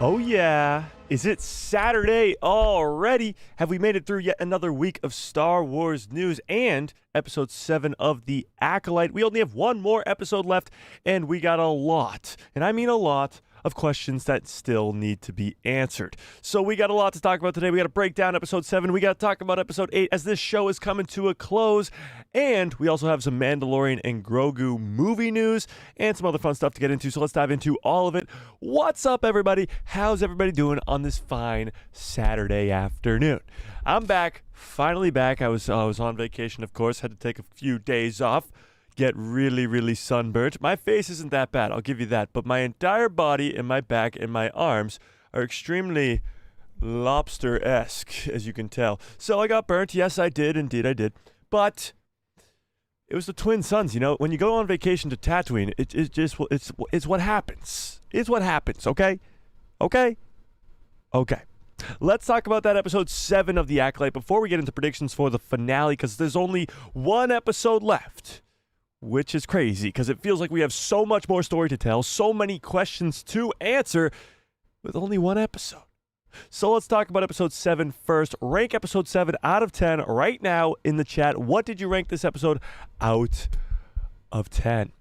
Oh yeah, is it Saturday already? Have we made it through yet another week of Star Wars news and episode 7 of The Acolyte? We only have one more episode left, and we got a lot, and I mean a lot, of questions that still need to be answered. So we got a lot to talk about today. We got to break down episode 7. We got to talk about episode 8 as this show is coming to a close. And we also have some Mandalorian and Grogu movie news and some other fun stuff to get into. So let's dive into all of it. What's up, everybody? How's everybody doing on this fine Saturday afternoon? I'm back, finally back. I was on vacation, of course. Had to take a few days off. Get really sunburnt. My face isn't that bad, I'll give you that, but my entire body and my back and my arms are extremely lobster-esque, as you can tell. So I got burnt. Yes, I did. Indeed, I did. But it was the twin suns, you know. When you go on vacation to Tatooine, it's what happens. It's what happens, okay? Okay? Okay. Let's talk about that episode 7 of The Acolyte before we get into predictions for the finale, because there's only one episode left. Which is crazy, because it feels like we have so much more story to tell, so many questions to answer, with only one episode. So let's talk about episode 7 first. Rank episode 7 out of 10 right now in the chat. What did you rank this episode out of 10?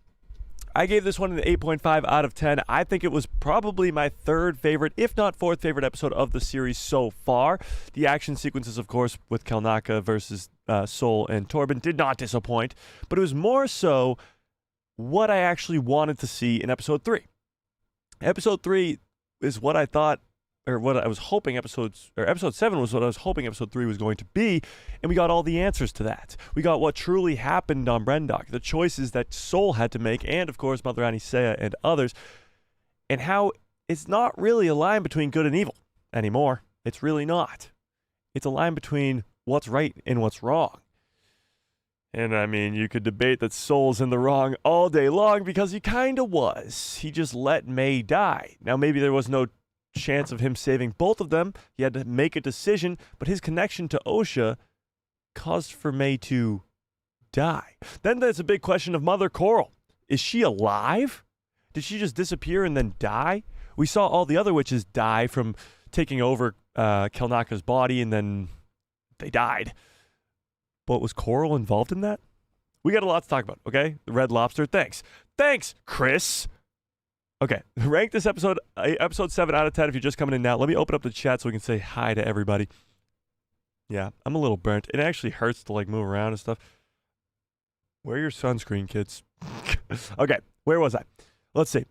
I gave this one an 8.5 out of 10. I think it was probably my third favorite, if not fourth favorite episode of the series so far. The action sequences, of course, with Kelnaka versus Sol and Torben did not disappoint, but it was more so what I actually wanted to see in episode 3. Episode 3 is what I thought, or what I was hoping episode 7 was what I was hoping episode 3 was going to be, and we got all the answers to that. We got what truly happened on Brendock, the choices that Sol had to make, and of course Mother Anisea and others, and how it's not really a line between good and evil anymore. It's really not. It's a line between what's right and what's wrong. And I mean, you could debate that Sol's in the wrong all day long, because he kind of was. He just let May die. Now maybe there was no chance of him saving both of them. He had to make a decision, but his connection to Osha caused for May to die. Then there's a big question of Mother Koril. Is she alive? Did she just disappear and then die? We saw all the other witches die from taking over Kelnaka's body, and then they died. But was Koril involved in that? We got a lot to talk about, okay? The Red Lobster, thanks, Chris. Okay, rank this episode 7 out of 10 if you're just coming in now. Let me open up the chat so we can say hi to everybody. Yeah, I'm a little burnt. It actually hurts to like move around and stuff. Wear your sunscreen, kids. Okay, where was I? Let's see.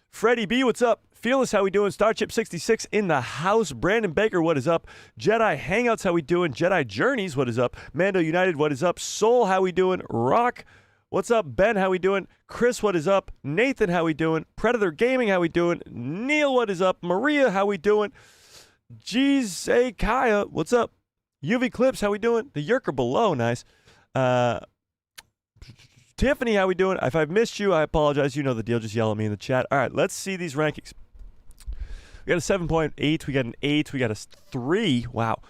Freddie B, what's up? Fearless, how we doing? Starship 66 in the house. Brandon Baker, what is up? Jedi Hangouts, how we doing? Jedi Journeys, what is up? Mando United, what is up? Soul, how we doing? Rock, what's up? Ben, how we doing? Chris, what is up? Nathan, how we doing? Predator Gaming, how we doing? Neil, what is up? Maria, how we doing? Jeez, hey, Kaya, what's up? UV Clips, how we doing? The Yerker below, nice. Tiffany, how we doing? If I've missed you, I apologize. You know the deal. Just yell at me in the chat. All right, let's see these rankings. We got a 7.8. We got an 8. We got a 3. Wow.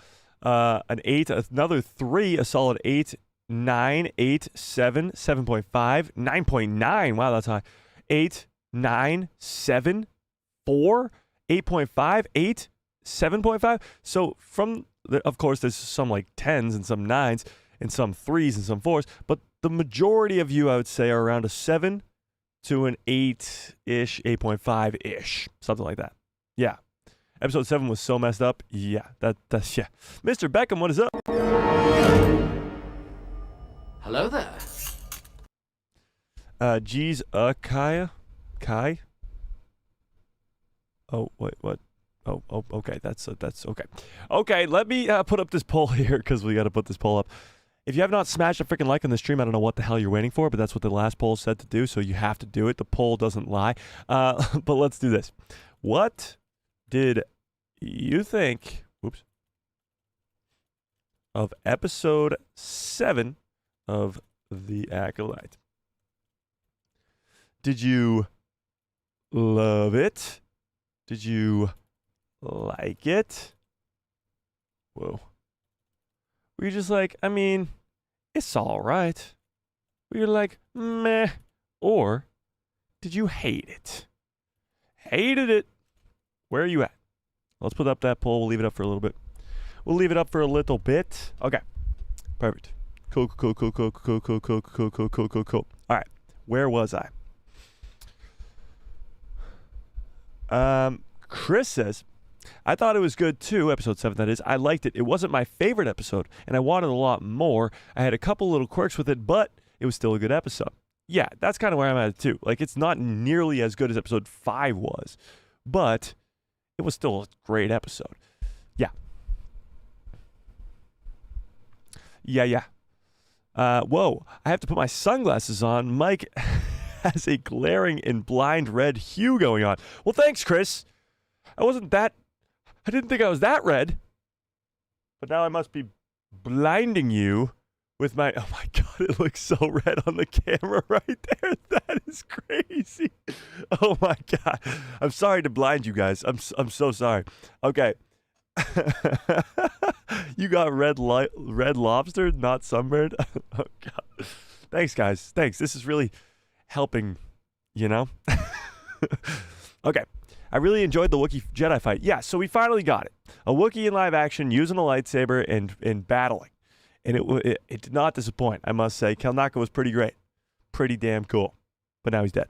An 8. Another 3. A solid 8. 9. 8. 7. 7.5. 9.9. Wow, that's high. 8. 9. 7. 4. 8.5. 8. 7.5. So from, of course, there's some like 10s and some 9s and some 3s and some 4s, but the majority of you, I would say, are around a 7 to an 8-ish, 8.5-ish, something like that. Yeah. Episode 7 was so messed up. Yeah, that's yeah. Mr. Beckham, what is up? Hello there. Geez, Kai? Oh, wait, what? Oh, okay, that's okay. Okay, let me put up this poll here, because we got to put this poll up. If you have not smashed a freaking like on the stream, I don't know what the hell you're waiting for, but that's what the last poll said to do, so you have to do it. The poll doesn't lie. But let's do this. What did you think, of episode 7 of The Acolyte? Did you love it? Did you like it? Whoa. Were you just like, I mean, it's all right? Were you like, meh? Or did you hate it? Hated it? Where are you at? Let's put up that poll. We'll leave it up for a little bit. Okay. Perfect. Cool. All right. Where was I? Chris says, I thought it was good too, episode 7 that is. I liked it. It wasn't my favorite episode, and I wanted a lot more. I had a couple little quirks with it, but it was still a good episode. Yeah, that's kind of where I'm at too. Like, it's not nearly as good as episode 5 was, but it was still a great episode. Yeah. Whoa, I have to put my sunglasses on. Mike has a glaring and blind red hue going on. Well, thanks, Chris. I didn't think I was that red. But now I must be blinding you with my... Oh, my God, it looks so red on the camera right there. That is crazy. Oh, my God. I'm sorry to blind you guys. I'm so sorry. Okay. You got red lobster, not sunburned? Oh, God. Thanks, guys. Thanks. This is really helping, you know? Okay. I really enjoyed the Wookiee Jedi fight. Yeah, so we finally got it. A Wookiee in live action using a lightsaber and battling. And it did not disappoint, I must say. Kelnaka was pretty great. Pretty damn cool. But now he's dead.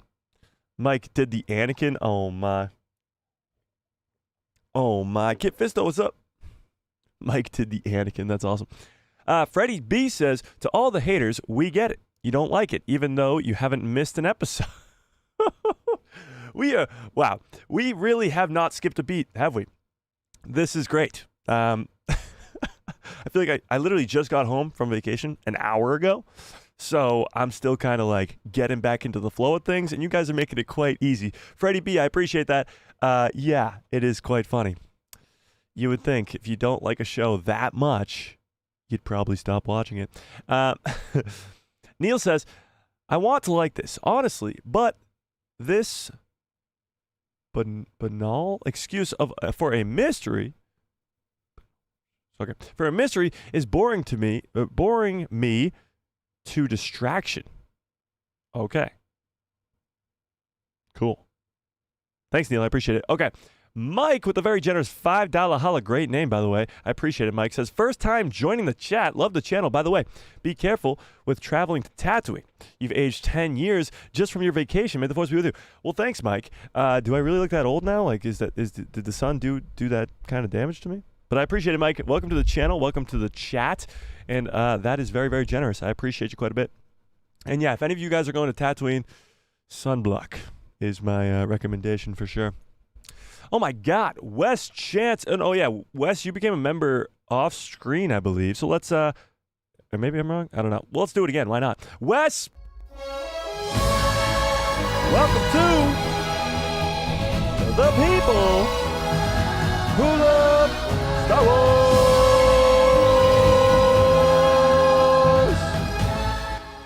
Mike did the Anakin. Oh, my. Oh, my. Kit Fisto, what's up? Mike did the Anakin. That's awesome. Freddie B says, to all the haters, we get it. You don't like it, even though you haven't missed an episode. Wow. We really have not skipped a beat, have we? This is great. I feel like I literally just got home from vacation an hour ago. So I'm still kind of like getting back into the flow of things, and you guys are making it quite easy. Freddie B, I appreciate that. Yeah, it is quite funny. You would think if you don't like a show that much, you'd probably stop watching it. Neil says, I want to like this, honestly, but this banal excuse for a mystery is boring me to distraction. Okay. Cool. Thanks, Neil. I appreciate it. Okay. Mike with a very generous $5 holla. Great name, by the way. I appreciate it, Mike. Says, first time joining the chat. Love the channel. By the way, be careful with traveling to Tatooine. You've aged 10 years just from your vacation. May the force be with you. Well, thanks, Mike. Do I really look that old now? Like, did the sun do that kind of damage to me? But I appreciate it, Mike. Welcome to the channel. Welcome to the chat. And that is very, very generous. I appreciate you quite a bit. And yeah, if any of you guys are going to Tatooine, sunblock is my recommendation for sure. Oh my God, Wes Chance, and oh yeah, Wes, you became a member off screen, I believe. So let's, or maybe I'm wrong. I don't know. Well, let's do it again. Why not? Wes, welcome to the people who love Star Wars.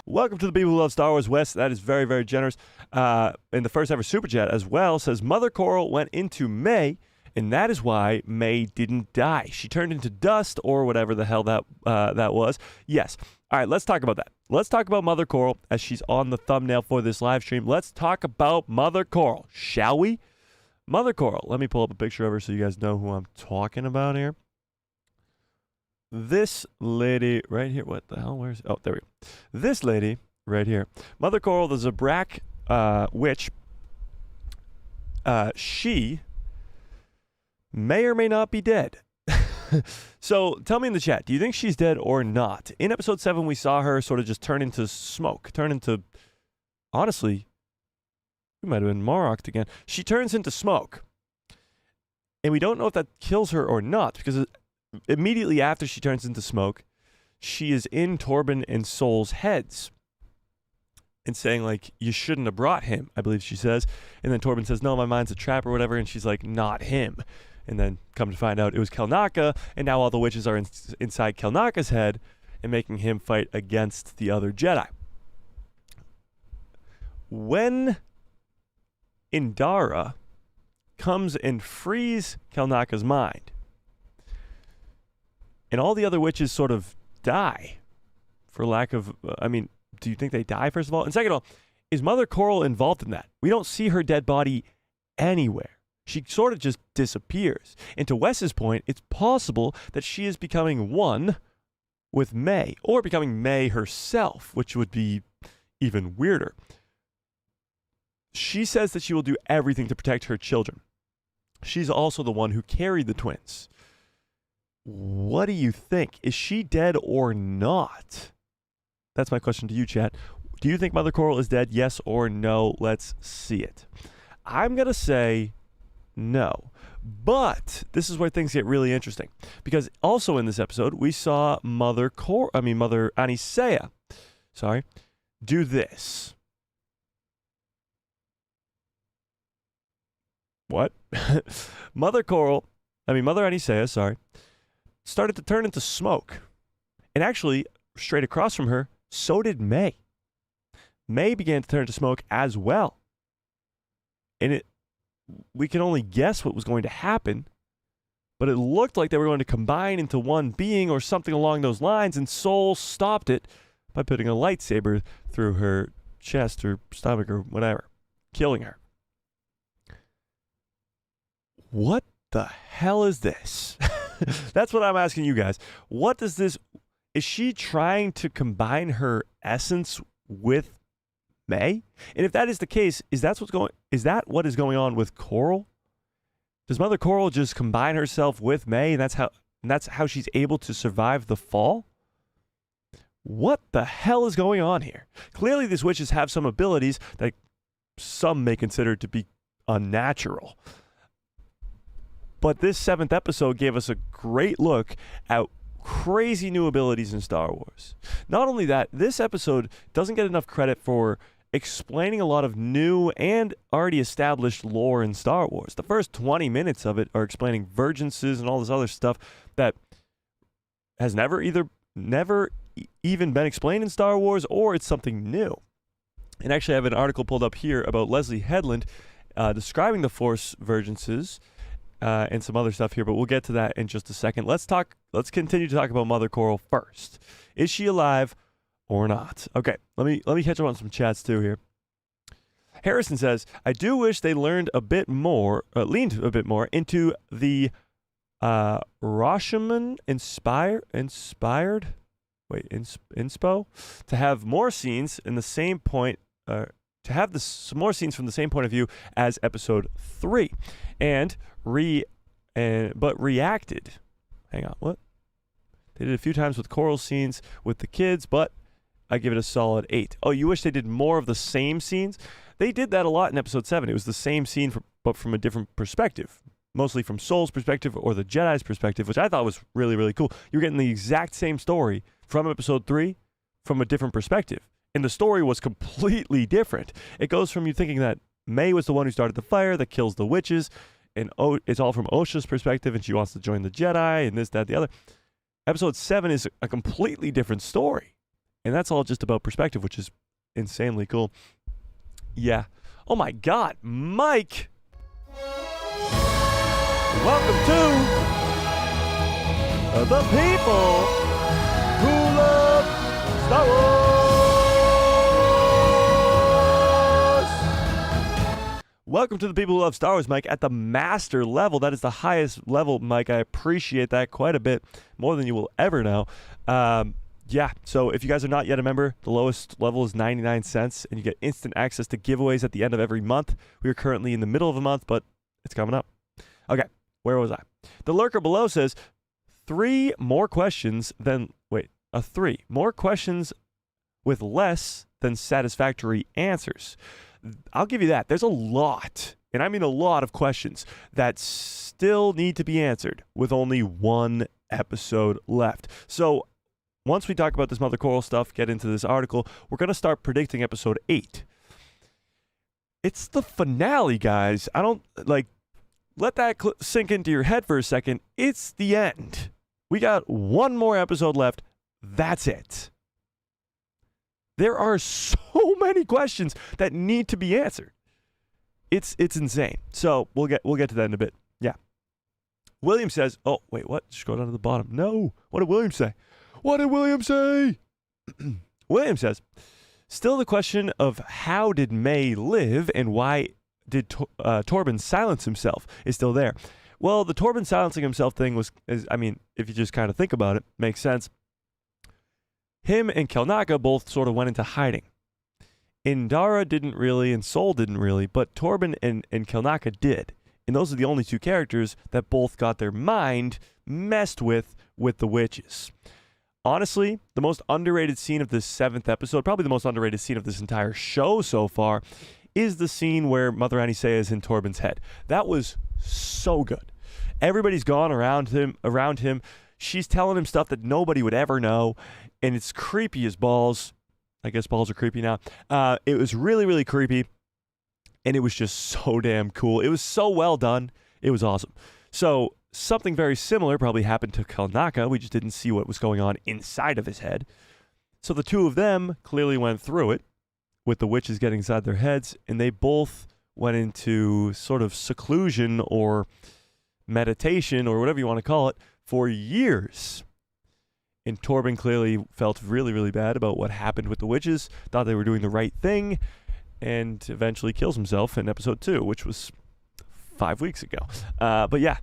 Welcome to the people who love Star Wars, Wes. That is very, very generous. In the first ever Super Chat as well, says Mother Koril went into May, and that is why May didn't die. She turned into dust or whatever the hell that was. Yes. All right, let's talk about that. Let's talk about Mother Koril as she's on the thumbnail for this live stream. Let's talk about Mother Koril, shall we? Mother Koril. Let me pull up a picture of her so you guys know who I'm talking about here. This lady right here. What the hell? Where's... Oh, there we go. This lady right here. Mother Koril, the Zabrak witch. She may or may not be dead. So tell me in the chat, do you think she's dead or not? In episode 7, we saw her sort of just turn into smoke. Turn into... Honestly, we might have been Moroc'd again. She turns into smoke. And we don't know if that kills her or not, because immediately after she turns into smoke, she is in Torben and Sol's heads and saying, like, you shouldn't have brought him, I believe she says. And then Torben says, no, my mind's a trap or whatever. And she's like, not him. And then come to find out it was Kelnaka, and now all the witches are inside Kelnaka's head and making him fight against the other Jedi. When Indara comes and frees Kelnaka's mind, and all the other witches sort of die, for lack of, do you think they die, first of all? And second of all, is Mother Koril involved in that? We don't see her dead body anywhere. She sort of just disappears. And to Wes's point, it's possible that she is becoming one with May, or becoming May herself, which would be even weirder. She says that she will do everything to protect her children. She's also the one who carried the twins. What do you think? Is she dead or not? That's my question to you, chat. Do you think Mother Koril is dead? Yes or no? Let's see it. I'm going to say no. But this is where things get really interesting. Because also in this episode, we saw Mother Anisea, do this. What? Mother Anisea, started to turn into smoke. And actually, straight across from her, so did May. May began to turn to smoke as well. And we can only guess what was going to happen, but it looked like they were going to combine into one being or something along those lines, and Soul stopped it by putting a lightsaber through her chest or stomach or whatever, killing her. What the hell is this? That's what I'm asking you guys. What does this... Is she trying to combine her essence with May? And if that is the case, is that what is going on with Koril? Does Mother Koril just combine herself with May, and that's how she's able to survive the fall? What the hell is going on here? Clearly these witches have some abilities that some may consider to be unnatural. But this 7th episode gave us a great look at crazy new abilities in Star Wars. Not only that, this episode doesn't get enough credit for explaining a lot of new and already established lore in Star Wars. The first 20 minutes of it are explaining vergences and all this other stuff that has never even been explained in Star Wars, or it's something new. And actually I have an article pulled up here about Leslie Hedland describing the Force vergences and some other stuff here, but we'll get to that in just a second. Let's continue to talk about Mother Koril first. Is she alive or not? Okay, let me catch up on some chats too here. Harrison says, I do wish they leaned a bit more into the Rashomon inspired inspo to have more scenes in the same point some more scenes from the same point of view as episode 3, but reacted. Hang on, what? They did a few times with Koril scenes with the kids, but I give it a solid 8. Oh, you wish they did more of the same scenes? They did that a lot in episode 7. It was the same scene, but from a different perspective. Mostly from Soul's perspective or the Jedi's perspective, which I thought was really, really cool. You're getting the exact same story from episode 3 from a different perspective. And the story was completely different. It goes from you thinking that May was the one who started the fire that kills the witches, and it's all from Osha's perspective, and she wants to join the Jedi, and this, that, the other. Episode 7 is a completely different story. And that's all just about perspective, which is insanely cool. Yeah. Oh my God, Mike! Welcome to the people who love Star Wars! Welcome to the people who love Star Wars, Mike, at the master level. That is the highest level, Mike. I appreciate that quite a bit, more than you will ever know. Yeah, so if you guys are not yet a member, the lowest level is 99 cents, and you get instant access to giveaways at the end of every month. We are currently in the middle of the month, but it's coming up. Okay, where was I? The lurker below says, 3 more questions with less than satisfactory answers. I'll give you that. There's a lot, and I mean a lot of questions that still need to be answered with only 1 episode left. So once we talk about this Mother Koril stuff, get into this article, we're going to start predicting episode 8. It's the finale, guys. I don't, let that sink into your head for a second. It's the end. We got 1 more episode left. That's it. There are so many questions that need to be answered. It's insane. So we'll get to that in a bit. Yeah. William says, oh, wait, what? Scroll down to the bottom. No. What did William say? What did William say? William says, still the question of how did May live and why did Torben silence himself is still there. Well, the Torben silencing himself thing if you just kind of think about it, makes sense. Him and Kelnaka both sort of went into hiding. Indara didn't really, and Sol didn't really, but Torben and Kelnaka did. And those are the only two characters that both got their mind messed with the witches. Honestly, the most underrated scene of this 7th episode, probably the most underrated scene of this entire show so far, is the scene where Mother Anisea is in Torben's head. That was so good. Everybody's gone around him. She's telling him stuff that nobody would ever know, and it's creepy as balls. I guess balls are creepy now. It was really, really creepy, and it was just so damn cool. It was so well done. It was awesome. So something very similar probably happened to Kelnaka. We just didn't see what was going on inside of his head. So the two of them clearly went through it, with the witches getting inside their heads, and they both went into sort of seclusion or meditation or whatever you want to call it for years. And Torben clearly felt really, really bad about what happened with the witches, thought they were doing the right thing, and eventually kills himself in episode 2, which was 5 weeks ago. But yeah.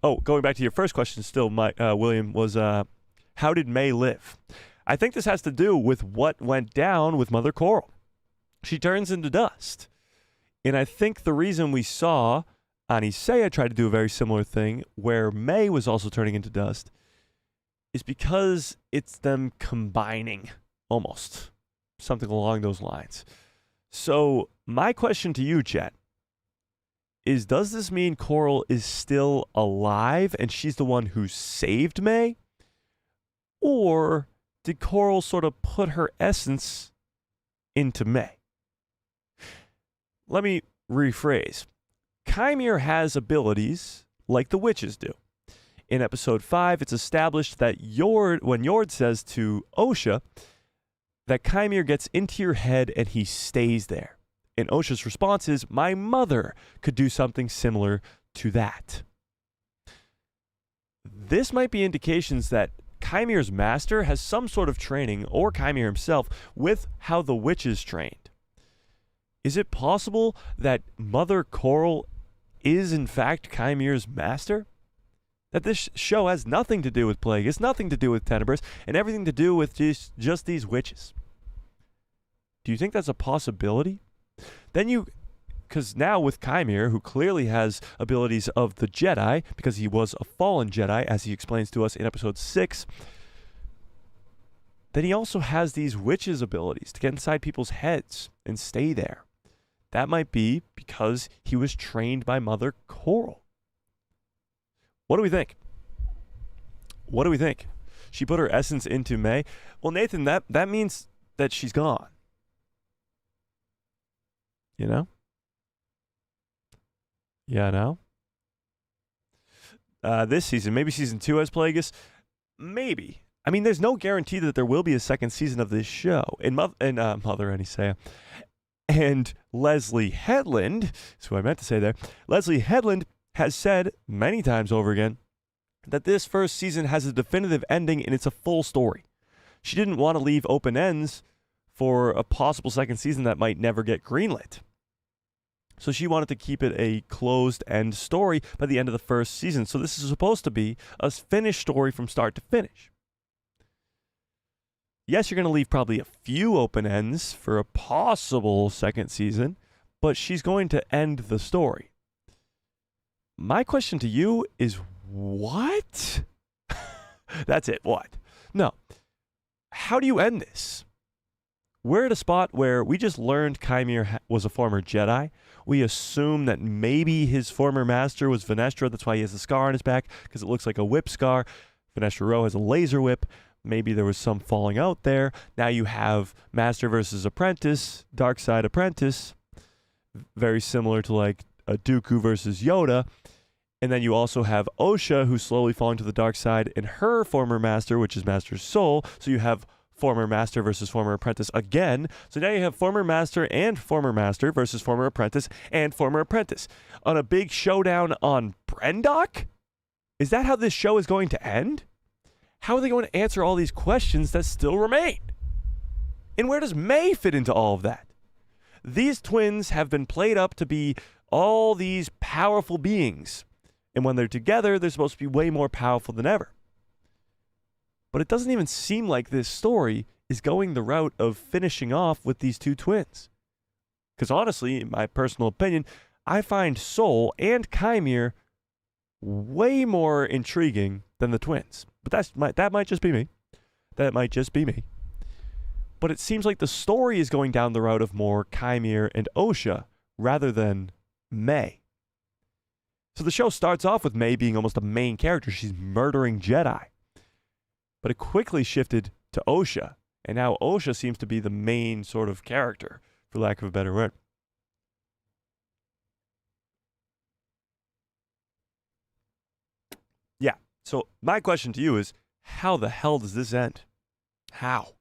Oh, going back to your first question still, William, was how did May live? I think this has to do with what went down with Mother Koril. She turns into dust. And I think the reason we saw Anisea try to do a very similar thing, where May was also turning into dust, is because it's them combining, almost. Something along those lines. So, my question to you, Chet, is does this mean Koril is still alive and she's the one who saved May? Or did Koril sort of put her essence into May? Let me rephrase. Qimir has abilities like the witches do. In episode 5, it's established that when Yord says to Osha that Qimir gets into your head and he stays there. And Osha's response is, my mother could do something similar to that. This might be indications that Qimir's master has some sort of training, or Qimir himself, with how the witches trained. Is it possible that Mother Koril is in fact Qimir's master? That this show has nothing to do with plague, it's nothing to do with Tenebris, and everything to do with just these witches. Do you think that's a possibility? Because now with Qimir, who clearly has abilities of the Jedi, because he was a fallen Jedi, as he explains to us in episode 6, then he also has these witches' abilities to get inside people's heads and stay there. That might be because he was trained by Mother Koril. What do we think? What do we think? She put her essence into May. Well, Nathan, that means that she's gone. You know? Yeah, no? This season, maybe season 2 has Plagueis. Maybe. I mean, there's no guarantee that there will be a second season of this show. And Mother Anisea. And Leslie Hedland, that's who I meant to say there. Leslie Hedland has said many times over again that this first season has a definitive ending and it's a full story. She didn't want to leave open ends for a possible second season that might never get greenlit. So she wanted to keep it a closed-end story by the end of the first season. So this is supposed to be a finished story from start to finish. Yes, you're going to leave probably a few open ends for a possible second season, but she's going to end the story. My question to you is, what? That's it, what? No. How do you end this? We're at a spot where we just learned Qimir was a former Jedi. We assume that maybe his former master was Venestra. That's why he has a scar on his back, because it looks like a whip scar. Venestra Rowe has a laser whip. Maybe there was some falling out there. Now you have master versus apprentice, dark side apprentice. Very similar to like a Dooku versus Yoda. And then you also have Osha, who's slowly falling to the dark side, and her former master, which is Master Soul. So you have former master versus former apprentice again. So now you have former master versus former apprentice and former apprentice on a big showdown on Brendock? Is that how this show is going to end? How are they going to answer all these questions that still remain? And where does May fit into all of that? these twins have been played up to be all these powerful beings. And when they're together, they're supposed to be way more powerful than ever. But it doesn't even seem like this story is going the route of finishing off with these two twins. Because honestly, in my personal opinion, I find Soul and Qimir way more intriguing than the twins. But that might just be me. That might just be me. But it seems like the story is going down the route of more Qimir and Osha rather than May. So the show starts off with May being almost a main character. She's murdering Jedi. But it quickly shifted to Osha. And now Osha seems to be the main sort of character, for lack of a better word. Yeah. So my question to you is, how the hell does this end? How?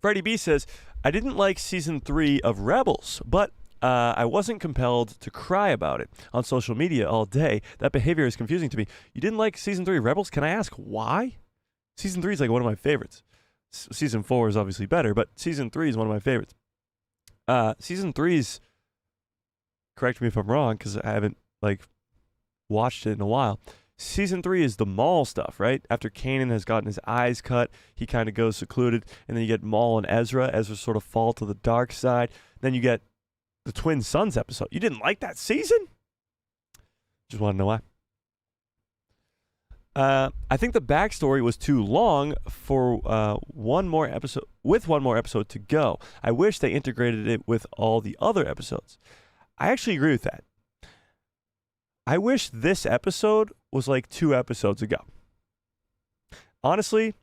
Freddie B says, I didn't like season 3 of Rebels, but I wasn't compelled to cry about it on social media all day. That behavior is confusing to me. You didn't like season 3 of Rebels? Can I ask why? Season 3 is like one of my favorites. Season 4 is obviously better, but season 3 is one of my favorites. Season 3's, correct me if I'm wrong, because I haven't watched it in a while. Season 3 is the Maul stuff, right? After Kanan has gotten his eyes cut, he kind of goes secluded, and then you get Maul and Ezra. Ezra sort of fall to the dark side. Then you get the Twin Sons episode. You didn't like that season? Just want to know why. I think the backstory was too long for one more episode. With one more episode to go, I wish they integrated it with all the other episodes. I actually agree with that. I wish this episode was like 2 episodes ago. Honestly,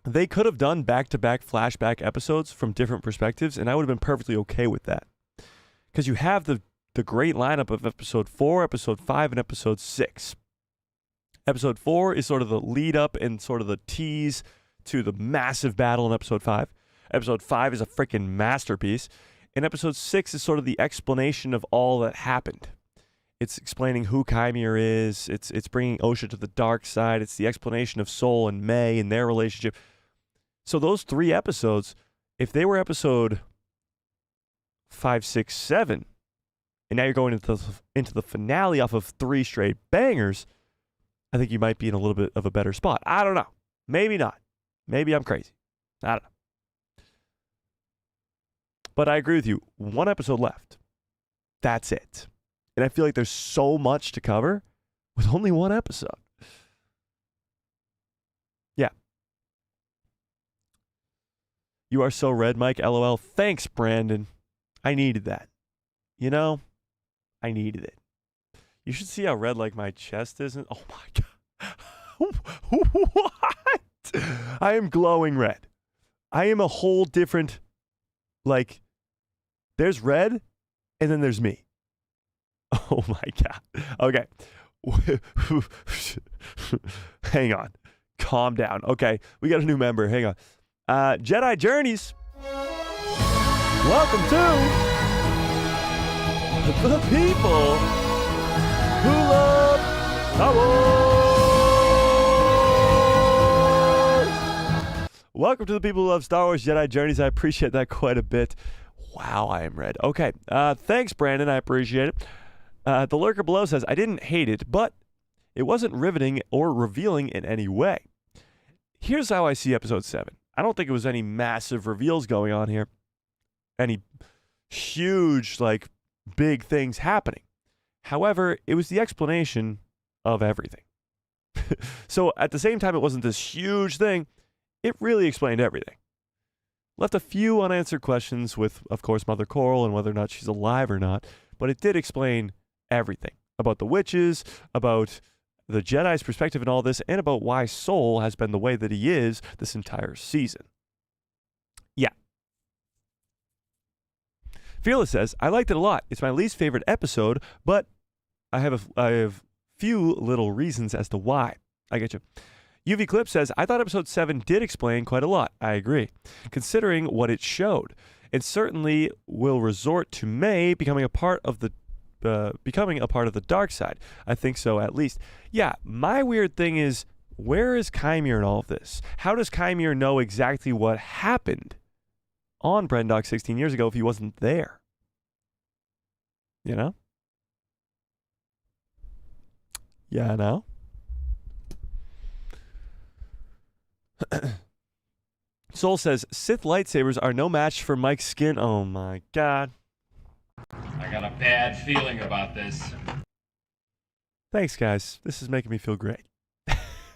they could have done back-to-back flashback episodes from different perspectives, and I would have been perfectly okay with that. Because you have the great lineup of episode 4, episode 5, and episode 6. Episode 4 is sort of the lead-up and sort of the tease to the massive battle in episode 5. Episode 5 is a freaking masterpiece. And episode 6 is sort of the explanation of all that happened. It's explaining who Qimir is. It's bringing Osha to the dark side. It's the explanation of Soul and May and their relationship. So those 3 episodes, if they were episode 5, 6, 7, and now you're going into the finale off of 3 straight bangers, I think you might be in a little bit of a better spot. I don't know. Maybe not. Maybe I'm crazy. I don't know. But I agree with you. 1 episode left. That's it. And I feel like there's so much to cover with only 1 episode. Yeah. You are so red, Mike. LOL. Thanks, Brandon. I needed that. You know, I needed it. You should see how red my chest is. Oh my God. What? I am glowing red. I am a whole different, there's red and then there's me. Oh my God. Okay. Hang on. Calm down. Okay. We got a new member. Hang on. Jedi Journeys. Welcome to the people who love Star Wars. Welcome to the people who love Star Wars Jedi Journeys. I appreciate that quite a bit. Wow, I am red. Okay. Thanks, Brandon. I appreciate it. The lurker below says, I didn't hate it, but it wasn't riveting or revealing in any way. Here's how I see episode 7. I don't think it was any massive reveals going on here. Any huge, big things happening. However, it was the explanation of everything. So at the same time, it wasn't this huge thing. It really explained everything. Left a few unanswered questions with, of course, Mother Koril and whether or not she's alive or not. But it did explain everything about the witches, about the Jedi's perspective in all this, and about why Soul has been the way that he is this entire season. Yeah. Fearless says, I liked it a lot. It's my least favorite episode, but I have few little reasons as to why. I get you. UV Clip says, I thought episode 7 did explain quite a lot. I agree. Considering what it showed. It certainly will resort to May becoming a part of the dark side. I think so, at least. Yeah, my weird thing is, where is Qimir in all of this? How does Qimir know exactly what happened on Brendock 16 years ago if he wasn't there? You know? Yeah, I know. Soul says, Sith lightsabers are no match for Mike's skin. Oh my god. I got a bad feeling about this. Thanks, guys. This is making me feel great.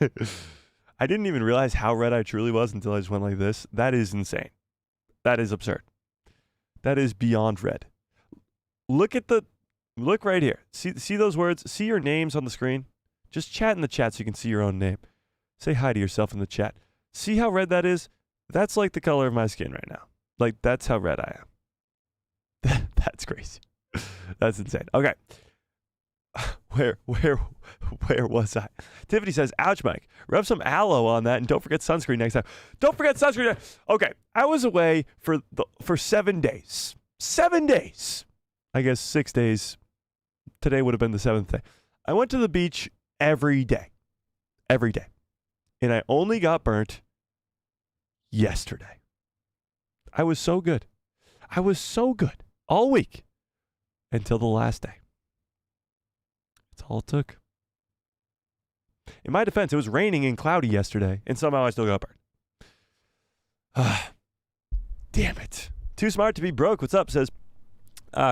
I didn't even realize how red I truly was until I just went like this. That is insane. That is absurd. That is beyond red. Look right here. See those words? See your names on the screen? Just chat in the chat so you can see your own name. Say hi to yourself in the chat. See how red that is? That's like the color of my skin right now. Like, that's how red I am. That's crazy. That's insane. Okay. Where was I? Tiffany says, ouch, Mike. Rub some aloe on that and don't forget sunscreen next time. Don't forget sunscreen. Okay. I was away for 7 days. 7 days. I guess 6 days. Today would have been the 7th day. I went to the beach every day. Every day. And I only got burnt yesterday. I was so good. I was so good all week until the last day. That's all it took. In my defense, it was raining and cloudy yesterday, and somehow I still got burned. Damn it. Too smart to be broke. What's up? Says,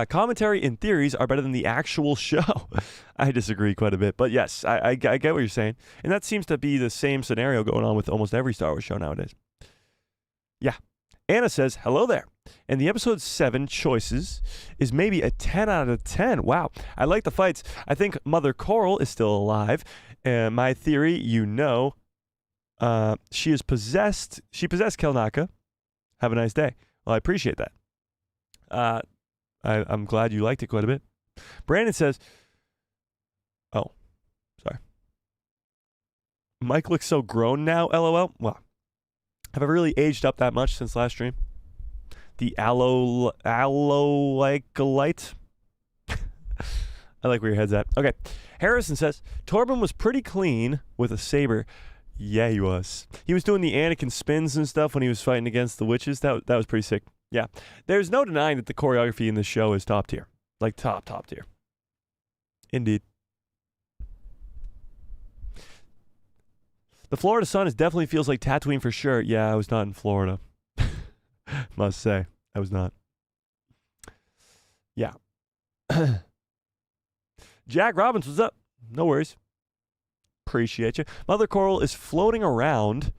commentary and theories are better than the actual show. I disagree quite a bit, but yes, I get what you're saying. And that seems to be the same scenario going on with almost every Star Wars show nowadays. Yeah. Anna says, hello there. And the episode 7 choices is maybe a 10 out of 10. Wow. I like the fights. I think Mother Koril is still alive. And my theory, she possessed Kelnaka. Have a nice day. Well, I appreciate that. I'm glad you liked it quite a bit. Brandon says, oh, sorry. Mike looks so grown now, LOL. Well, have I really aged up that much since last stream? The Acolyte. I like where your head's at. Okay. Harrison says, Torben was pretty clean with a saber. Yeah, he was. He was doing the Anakin spins and stuff when he was fighting against the witches. That was pretty sick. Yeah. There's no denying that the choreography in this show is top tier. Like top tier. Indeed. The Florida sun definitely feels like Tatooine for sure. Yeah, I was not in Florida. Must say, I was not. Yeah. Jack Robbins, what's up? No worries. Appreciate you. Mother Koril is floating around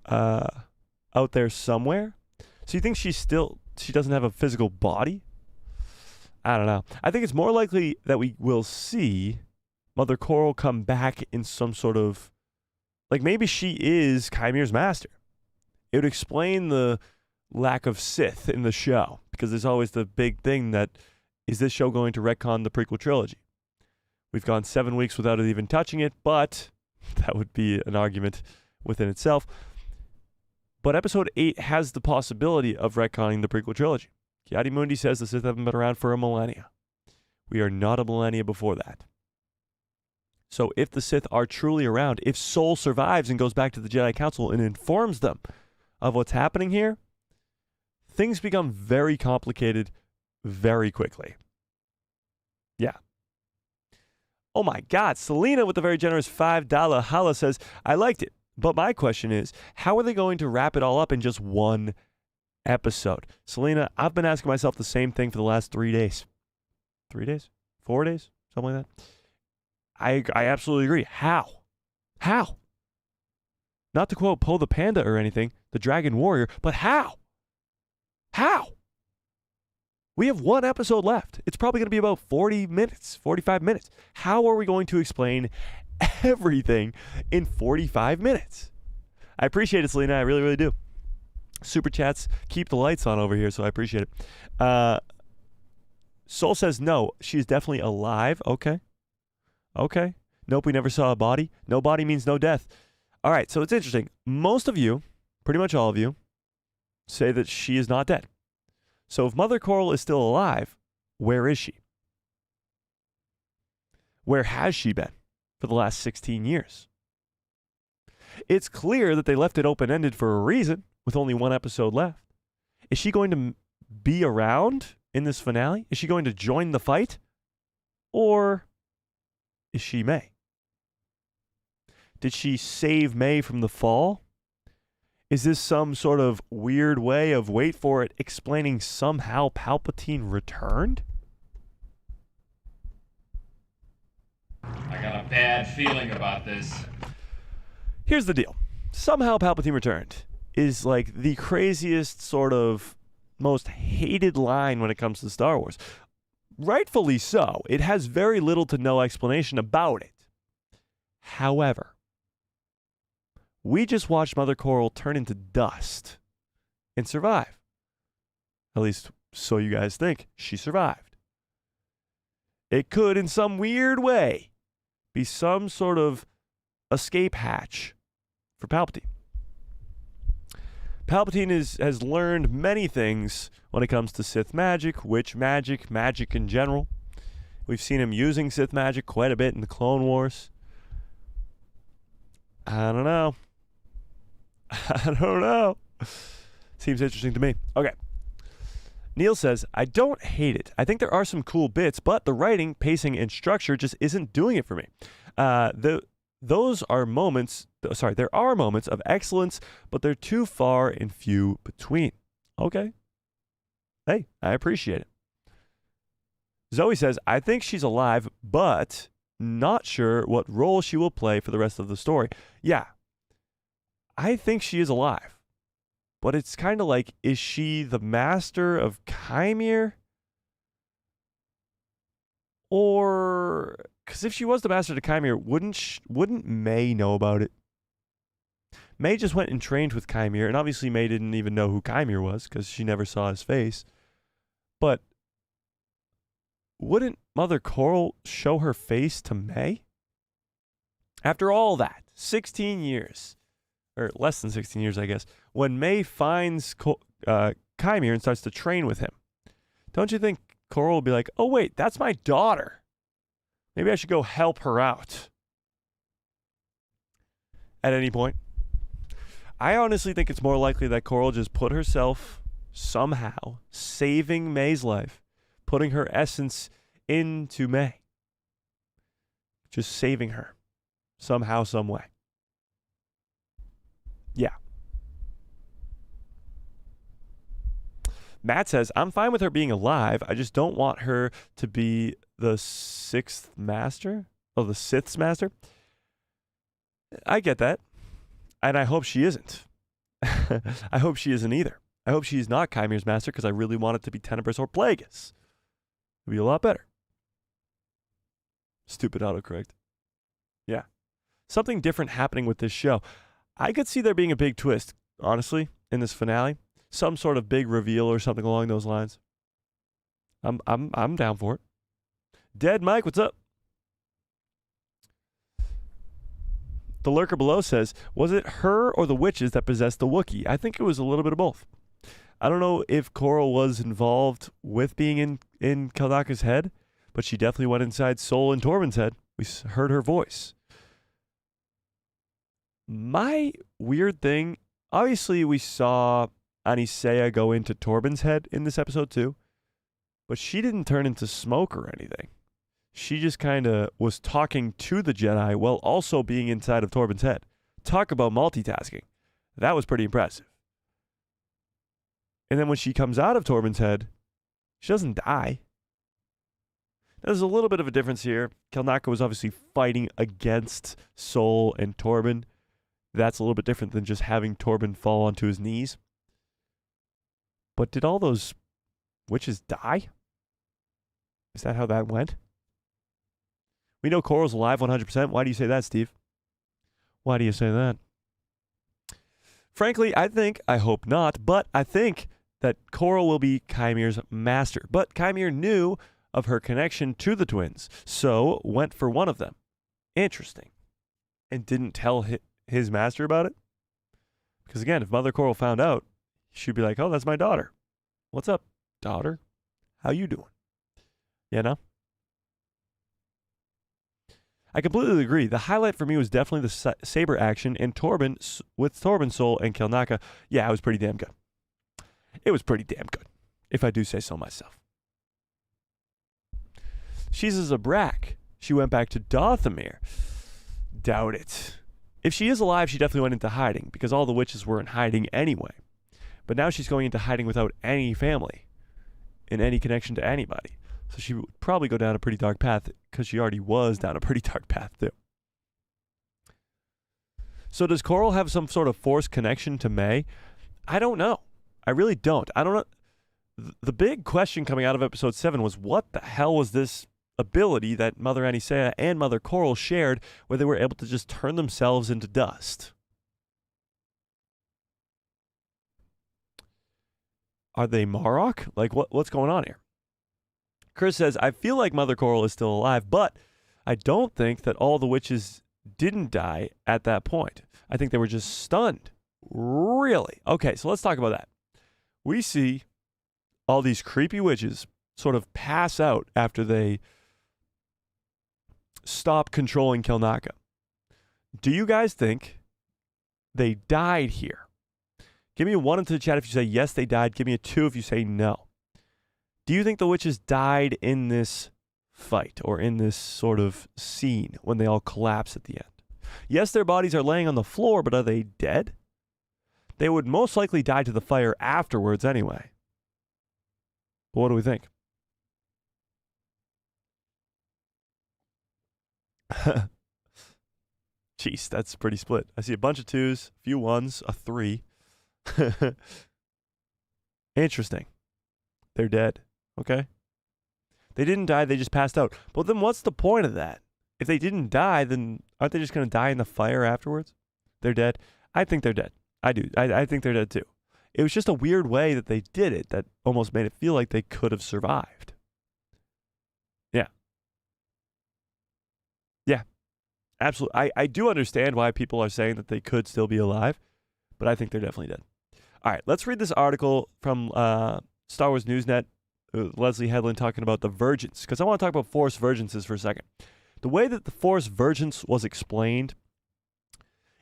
out there somewhere. So you think she doesn't have a physical body? I don't know. I think it's more likely that we will see Mother Koril come back in some sort of, like maybe she is Qimyr's master. It would explain the lack of Sith in the show, because there's always the big thing that, is this show going to retcon the prequel trilogy? We've gone 7 weeks without it even touching it, but that would be an argument within itself. But episode 8 has the possibility of retconning the prequel trilogy. Kiadi Mundi says the Sith haven't been around for a millennia. We are not a millennia before that. So if the Sith are truly around, if Soul survives and goes back to the Jedi Council and informs them of what's happening here, things become very complicated very quickly. Yeah. Oh my God, Selena with the very generous $5 holla says, I liked it. But my question is, how are they going to wrap it all up in just one episode? Selena, I've been asking myself the same thing for the last 3 days. 3 days? 4 days? Something like that. I absolutely agree. How? How? Not to quote Poe the Panda or anything, the Dragon Warrior, but how? How? We have one episode left. It's probably going to be about 40 minutes, 45 minutes. How are we going to explain everything in 45 minutes? I appreciate it, Selena. I really, really do. Super chats keep the lights on over here, so I appreciate it. Soul says no. She is definitely alive. Okay. Okay. Nope, we never saw a body. No body means no death. All right, so it's interesting. Most of you, pretty much all of you, say that she is not dead. So if Mother Koril is still alive, where is she? Where has she been for the last 16 years? It's clear that they left it open-ended for a reason, with only one episode left. Is she going to be around in this finale? Is she going to join the fight? Or is she May? Did she save May from the fall? Is this some sort of weird way of, wait for it, explaining somehow Palpatine returned? I got a bad feeling about this. Here's the deal. Somehow Palpatine returned is like the craziest sort of most hated line when it comes to Star Wars. Rightfully so. It has very little to no explanation about it. However, we just watched Mother Koril turn into dust and survive. At least, so you guys think. She survived. It could, in some weird way, be some sort of escape hatch for Palpatine. Palpatine has learned many things when it comes to Sith magic, witch magic, magic in general. We've seen him using Sith magic quite a bit in the Clone Wars. I don't know. I don't know. Seems interesting to me. Okay. Neil says, I don't hate it. I think there are some cool bits, but the writing, pacing, and structure just isn't doing it for me. Those are moments, there are moments of excellence, but they're too far and few between. Okay. Hey, I appreciate it. Zoe says, I think she's alive, but not sure what role she will play for the rest of the story. Yeah, I think she is alive. But it's kind of like, is she the master of Qimir? Or, because if she was the master of Qimir, wouldn't May know about it? May just went and trained with Qimir, and obviously May didn't even know who Qimir was because she never saw his face. But wouldn't Mother Koril show her face to May? After all that, 16 years, or less than 16 years, I guess, when May finds Qimir and starts to train with him, don't you think Koril will be like, oh wait, that's my daughter. Maybe I should go help her out. At any point. I honestly think it's more likely that Koril just put herself somehow saving May's life, putting her essence into May. Just saving her somehow, some way. Yeah. Matt says, I'm fine with her being alive. I just don't want her to be the sixth master? Oh, the Sith's master? I get that. And I hope she isn't. I hope she isn't either. I hope she's not Chimir's master because I really want it to be Tenebrous or Plagueis. It'd be a lot better. Stupid autocorrect. Yeah. Something different happening with this show. I could see there being a big twist, honestly, in this finale. Some sort of big reveal or something along those lines. I'm down for it. Dead Mike, what's up? The lurker below says, was it her or the witches that possessed the Wookiee? I think it was a little bit of both. I don't know if Koril was involved with being in Keldaka's head, but she definitely went inside Sol and Torben's head. We heard her voice. My weird thing, obviously we saw Anisea go into Torben's head in this episode too, but she didn't turn into smoke or anything. She just kind of was talking to the Jedi while also being inside of Torben's head. Talk about multitasking. That was pretty impressive. And then when she comes out of Torben's head, she doesn't die. There's a little bit of a difference here. Kelnaka was obviously fighting against Sol and Torben. That's a little bit different than just having Torben fall onto his knees. But did all those witches die? Is that how that went? We know Koril's alive 100%. Why do you say that, Steve? Why do you say that? Frankly, I hope not, but I think that Koril will be Chimir's master. But Qimir knew of her connection to the twins, so went for one of them. Interesting. And didn't tell his master about it? Because again, if Mother Koril found out, she'd be like, oh, that's my daughter. What's up, daughter? How you doing? You know? I completely agree. The highlight for me was definitely the saber action and Torben with Torben, Sol, and Kelnaka. Yeah, it was pretty damn good. It was pretty damn good, if I do say so myself. She's a Zabrak. She went back to Dothamir. Doubt it. If she is alive, she definitely went into hiding, because all the witches were in hiding anyway. But now she's going into hiding without any family and any connection to anybody. So she would probably go down a pretty dark path, because she already was down a pretty dark path too. So does Koril have some sort of force connection to May? I don't know. I really don't. I don't know. The big question coming out of episode 7 was, what the hell was this ability that Mother Anisea and Mother Koril shared, where they were able to just turn themselves into dust? Are they Marok? Like, what's going on here? Chris says, I feel like Mother Koril is still alive, but I don't think that all the witches didn't die at that point. I think they were just stunned. Really? Okay, so let's talk about that. We see all these creepy witches sort of pass out after they stop controlling Kilnaka. Do you guys think they died here? Give me a 1 into the chat if you say yes, they died. Give me a 2 if you say no. Do you think the witches died in this fight or in this sort of scene when they all collapse at the end? Yes, their bodies are laying on the floor, but are they dead? They would most likely die to the fire afterwards anyway. But what do we think? Jeez, that's pretty split. I see a bunch of 2s, a few 1s, a 3. Interesting. They're dead. Okay. They didn't die, they just passed out. But then what's the point of that? If they didn't die, then aren't they just going to die in the fire afterwards? They're dead. I think they're dead. I do. I think they're dead too. It was just a weird way that they did it that almost made it feel like they could have survived. Yeah. Yeah. Absolutely. I do understand why people are saying that they could still be alive, but I think they're definitely dead. All right, let's read this article from Star Wars Newsnet, Leslie Hedland talking about the vergence, because I want to talk about Force vergences for a second. The way that the Force vergence was explained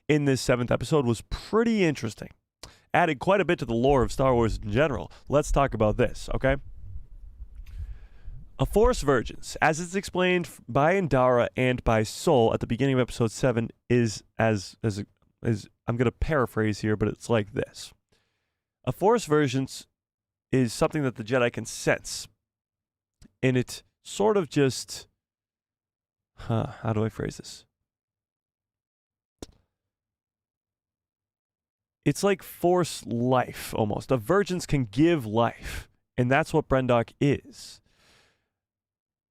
in this 7th episode was pretty interesting. Added quite a bit to the lore of Star Wars in general. Let's talk about this, okay? A Force vergence, as it's explained by Indara and by Sol at the beginning of episode 7, is as I'm going to paraphrase here, but it's like this. A Force vergence is something that the Jedi can sense. And it sort of just... how do I phrase this? It's like Force life, almost. A vergence can give life. And that's what Brendock is.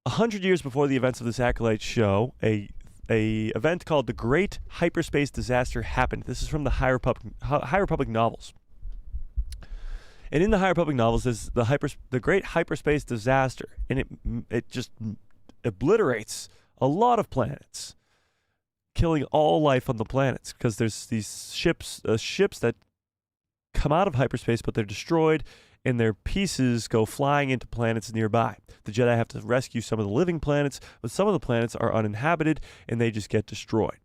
100 years before the events of this Acolyte show, a event called the Great Hyperspace Disaster happened. This is from the High Republic novels. And in the High Republic novels, there's the Great Hyperspace Disaster, and it just obliterates a lot of planets, killing all life on the planets, because there's these ships that come out of hyperspace, but they're destroyed, and their pieces go flying into planets nearby. The Jedi have to rescue some of the living planets, but some of the planets are uninhabited, and they just get destroyed.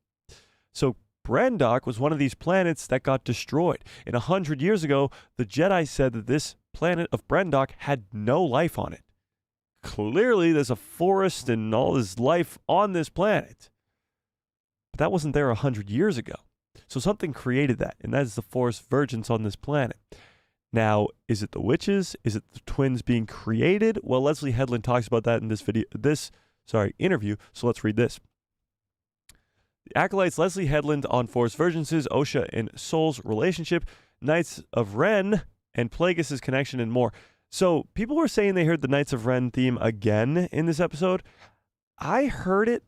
So Brendock was one of these planets that got destroyed. And 100 years ago, the Jedi said that this planet of Brendock had no life on it. Clearly, there's a forest and all this life on this planet. But that wasn't there 100 years ago. So something created that, and that is the Force vergence on this planet. Now, is it the witches? Is it the twins being created? Well, Leslie Hedland talks about that in this interview, so let's read this. The Acolytes, Leslie Hedland on Force vergences, Osha and Sol's relationship, Knights of Ren, and Plagueis' connection, and more. So, people were saying they heard the Knights of Ren theme again in this episode. I heard it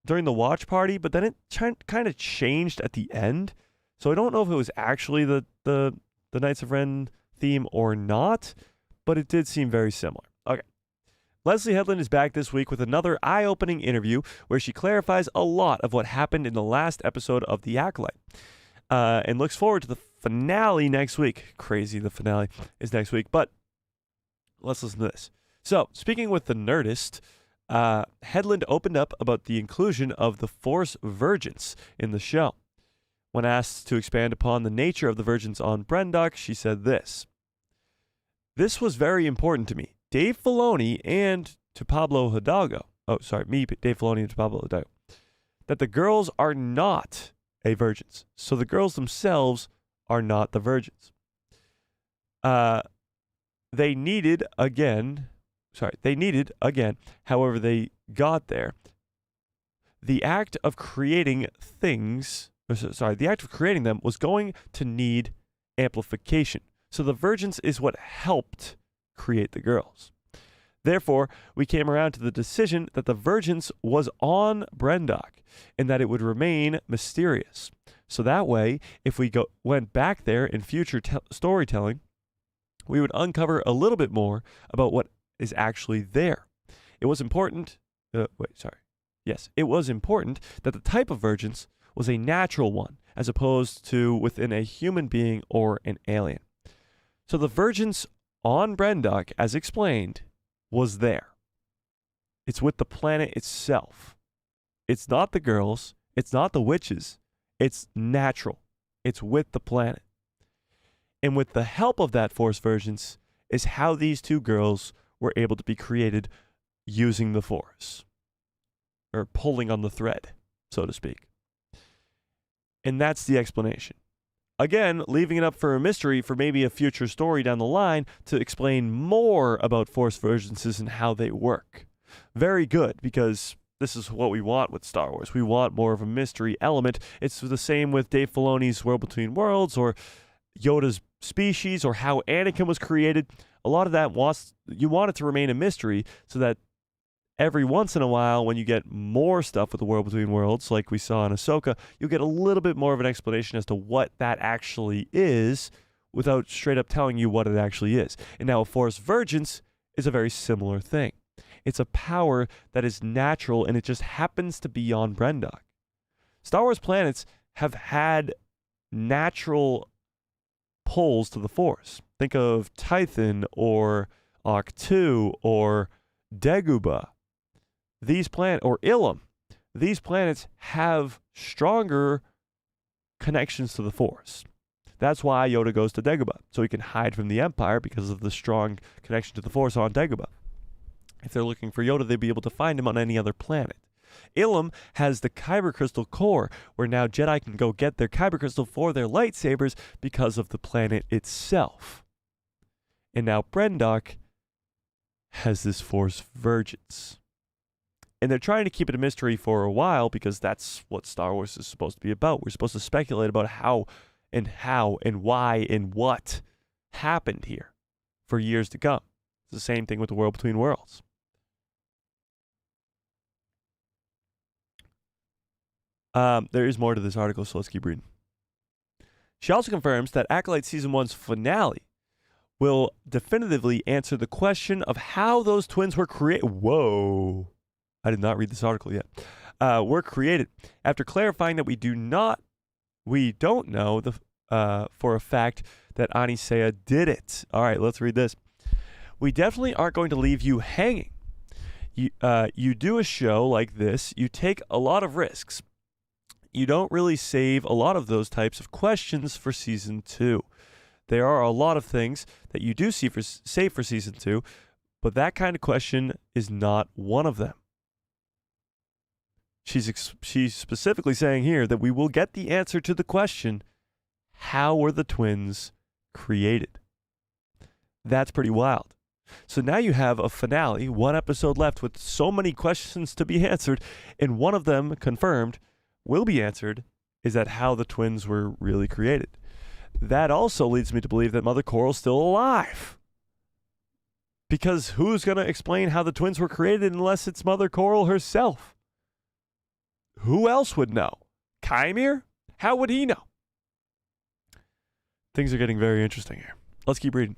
during the watch party, but then it kind of changed at the end. So I don't know if it was actually the Knights of Ren theme or not, but it did seem very similar. Okay. Leslie Hedland is back this week with another eye-opening interview where she clarifies a lot of what happened in the last episode of The Acolyte, and looks forward to the finale next week. Crazy, the finale is next week, but let's listen to this. So, speaking with the Nerdist, Hedland opened up about the inclusion of the Force vergence in the show. When asked to expand upon the nature of the virgins on Brendock, she said this. This was very important to me. Dave Filoni and to Pablo Hidalgo. Oh, sorry, me, Dave Filoni and to Pablo Hidalgo. That the girls are not a virgins. So the girls themselves are not the virgins. They needed again, however they got there. The act of creating them was going to need amplification. So the virgins is what helped create the girls. Therefore, we came around to the decision that the virgins was on Brendock and that it would remain mysterious. So that way, if we went back there in future storytelling, we would uncover a little bit more about what is actually there. It was important. It was important that the type of virgins was a natural one, as opposed to within a human being or an alien. So the virgins on Brendock, as explained, was there. It's with the planet itself. It's not the girls. It's not the witches. It's natural. It's with the planet. And with the help of that Force virgins is how these two girls were able to be created using the Force. Or pulling on the thread, so to speak. And that's the explanation. Again, leaving it up for a mystery for maybe a future story down the line to explain more about Force vergences and how they work. Very good, because this is what we want with Star Wars. We want more of a mystery element. It's the same with Dave Filoni's World Between Worlds or Yoda's species or how Anakin was created. A lot of that you want it to remain a mystery so that every once in a while, when you get more stuff with the World Between Worlds, like we saw in Ahsoka, you'll get a little bit more of an explanation as to what that actually is without straight up telling you what it actually is. And now a Force Vergence is a very similar thing. It's a power that is natural, and it just happens to be on Brendock. Star Wars planets have had natural pulls to the Force. Think of Tython or Octu or Dagobah. Or Ilum, these planets have stronger connections to the Force. That's why Yoda goes to Dagobah, so he can hide from the Empire because of the strong connection to the Force on Dagobah. If they're looking for Yoda, they'd be able to find him on any other planet. Ilum has the Kyber Crystal core, where now Jedi can go get their Kyber Crystal for their lightsabers because of the planet itself. And now Brendock has this Force Vergence. And they're trying to keep it a mystery for a while because that's what Star Wars is supposed to be about. We're supposed to speculate about how and why and what happened here for years to come. It's the same thing with the World Between Worlds. There is more to this article, so let's keep reading. She also confirms that Acolyte Season 1's finale will definitively answer the question of how those twins were created. Whoa. I did not read this article yet. Were created after clarifying that we don't know for a fact that Anisea did it. All right, let's read this. We definitely aren't going to leave you hanging. You do a show like this, you take a lot of risks. You don't really save a lot of those types of questions for Season 2. There are a lot of things that you do save for Season 2, but that kind of question is not one of them. She's specifically saying here that we will get the answer to the question, how were the twins created? That's pretty wild. So now you have a finale, one episode left with so many questions to be answered, and one of them confirmed will be answered is that how the twins were really created. That also leads me to believe that Mother Koril's still alive. Because who's going to explain how the twins were created unless it's Mother Koril herself? Who else would know? Qimir? How would he know? Things are getting very interesting here. Let's keep reading.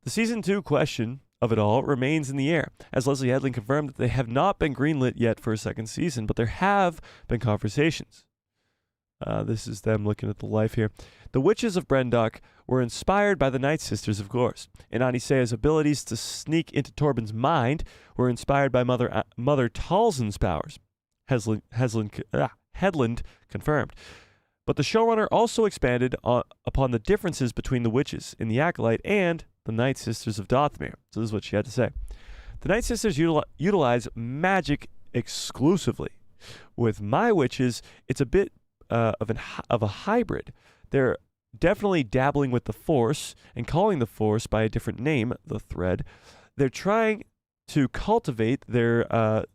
The Season 2 question of it all remains in the air, as Leslie Hedland confirmed that they have not been greenlit yet for a second season, but there have been conversations. This is them looking at the life here. The witches of Brendock were inspired by the Night Sisters, of course, and Anisea's abilities to sneak into Torben's mind were inspired by Mother Talzin's powers. Hedland confirmed. But the showrunner also expanded upon the differences between the witches in the Acolyte and the Night Sisters of Dathomir. So this is what she had to say. The Night Sisters utilize magic exclusively. With my witches, it's a bit of a hybrid. They're definitely dabbling with the Force and calling the Force by a different name, the Thread. They're trying to cultivate their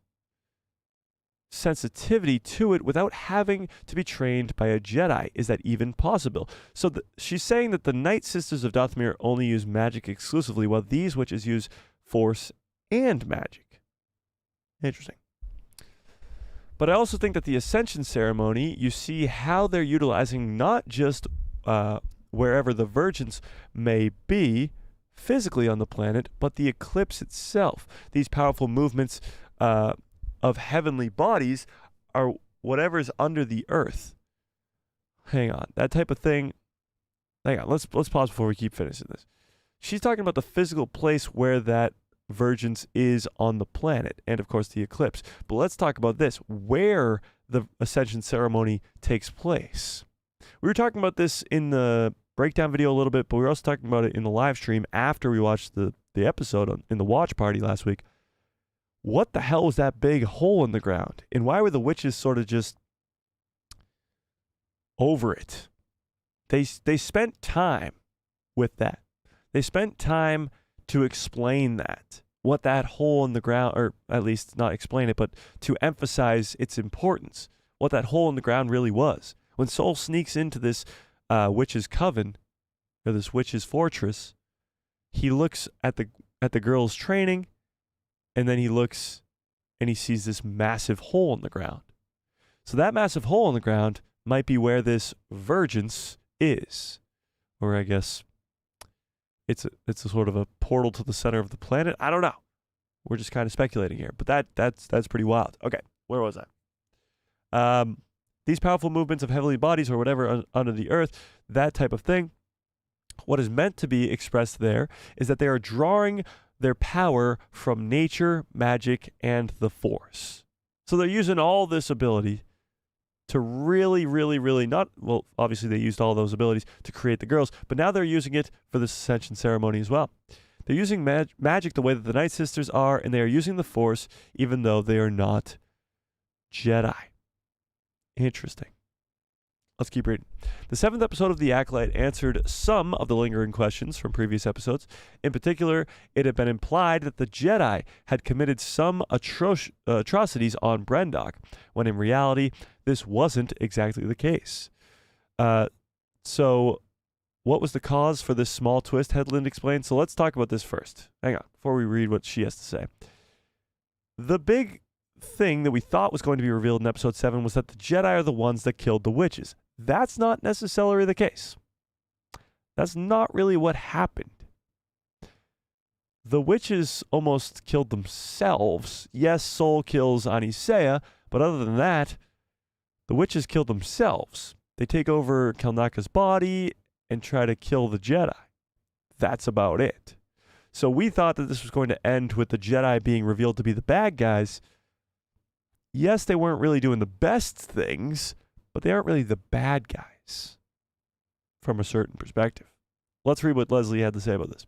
sensitivity to it without having to be trained by a Jedi. Is that even possible? So she's saying that the Night Sisters of Dathomir only use magic exclusively, while these witches use Force and magic. Interesting. But I also think that the Ascension ceremony, you see how they're utilizing not just wherever the Virgins may be physically on the planet, but the eclipse itself. These powerful movements of heavenly bodies are whatever's under the earth. Hang on. That type of thing. Hang on. Let's pause before we keep finishing this. She's talking about the physical place where that Virgins is on the planet, and of course the eclipse. But let's talk about this, where the Ascension ceremony takes place. We were talking about this in the breakdown video a little bit, but we were also talking about it in the live stream after we watched the episode in the watch party last week. What the hell was that big hole in the ground? And why were the witches sort of just over it? They spent time with that. They spent time to explain that, what that hole in the ground, or at least not explain it, but to emphasize its importance, what that hole in the ground really was. When Sol sneaks into this witch's coven, or this witch's fortress, he looks at the girl's training, and then he looks and he sees this massive hole in the ground. So that massive hole in the ground might be where this vergence is, or I guess it's a sort of a portal to the center of the planet. I don't know. We're just kind of speculating here, but that's pretty wild. Okay, where was I? These powerful movements of heavenly bodies or whatever under the earth, that type of thing. What is meant to be expressed there is that they are drawing their power from nature, magic, and the Force. So they're using all this ability to really, really, really not, well, obviously they used all those abilities to create the girls, but now they're using it for this Ascension ceremony as well. They're using magic the way that the Night Sisters are, and they are using the Force even though they are not Jedi. Interesting. Let's keep reading. The 7th episode of The Acolyte answered some of the lingering questions from previous episodes. In particular, it had been implied that the Jedi had committed some atrocities on Brendock, when in reality, this wasn't exactly the case. So, what was the cause for this small twist, Hedland explained? So let's talk about this first. Hang on, before we read what she has to say. The big thing that we thought was going to be revealed in episode 7 was that the Jedi are the ones that killed the witches. That's not necessarily the case. That's not really what happened. The witches almost killed themselves. Yes, Sol kills Anisea, but other than that, the witches killed themselves. They take over Kelnaka's body and try to kill the Jedi. That's about it. So we thought that this was going to end with the Jedi being revealed to be the bad guys. Yes, they weren't really doing the best things, but they aren't really the bad guys from a certain perspective. Let's read what Leslie had to say about this.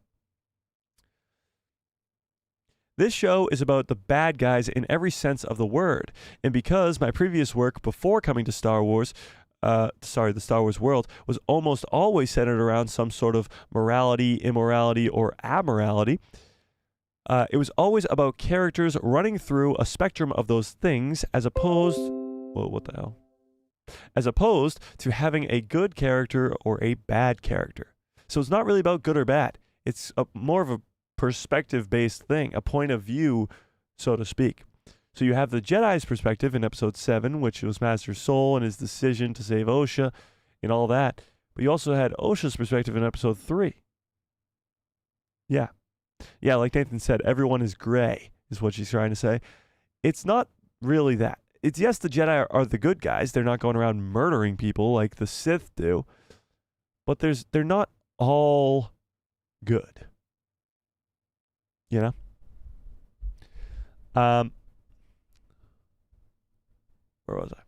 This show is about the bad guys in every sense of the word. And because my previous work before coming to Star Wars, the Star Wars world, was almost always centered around some sort of morality, immorality, or amorality, it was always about characters running through a spectrum of those things as opposed... Whoa, what the hell? As opposed to having a good character or a bad character. So it's not really about good or bad. It's more of a perspective-based thing, a point of view, so to speak. So you have the Jedi's perspective in episode 7, which was Master Sol and his decision to save Osha and all that. But you also had Osha's perspective in episode 3. Yeah. Yeah, like Nathan said, everyone is gray, is what she's trying to say. It's not really that. It's, yes, the Jedi are the good guys. They're not going around murdering people like the Sith do. But they're not all good. You know? Where was I?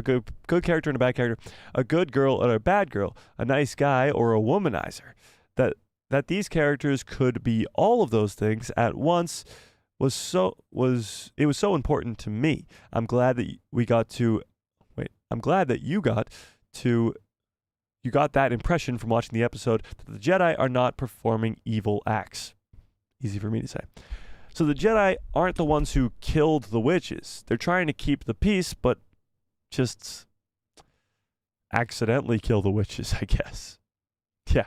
a good character and a bad character, a good girl and a bad girl, a nice guy or a womanizer. That these characters could be all of those things at once was so important to me. I'm glad that you got that impression from watching the episode that the Jedi are not performing evil acts. Easy for me to say. So the Jedi aren't the ones who killed the witches. They're trying to keep the peace, but just accidentally kill the witches, I guess. Yeah.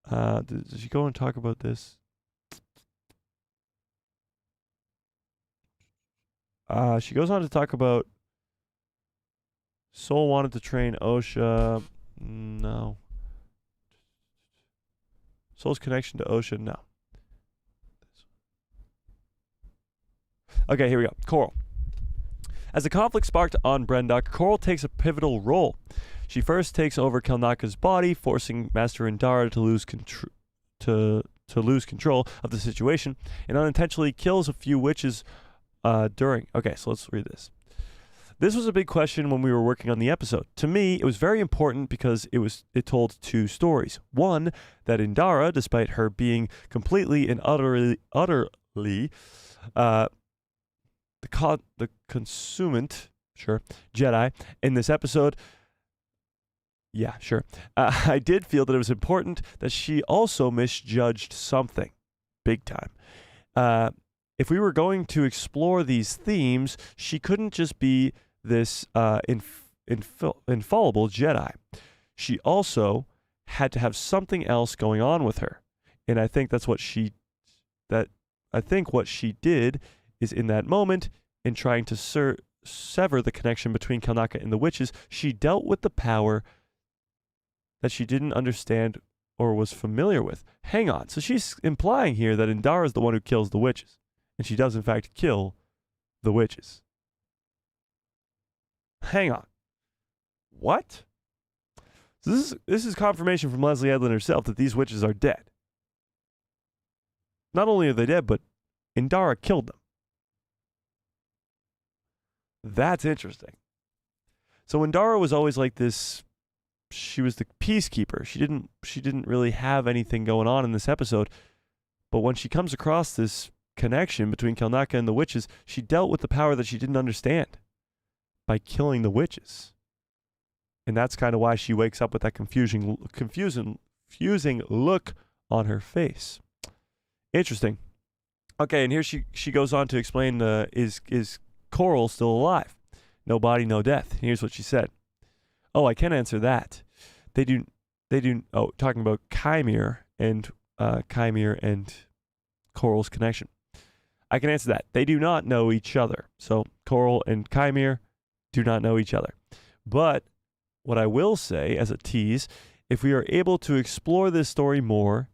Does she go and talk about this? She goes on to talk about Sol wanted to train Osha. No. Sol's connection to Osha. No. Okay, here we go. Koril. As the conflict sparked on Brendock, Koril takes a pivotal role. She first takes over Kelnaka's body, forcing Master Indara to lose control of the situation, and unintentionally kills a few witches during. Okay, so let's read this. This was a big question when we were working on the episode. To me, it was very important because it told two stories. One, that Indara, despite her being completely and utterly the consummate, Jedi in this episode. Yeah, sure. I did feel that it was important that she also misjudged something, big time. If we were going to explore these themes, she couldn't just be this infallible Jedi. She also had to have something else going on with her, and I think what she did is in that moment, in trying to sever the connection between Kelnaka and the witches, she dealt with the power that she didn't understand or was familiar with. Hang on. So she's implying here that Indara is the one who kills the witches. And she does, in fact, kill the witches. Hang on. What? So this is confirmation from Leslie Hedland herself that these witches are dead. Not only are they dead, but Indara killed them. That's interesting. So Indara was always like this. She was the peacekeeper. She didn't really have anything going on in this episode. But when she comes across this connection between Kelnaka and the witches, she dealt with the power that she didn't understand by killing the witches. And that's kind of why she wakes up with that confusing look on her face. Interesting. Okay, and here she goes on to explain is Koril still alive? No body, no death. Here's what she said. Oh, I can answer that. They do. Oh, talking about Qimir and Koril's connection. I can answer that. They do not know each other. So Koril and Qimir do not know each other. But what I will say as a tease, if we are able to explore this story more,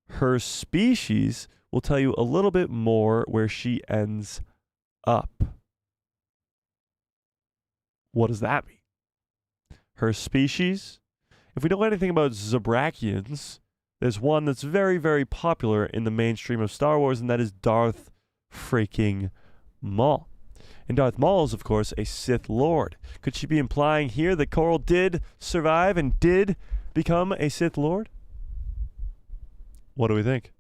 her species will tell you a little bit more where she ends up. What does that mean? Her species? If we know anything about Zabrakians, there's one that's very, very popular in the mainstream of Star Wars, and that is Darth freaking Maul. And Darth Maul is, of course, a Sith Lord. Could she be implying here that Koril did survive and did become a Sith Lord? What do we think?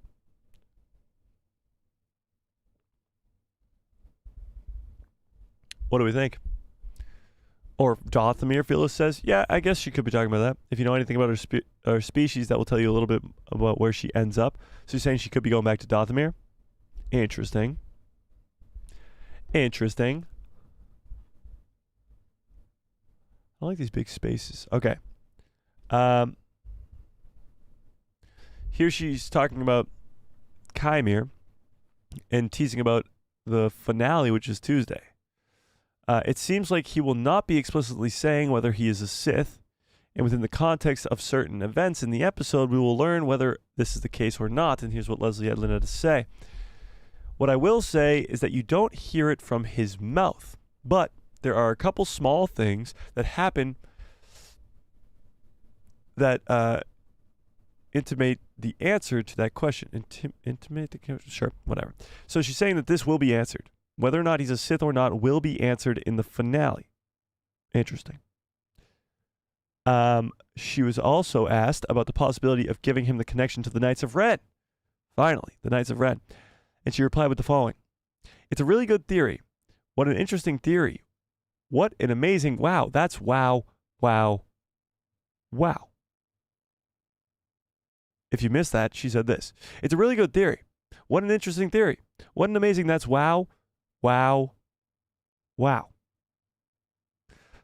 What do we think? Or Dothamir, Phyllis says, yeah, I guess she could be talking about that. If you know anything about her species, that will tell you a little bit about where she ends up. So you're saying she could be going back to Dothamir? Interesting. Interesting. I like these big spaces. Okay. Here she's talking about Qimir and teasing about the finale, which is Tuesday. It seems like he will not be explicitly saying whether he is a Sith, and within the context of certain events in the episode, we will learn whether this is the case or not, and here's what Leslie Hedland had to say. What I will say is that you don't hear it from his mouth, but there are a couple small things that happen that intimate the answer to that question. Intimate the question? Sure, whatever. So she's saying that this will be answered. Whether or not he's a Sith or not will be answered in the finale. Interesting. She was also asked about the possibility of giving him the connection to the Knights of Ren. Finally, the Knights of Ren. And she replied with the following. It's a really good theory. What an interesting theory. What an amazing wow. That's wow, wow, wow. If you missed that, she said this. It's a really good theory. What an interesting theory. What an amazing, that's wow, wow, wow.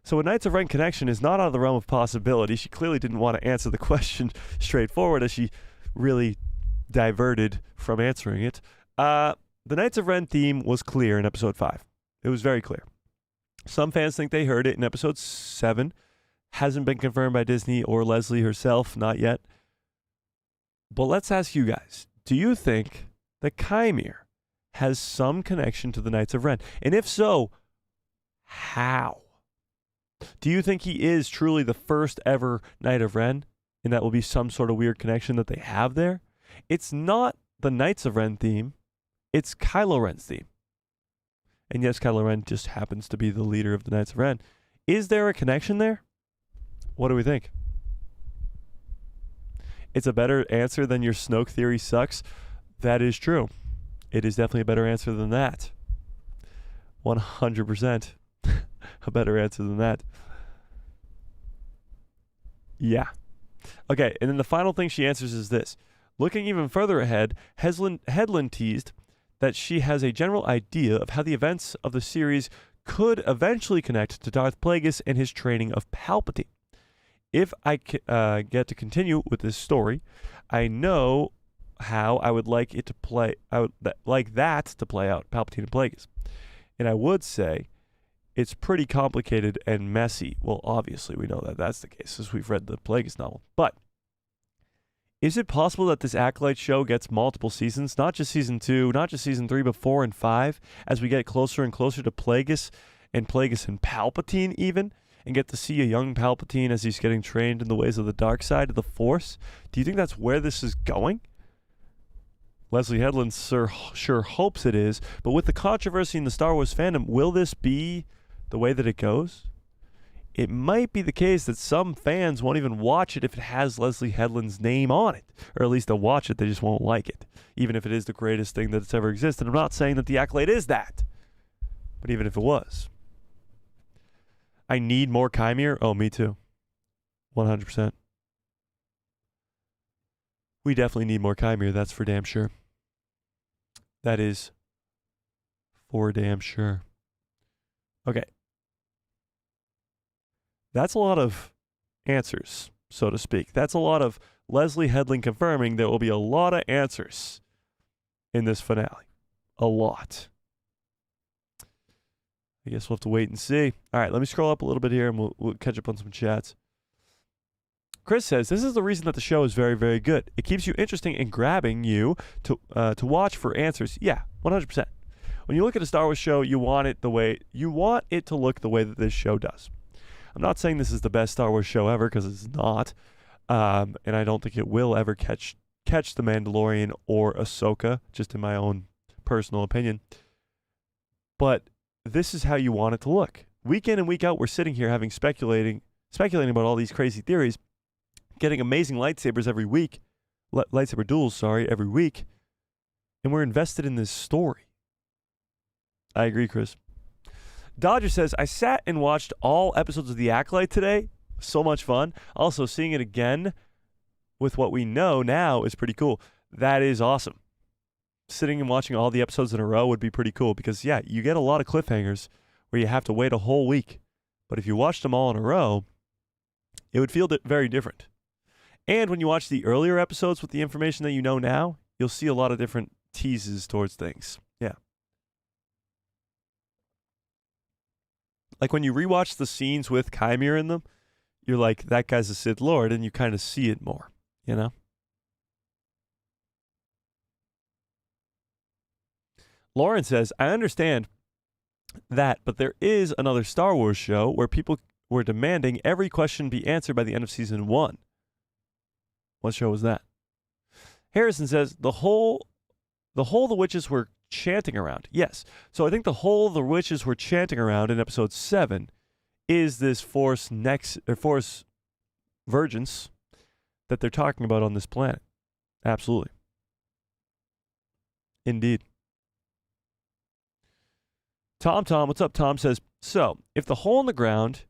So a Knights of Ren connection is not out of the realm of possibility. She clearly didn't want to answer the question straightforward as she really diverted from answering it. The Knights of Ren theme was clear in episode 5. It was very clear. Some fans think they heard it in episode 7. Hasn't been confirmed by Disney or Leslie herself, not yet. But let's ask you guys, do you think that Qimir has some connection to the Knights of Ren? And if so, how? Do you think he is truly the first ever Knight of Ren? And that will be some sort of weird connection that they have there? It's not the Knights of Ren theme. It's Kylo Ren's theme. And yes, Kylo Ren just happens to be the leader of the Knights of Ren. Is there a connection there? What do we think? It's a better answer than your Snoke theory sucks. That is true. It is definitely a better answer than that. 100%. A better answer than that. Yeah. Okay, and then the final thing she answers is this. Looking even further ahead, Hedland teased that she has a general idea of how the events of the series could eventually connect to Darth Plagueis and his training of Palpatine. If I get to continue with this story, I know how I would like it to play. I would like that to play out, Palpatine and Plagueis. And I would say it's pretty complicated and messy. Well, obviously we know that that's the case as we've read the Plagueis novel. But is it possible that this Acolyte show gets multiple seasons? Not just season 2, not just season 3, but 4 and 5, as we get closer and closer to Plagueis and Palpatine even, and get to see a young Palpatine as he's getting trained in the ways of the dark side of the Force? Do you think that's where this is going? Leslie Hedland sure hopes it is, but with the controversy in the Star Wars fandom, will this be the way that it goes? It might be the case that some fans won't even watch it if it has Leslie Hedland's name on it. Or at least they'll watch it, they just won't like it. Even if it is the greatest thing that's ever existed. I'm not saying that the Acolyte is that. But even if it was. I need more Qimir? Oh, me too. 100%. We definitely need more Qimir, that's for damn sure. That is for damn sure. Okay. That's a lot of answers, so to speak. That's a lot of Leslie Hedland confirming there will be a lot of answers in this finale. A lot. I guess we'll have to wait and see. All right, let me scroll up a little bit here and we'll catch up on some chats. Chris says, this is the reason that the show is very, very good. It keeps you interesting and grabbing you to watch for answers. Yeah, 100%. When you look at a Star Wars show, you want it to look the way that this show does. I'm not saying this is the best Star Wars show ever, because it's not. And I don't think it will ever catch The Mandalorian or Ahsoka, just in my own personal opinion. But this is how you want it to look. Week in and week out, we're sitting here speculating about all these crazy theories, getting amazing lightsabers every week, lightsaber duels, every week, and we're invested in this story. I agree, Chris. Dodger says, I sat and watched all episodes of The Acolyte today. So much fun. Also, seeing it again with what we know now is pretty cool. That is awesome. Sitting and watching all the episodes in a row would be pretty cool because, yeah, you get a lot of cliffhangers where you have to wait a whole week. But if you watched them all in a row, it would feel very different. And when you watch the earlier episodes with the information that you know now, you'll see a lot of different teases towards things. Yeah. Like when you rewatch the scenes with Qimir in them, you're like, that guy's a Sith Lord, and you kind of see it more, you know? Lauren says, I understand that, but there is another Star Wars show where people were demanding every question be answered by the end of season 1. What show was that? Harrison says, the witches were chanting around. Yes. So I think the whole the witches were chanting around in episode 7 is this force vergence that they're talking about on this planet. Absolutely. Indeed. Tom, what's up? Tom says, so if the hole in the ground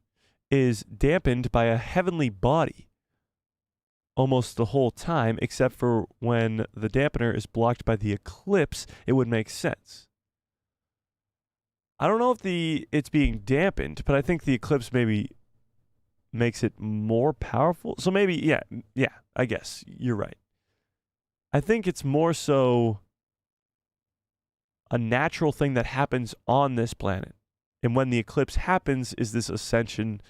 is dampened by a heavenly body almost the whole time, except for when the dampener is blocked by the eclipse, it would make sense. I don't know if it's being dampened, but I think the eclipse maybe makes it more powerful. So maybe, yeah, I guess you're right. I think it's more so a natural thing that happens on this planet. And when the eclipse happens is this ascension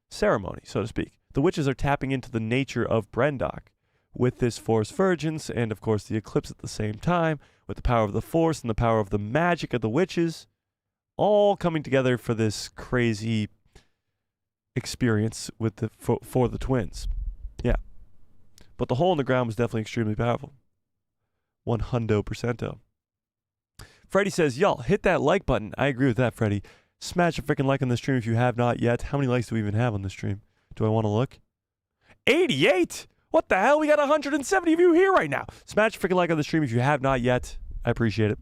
ceremony, so to speak. The witches are tapping into the nature of Brendock with this Force Vergence and, of course, the eclipse at the same time, with the power of the Force and the power of the magic of the witches, all coming together for this crazy experience with for the twins. Yeah. But the hole in the ground was definitely extremely powerful. 100%. Freddie says, y'all, hit that like button. I agree with that, Freddie. Smash a freaking like on the stream if you have not yet. How many likes do we even have on the stream? Do I want to look? 88! What the hell? We got 170 of you here right now. Smash a freaking like on the stream if you have not yet. I appreciate it.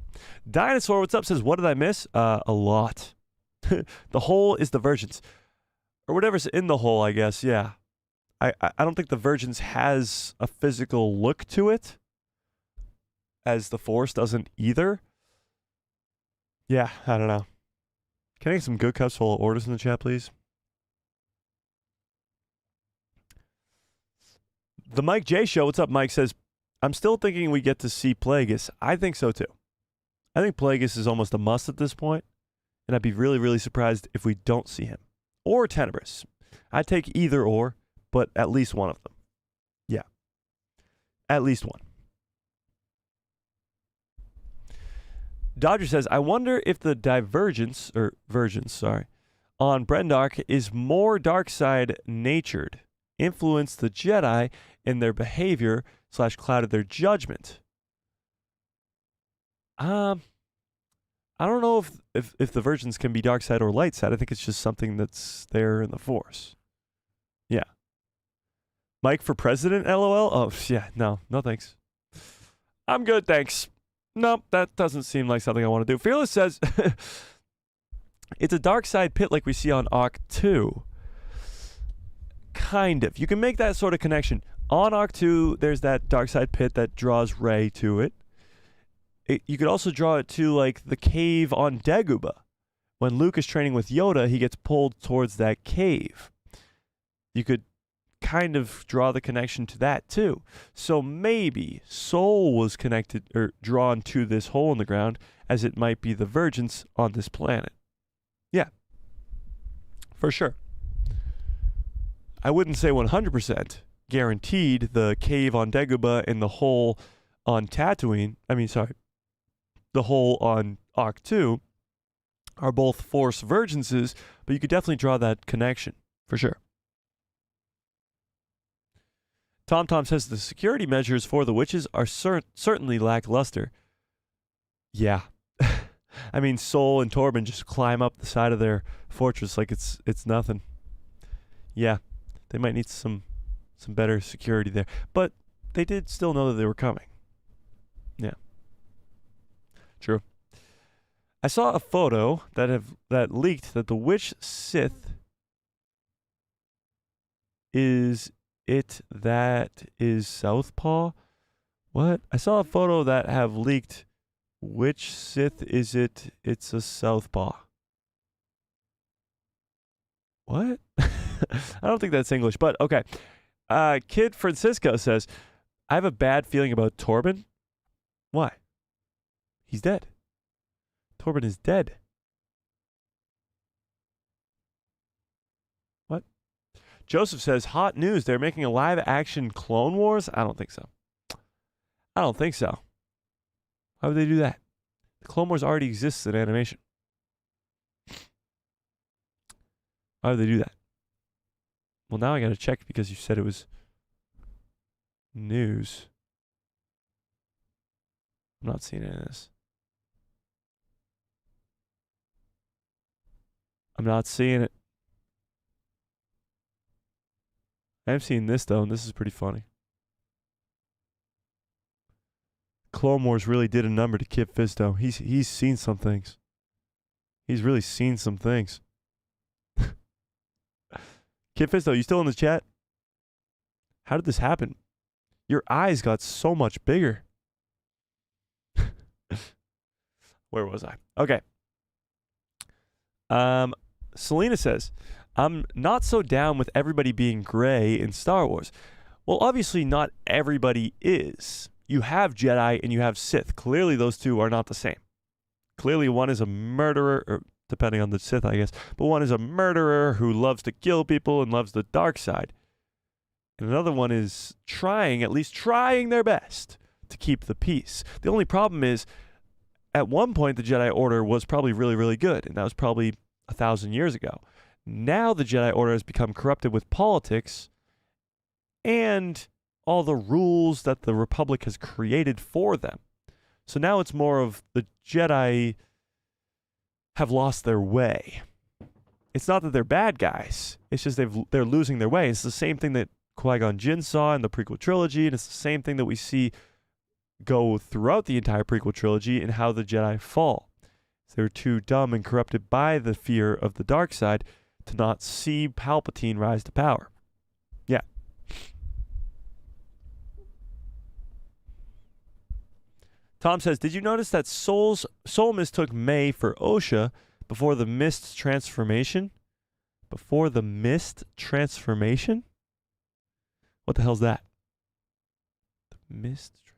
Dinosaur, what's up? Says, what did I miss? A lot. The hole is the vergence. Or whatever's in the hole, I guess, yeah. I don't think the vergence has a physical look to it, as the Force doesn't either. Yeah, I don't know. Can I get some good cups full of orders in the chat, please? The Mike J Show, what's up, Mike, says, I'm still thinking we get to see Plagueis. I think so, too. I think Plagueis is almost a must at this point, and I'd be really, really surprised if we don't see him. Or Tenebris. I'd take either or, but at least one of them. Yeah. At least one. Dodger says, I wonder if the vergence on Brendock is more dark side natured, influenced the Jedi in their behavior / clouded their judgment. I don't know if the vergence can be dark side or light side. I think it's just something that's there in the Force. Yeah. Mike for president, LOL? Oh, yeah, no thanks. I'm good, thanks. Nope, that doesn't seem like something I want to do. Fearless says, it's a dark side pit like we see on Arc 2. Kind of. You can make that sort of connection. On Arc 2, there's that dark side pit that draws Rey to it. You could also draw it to, like, the cave on Dagobah. When Luke is training with Yoda, he gets pulled towards that cave. You could kind of draw the connection to that, too. So maybe Soul was connected or drawn to this hole in the ground as it might be the vergence on this planet. Yeah. For sure. I wouldn't say 100% guaranteed the cave on Dagobah and the hole on Tatooine. The hole on Arc 2 are both Force vergences, but you could definitely draw that connection, for sure. Tom says the security measures for the witches are certainly lackluster. Yeah. Sol and Torben just climb up the side of their fortress like it's nothing. Yeah, they might need some better security there. But they did still know that they were coming. Yeah. True. I saw a photo that leaked that the which Sith is it that is Southpaw? What? I saw a photo that have leaked which Sith is it? It's a Southpaw. What? I don't think that's English, but okay. Kid Francisco says, I have a bad feeling about Torben. Why? He's dead. Torben is dead. What? Joseph says, hot news. They're making a live-action Clone Wars? I don't think so. Why would they do that? The Clone Wars already exists in animation. Why would they do that? Well, now I gotta check because you said it was news. I'm not seeing any of this. I'm not seeing it. I am seeing this, though, and this is pretty funny. Clone Wars really did a number to Kit Fisto. He's seen some things. He's really seen some things. Kit Fisto, you still in the chat? How did this happen? Your eyes got so much bigger. Where was I? Okay. Selena says, I'm not so down with everybody being gray in Star Wars. Well, obviously not everybody is. You have Jedi and you have Sith. Clearly those two are not the same. Clearly one is a murderer, or depending on the Sith, I guess, but one is a murderer who loves to kill people and loves the dark side. And another one is at least trying their best to keep the peace. The only problem is, at one point, the Jedi Order was probably really, really good, and that was probably 1,000 years ago. Now the Jedi Order has become corrupted with politics and all the rules that the Republic has created for them. So now it's more of the Jedi have lost their way. It's not that they're bad guys. It's just they're losing their way. It's the same thing that Qui-Gon Jinn saw in the prequel trilogy, and it's the same thing that we see go throughout the entire prequel trilogy and how the Jedi fall. They're too dumb and corrupted by the fear of the dark side to not see Palpatine rise to power. Yeah. Tom says, did you notice that Soul mistook May for Osha before the mist transformation? Before the mist transformation? What the hell's that? The mist transformation.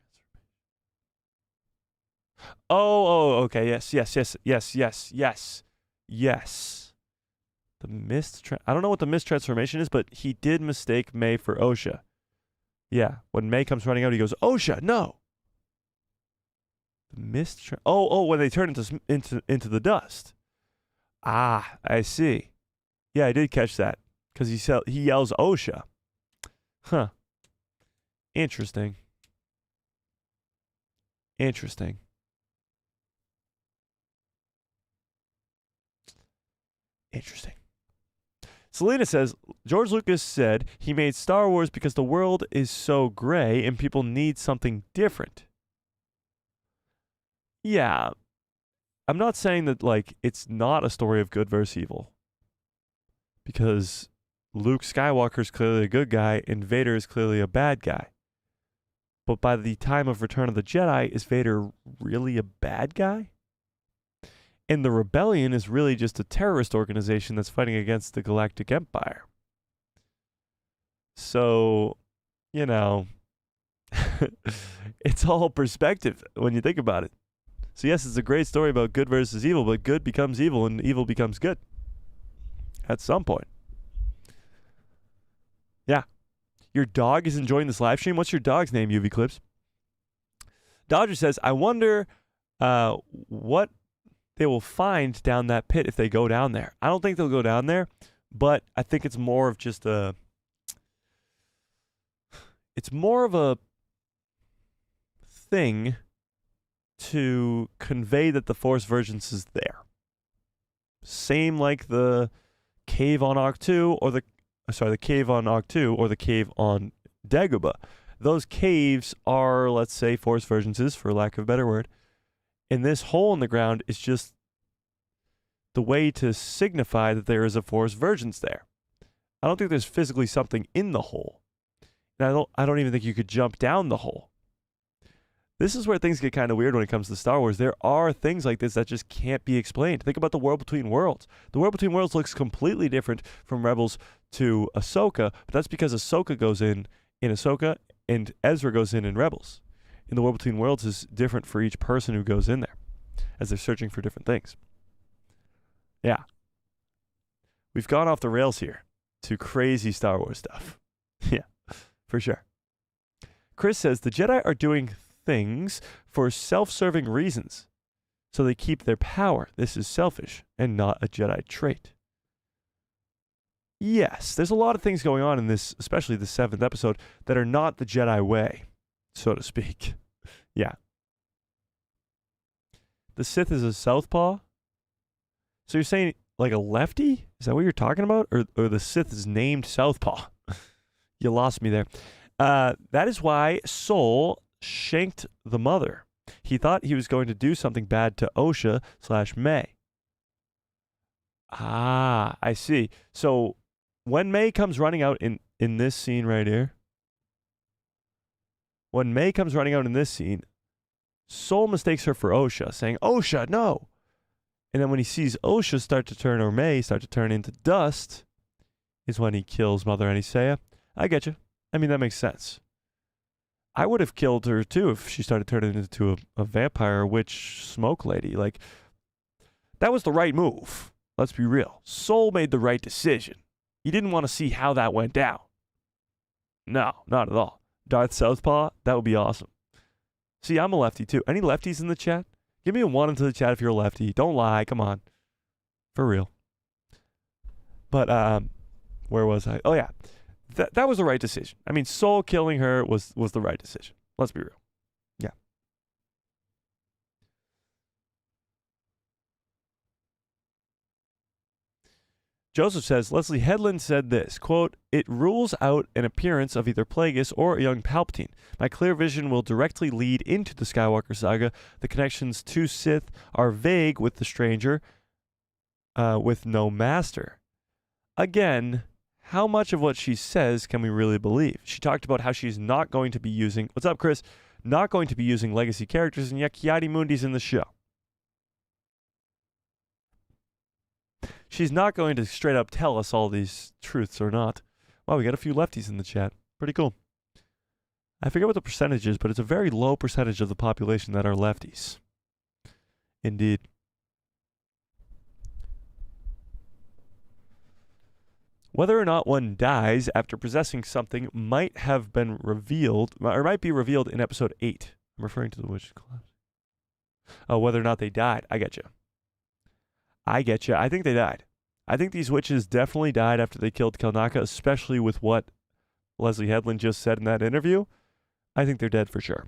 Oh, okay. Yes. The mist. I don't know what the mist transformation is, but he did mistake May for Osha. Yeah. When May comes running out, he goes, Osha, no. The mist. When they turn into the dust. Ah, I see. Yeah, I did catch that because he yells Osha. Huh. Interesting. Selena says, George Lucas said he made Star Wars because the world is so gray and people need something different. Yeah. I'm not saying that, it's not a story of good versus evil. Because Luke Skywalker is clearly a good guy and Vader is clearly a bad guy. But by the time of Return of the Jedi, is Vader really a bad guy? And the rebellion is really just a terrorist organization that's fighting against the Galactic Empire. So, it's all perspective when you think about it. So yes, it's a great story about good versus evil, but good becomes evil and evil becomes good. At some point. Yeah. Your dog is enjoying this live stream? What's your dog's name, UV Clips? Dodger says, I wonder what they will find down that pit if they go down there. I don't think they'll go down there, but I think it's more of just a thing to convey that the Force Vergence is there. Same like the cave on Ahch-To or the cave on Ahch-To or the cave on Dagobah. Those caves are, let's say, Force Vergences, for lack of a better word. And this hole in the ground is just the way to signify that there is a Force Vergence there. I don't think there's physically something in the hole. And I don't even think you could jump down the hole. This is where things get kind of weird when it comes to Star Wars. There are things like this that just can't be explained. Think about the World Between Worlds. The World Between Worlds looks completely different from Rebels to Ahsoka, but that's because Ahsoka goes in Ahsoka and Ezra goes in Rebels. And the World Between Worlds is different for each person who goes in there as they're searching for different things. Yeah. We've gone off the rails here to crazy Star Wars stuff. Yeah, for sure. Chris says, the Jedi are doing things for self-serving reasons, so they keep their power. This is selfish and not a Jedi trait. Yes, there's a lot of things going on in this, especially the 7th episode, that are not the Jedi way, so to speak. Yeah. The Sith is a southpaw? So you're saying like a lefty? Is that what you're talking about? Or the Sith is named Southpaw? You lost me there. That is why Sol shanked the mother. He thought he was going to do something bad to Osha/May. Ah, I see. So when May comes running out in this scene right here, when May comes running out in this scene, Sol mistakes her for Osha, saying, Osha, no. And then when he sees Osha start to turn, or May start to turn into dust, is when he kills Mother Anisea. I get you. I mean, that makes sense. I would have killed her too if she started turning into a vampire witch smoke lady. Like, that was the right move. Let's be real. Sol made the right decision. He didn't want to see how that went down. No, not at all. Darth Southpaw, that would be awesome. See, I'm a lefty too. Any lefties in the chat? Give me a 1 into the chat if you're a lefty. Don't lie. Come on. For real. But, where was I? Oh, yeah. That was the right decision. I mean, Sol killing her was the right decision. Let's be real. Yeah. Joseph says, Leslie Hedland said this, quote, "It rules out an appearance of either Plagueis or a young Palpatine. My clear vision will directly lead into the Skywalker saga. The connections to Sith are vague with the stranger, with no master." Again, how much of what she says can we really believe? She talked about how she's not going to be using, what's up, Chris? Not going to be using legacy characters, and yet Ki-Adi-Mundi's in the show. She's not going to straight up tell us all these truths or not. Wow, we got a few lefties in the chat. Pretty cool. I forget what the percentage is, but it's a very low percentage of the population that are lefties. Indeed. Whether or not one dies after possessing something might have been revealed, or might be revealed in episode 8. I'm referring to the witch collapse. Oh, whether or not they died. I get you. I get you. I think they died. I think these witches definitely died after they killed Kelnaka, especially with what Leslie Hedland just said in that interview. I think they're dead for sure.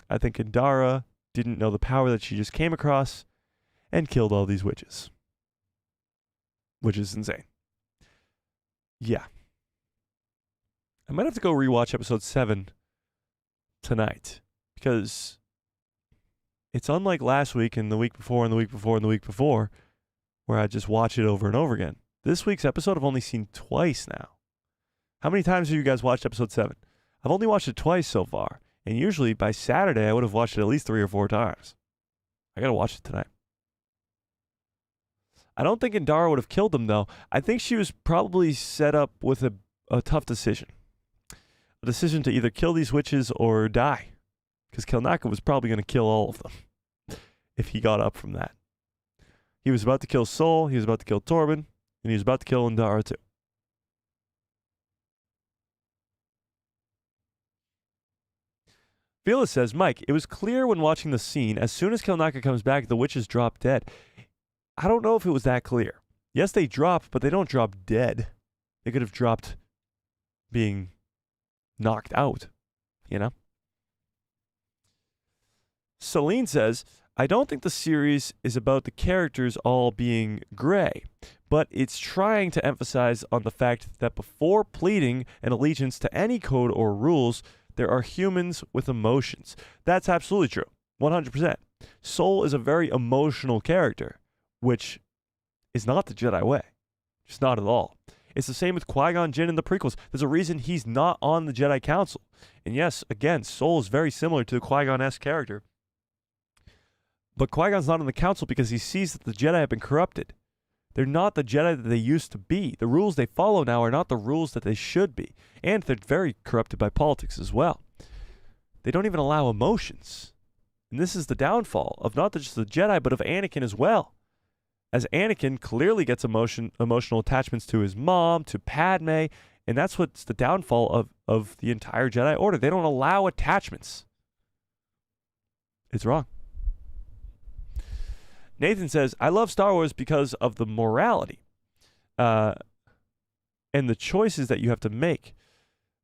I think Indara didn't know the power that she just came across and killed all these witches. Which is insane. Yeah. I might have to go rewatch episode 7 tonight, because it's unlike last week and the week before and the week before and the week before, where I just watch it over and over again. This week's episode I've only seen twice now. How many times have you guys watched episode 7? I've only watched it twice so far, and usually by Saturday I would have watched it at least 3 or 4 times. I gotta watch it tonight. I don't think Indara would have killed them, though. I think she was probably set up with a tough decision. A decision to either kill these witches or die. Because Kelnaka was probably going to kill all of them if he got up from that. He was about to kill Sol, he was about to kill Torben, and he was about to kill Indara too. Vila says, Mike, it was clear when watching the scene, as soon as Kelnaka comes back, the witches drop dead. I don't know if it was that clear. Yes, they drop, but they don't drop dead. They could have dropped being knocked out, you know? Celine says, I don't think the series is about the characters all being gray, but it's trying to emphasize on the fact that before pleading an allegiance to any code or rules, there are humans with emotions. That's absolutely true. 100%. Sol is a very emotional character, which is not the Jedi way. Just not at all. It's the same with Qui-Gon Jinn in the prequels. There's a reason he's not on the Jedi Council. And yes, again, Sol is very similar to the Qui-Gon-esque character. But Qui-Gon's not on the council because he sees that the Jedi have been corrupted. They're not the Jedi that they used to be. The rules they follow now are not the rules that they should be. And they're very corrupted by politics as well. They don't even allow emotions. And this is the downfall of not just the Jedi, but of Anakin as well. As Anakin clearly gets emotional attachments to his mom, to Padme, and that's what's the downfall of the entire Jedi Order. They don't allow attachments. It's wrong. Nathan says, I love Star Wars because of the morality and the choices that you have to make,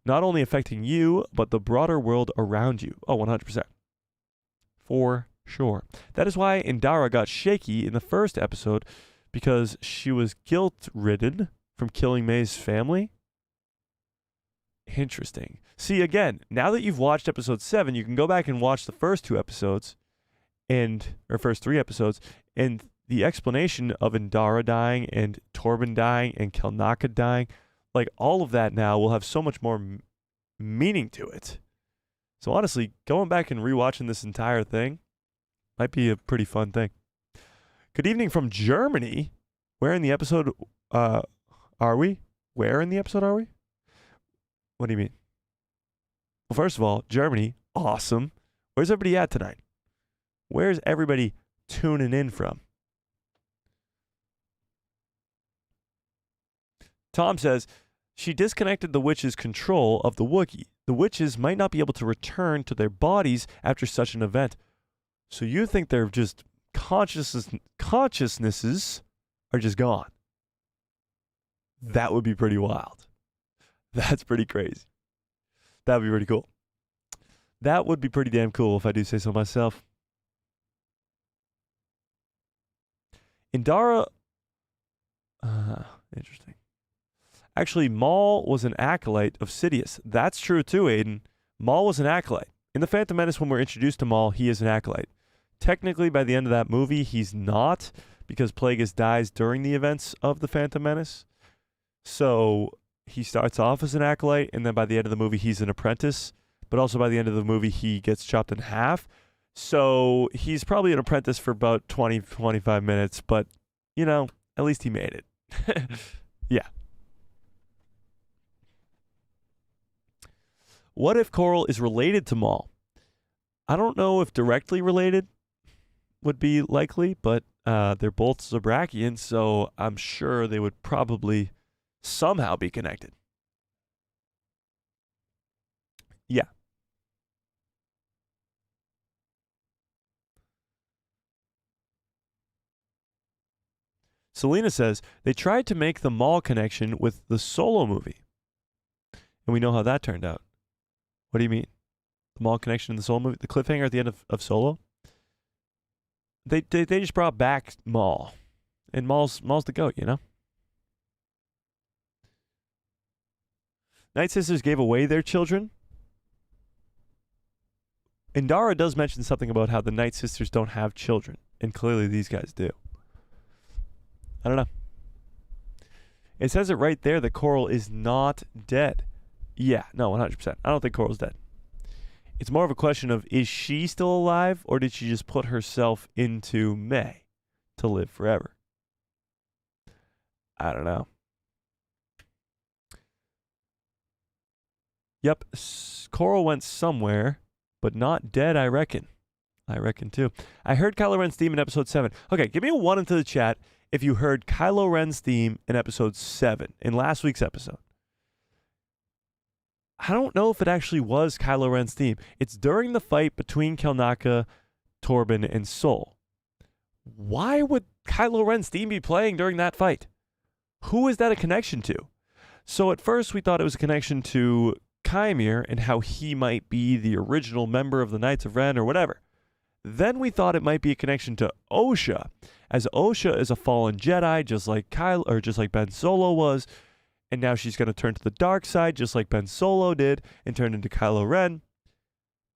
not only affecting you, but the broader world around you. Oh, 100%. For sure. That is why Indara got shaky in the first episode, because she was guilt-ridden from killing May's family? Interesting. See, again, now that you've watched episode 7, you can go back and watch the first 2 episodes, or first 3 episodes, and the explanation of Indara dying and Torben dying and Kelnaka dying, like all of that now will have so much more meaning to it. So honestly, going back and rewatching this entire thing might be a pretty fun thing. Good evening from Germany. Where in the episode are we? Where in the episode are we? What do you mean? Well, first of all, Germany, awesome. Where's everybody at tonight? Where's everybody tuning in from? Tom says, she disconnected the witch's control of the Wookiee. The witches might not be able to return to their bodies after such an event. So you think they're just consciousnesses are just gone. That would be pretty wild. That's pretty crazy. That would be pretty cool. That would be pretty damn cool if I do say so myself. Indara, interesting. Actually, Maul was an acolyte of Sidious. That's true too, Aiden. Maul was an acolyte. In The Phantom Menace, when we're introduced to Maul, he is an acolyte. Technically, by the end of that movie, he's not, because Plagueis dies during the events of The Phantom Menace. So he starts off as an acolyte, and then by the end of the movie, he's an apprentice. But also by the end of the movie, he gets chopped in half. So he's probably an apprentice for about 20, 25 minutes. But, you know, at least he made it. Yeah. What if Koril is related to Maul? I don't know if directly related would be likely, but they're both Zabrakians, so I'm sure they would probably somehow be connected. Yeah. Selena says, they tried to make the Maul connection with the Solo movie. And we know how that turned out. What do you mean? The Maul connection in the Solo movie? The cliffhanger at the end of Solo? They just brought back Maul. And Maul's the GOAT, you know? Night Sisters gave away their children. Indara does mention something about how the Night Sisters don't have children. And clearly these guys do. I don't know. It says it right there that Koril is not dead. Yeah, no, 100%. I don't think Koril's dead. It's more of a question of, is she still alive, or did she just put herself into May to live forever? I don't know. Yep, Koril went somewhere, but not dead, I reckon. I reckon, too. I heard Kylo Ren's theme in Episode 7. Okay, give me a 1 into the chat if you heard Kylo Ren's theme in Episode 7, in last week's episode. I don't know if it actually was Kylo Ren's theme. It's during the fight between Kelnaka, Torben, and Sol. Why would Kylo Ren's theme be playing during that fight? Who is that a connection to? So at first we thought it was a connection to Qimir and how he might be the original member of the Knights of Ren or whatever. Then we thought it might be a connection to Osha, as Osha is a fallen Jedi, just like Ben Solo was. And now she's going to turn to the dark side, just like Ben Solo did, and turn into Kylo Ren.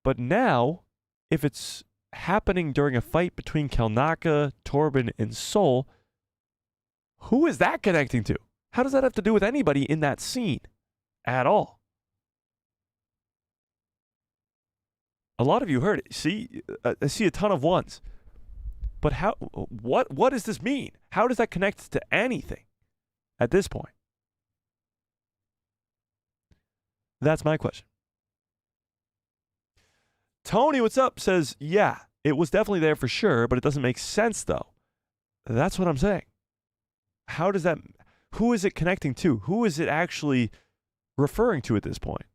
But now, if it's happening during a fight between Kelnaka, Torben, and Sol, who is that connecting to? How does that have to do with anybody in that scene at all? A lot of you heard it. See, I see a ton of ones. But how? What does this mean? How does that connect to anything at this point? That's my question. Tony, what's up? Says, yeah, it was definitely there for sure, but it doesn't make sense, though. That's what I'm saying. How does that... Who is it connecting to? Who is it actually referring to at this point?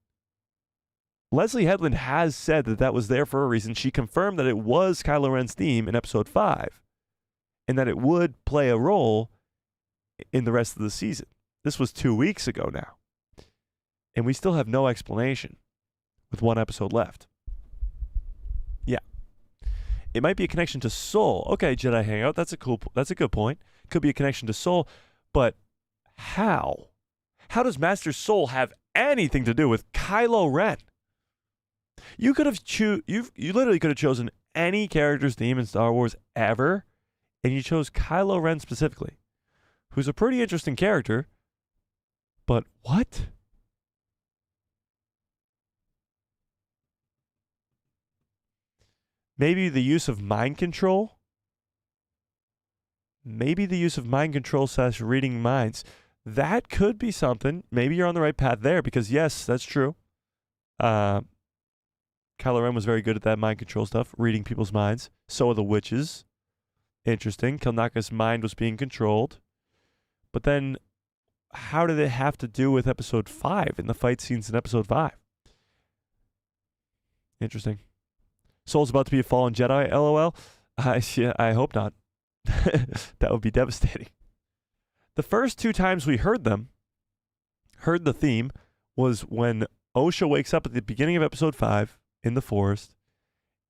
Leslie Hedland has said that that was there for a reason. She confirmed that it was Kylo Ren's theme in Episode 5, and that it would play a role in the rest of the season. This was 2 weeks ago now. And we still have no explanation with 1 episode left. Yeah. It might be a connection to Sol. Okay, Jedi Hangout. That's a good point. Could be a connection to Soul, but how? How does Master Soul have anything to do with Kylo Ren? You could have you literally could have chosen any character's theme in Star Wars ever, and you chose Kylo Ren specifically, who's a pretty interesting character. But what? Maybe the use of mind control? Maybe the use of mind control / reading minds. That could be something. Maybe you're on the right path there because, yes, that's true. Kylo Ren was very good at that mind control stuff, reading people's minds. So are the witches. Interesting. Kelnaka's mind was being controlled. But then, how did it have to do with Episode 5 and the fight scenes in Episode 5? Interesting. Soul's about to be a fallen Jedi, LOL. Yeah, I hope not. That would be devastating. The first 2 times we heard the theme, was when Osha wakes up at the beginning of Episode 5 in the forest,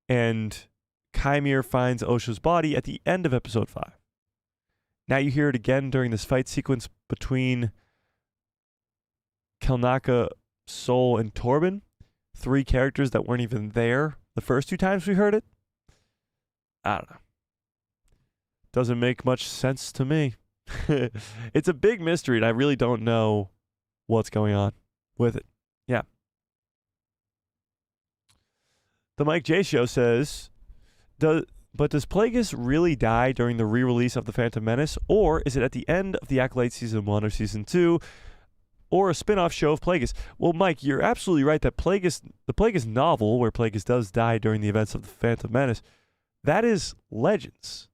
and Qimir finds Osha's body at the end of Episode 5. Now you hear it again during this fight sequence between Kelnaka, Soul, and Torben. 3 characters that weren't even there the first 2 times we heard it. I don't know. Doesn't make much sense to me. It's a big mystery, and I really don't know what's going on with it. Yeah. The Mike J Show says, does Plagueis really die during the re-release of The Phantom Menace, or is it at the end of the Acolyte Season 1 or Season 2, or a spin-off show of Plagueis? Well, Mike, you're absolutely right that the Plagueis novel, where Plagueis does die during the events of The Phantom Menace, that is Legends.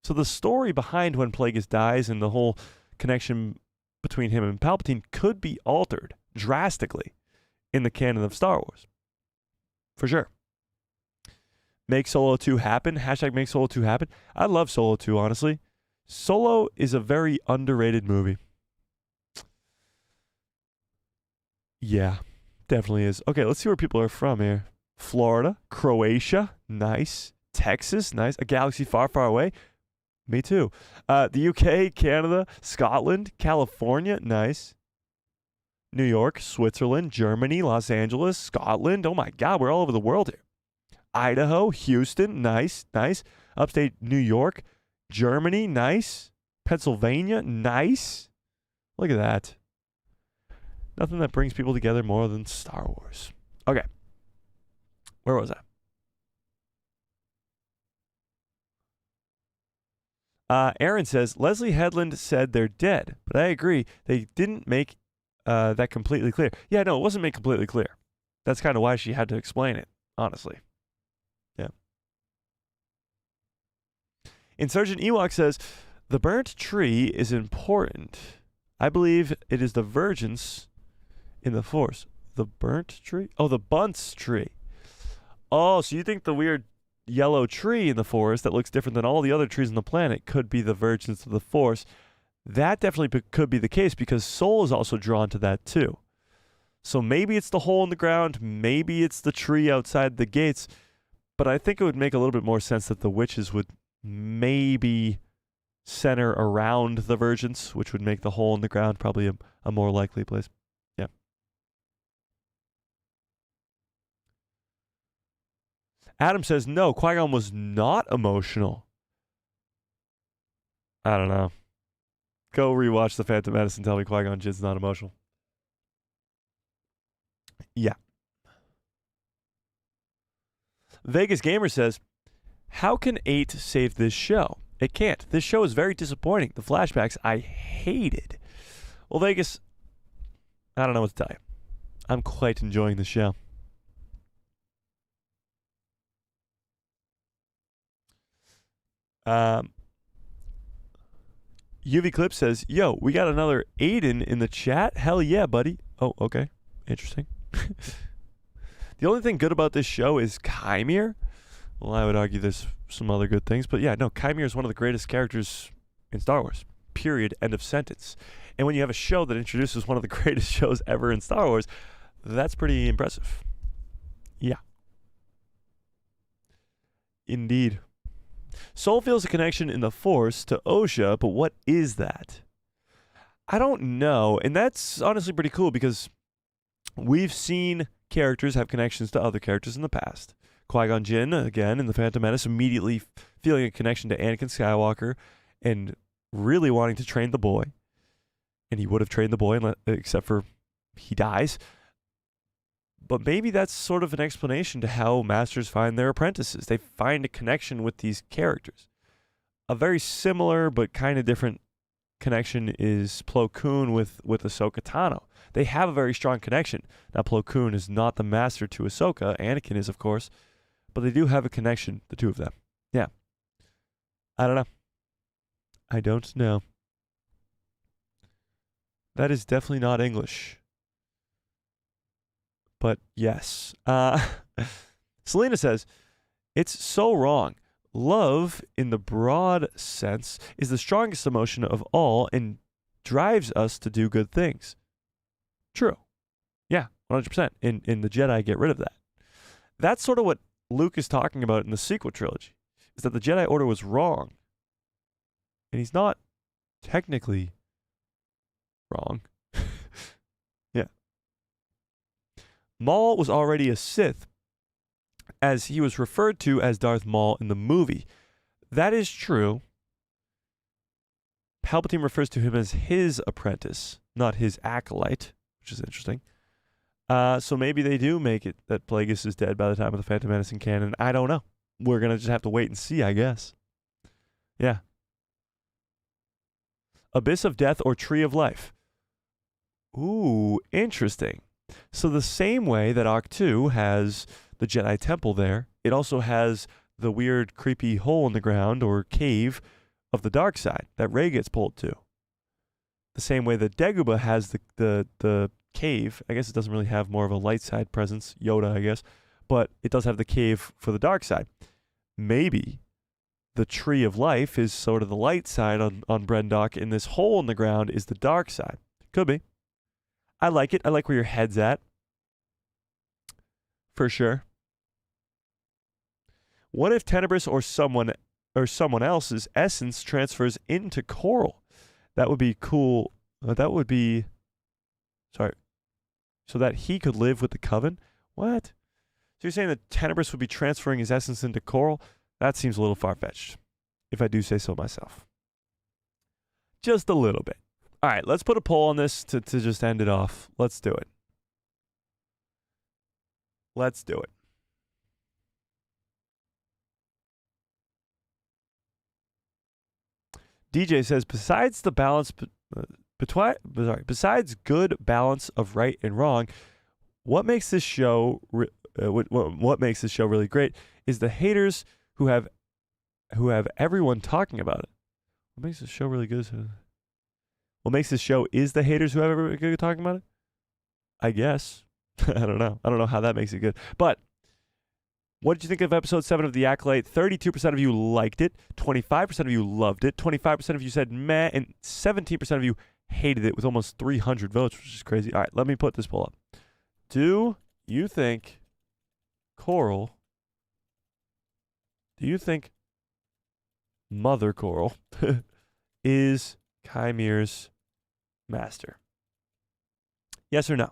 So the story behind when Plagueis dies and the whole connection between him and Palpatine could be altered drastically in the canon of Star Wars. For sure. Make Solo 2 happen. # make Solo 2 happen. I love Solo 2, honestly. Solo is a very underrated movie. Yeah, definitely is. Okay, let's see where people are from here. Florida, Croatia, nice. Texas, nice. A galaxy far, far away. Me too. The UK, Canada, Scotland, California, nice. New York, Switzerland, Germany, Los Angeles, Scotland. Oh my God, we're all over the world here. Idaho, Houston, nice, nice. Upstate New York, Germany, nice. Pennsylvania, nice. Look at that. Nothing that brings people together more than Star Wars. Okay. Where was I? Aaron says, Leslie Hedland said they're dead, but I agree. They didn't make that completely clear. Yeah, no, it wasn't made completely clear. That's kind of why she had to explain it, honestly. Yeah. Insurgent Ewok says, the burnt tree is important. I believe it is the vergence in the Force. The burnt tree? Oh, the bunce tree. Oh, so you think the weird yellow tree in the forest that looks different than all the other trees on the planet could be the vergence of the Force? That definitely could be the case because Soul is also drawn to that too. So maybe it's the hole in the ground, maybe it's the tree outside the gates, but I think it would make a little bit more sense that the witches would maybe center around the vergence, which would make the hole in the ground probably a more likely place. Yeah. Adam says, no, Qui-Gon was not emotional. I don't know. Go rewatch The Phantom Menace and tell me Qui-Gon Jinn's not emotional. Yeah. Vegas Gamer says, how can 8 save this show? It can't. This show is very disappointing. The flashbacks I hated. Well, Vegas, I don't know what to tell you. I'm quite enjoying the show. UV Clip says, yo, we got another Aiden in the chat. Hell yeah, buddy. Oh, okay. Interesting. The only thing good about this show is Qimir. Well, I would argue there's some other good things. But yeah, no, Qimir is one of the greatest characters in Star Wars. Period. End of sentence. And when you have a show that introduces one of the greatest shows ever in Star Wars, that's pretty impressive. Yeah. Indeed. Soul feels a connection in the Force to Osha, but what is that? I don't know, and that's honestly pretty cool because we've seen characters have connections to other characters in the past. Qui-Gon Jinn, again, in The Phantom Menace, immediately feeling a connection to Anakin Skywalker and really wanting to train the boy. And he would have trained the boy, except for he dies. But maybe that's sort of an explanation to how masters find their apprentices. They find a connection with these characters. A very similar but kind of different connection is Plo Koon with Ahsoka Tano. They have a very strong connection. Now, Plo Koon is not the master to Ahsoka. Anakin is, of course. But they do have a connection, the two of them. Yeah. I don't know. I don't know. That is definitely not English. But yes. Selena says, it's so wrong. Love, in the broad sense, is the strongest emotion of all and drives us to do good things. True. Yeah, 100%. In the Jedi, get rid of that. That's sort of what Luke is talking about in the sequel trilogy, is that the Jedi Order was wrong. And he's not technically wrong. Yeah. Maul was already a Sith, as he was referred to as Darth Maul in the movie. That is true. Palpatine refers to him as his apprentice, not his acolyte, which is interesting. So maybe they do make it that Plagueis is dead by the time of the Phantom Menace in canon. I don't know. We're going to just have to wait and see, I guess. Yeah. Abyss of Death or Tree of Life? Ooh, interesting. So the same way that Ahch-To has the Jedi Temple there, it also has the weird, creepy hole in the ground or cave of the dark side that Rey gets pulled to. The same way that Dagobah has the cave. I guess it doesn't really have more of a light side presence, Yoda, I guess, but it does have the cave for the dark side. Maybe the Tree of Life is sort of the light side on Brendock, and this hole in the ground is the dark side. Could be. I like it. I like where your head's at. For sure. What if Tenebris or someone else's essence transfers into Koril? That would be cool. That would be... Sorry. So that he could live with the Coven? What? So you're saying that Tenebris would be transferring his essence into Koril? That seems a little far-fetched, if I do say so myself. Just a little bit. All right, let's put a poll on this to just end it off. Let's do it. Let's do it. DJ says, besides the balance besides good balance of right and wrong, what makes this show what makes this show really great is the haters who have everyone talking about it. What makes this show really good? What makes this show is the haters who have everyone talking about it? I guess. I don't know. I don't know how that makes it good. But what did you think of episode 7 of The Acolyte? 32% of you liked it. 25% of you loved it. 25% of you said meh. And 17% of you hated it with almost 300 votes, which is crazy. All right, let me put this poll up. Do you think Mother Koril is Qimir's master? Yes or no?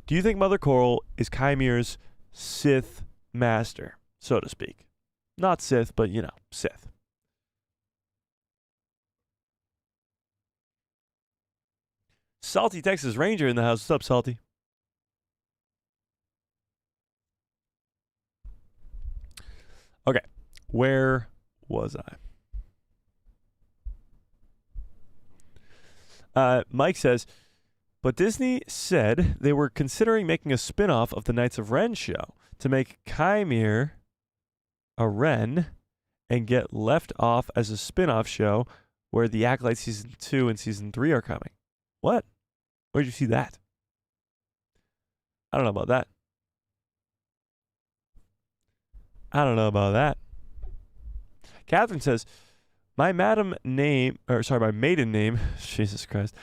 Do you think Mother Koril is Qimir's Sith master, so to speak? Not Sith, but, Sith. Salty Texas Ranger in the house. What's up, Salty? Okay, where was I? Mike says, but Disney said they were considering making a spin-off of the Knights of Ren show to make Qimir a Ren and get left off as a spin-off show where the Acolyte Season 2 and Season 3 are coming. What? Where'd you see that? I don't know about that. Catherine says, my maiden name, Jesus Christ,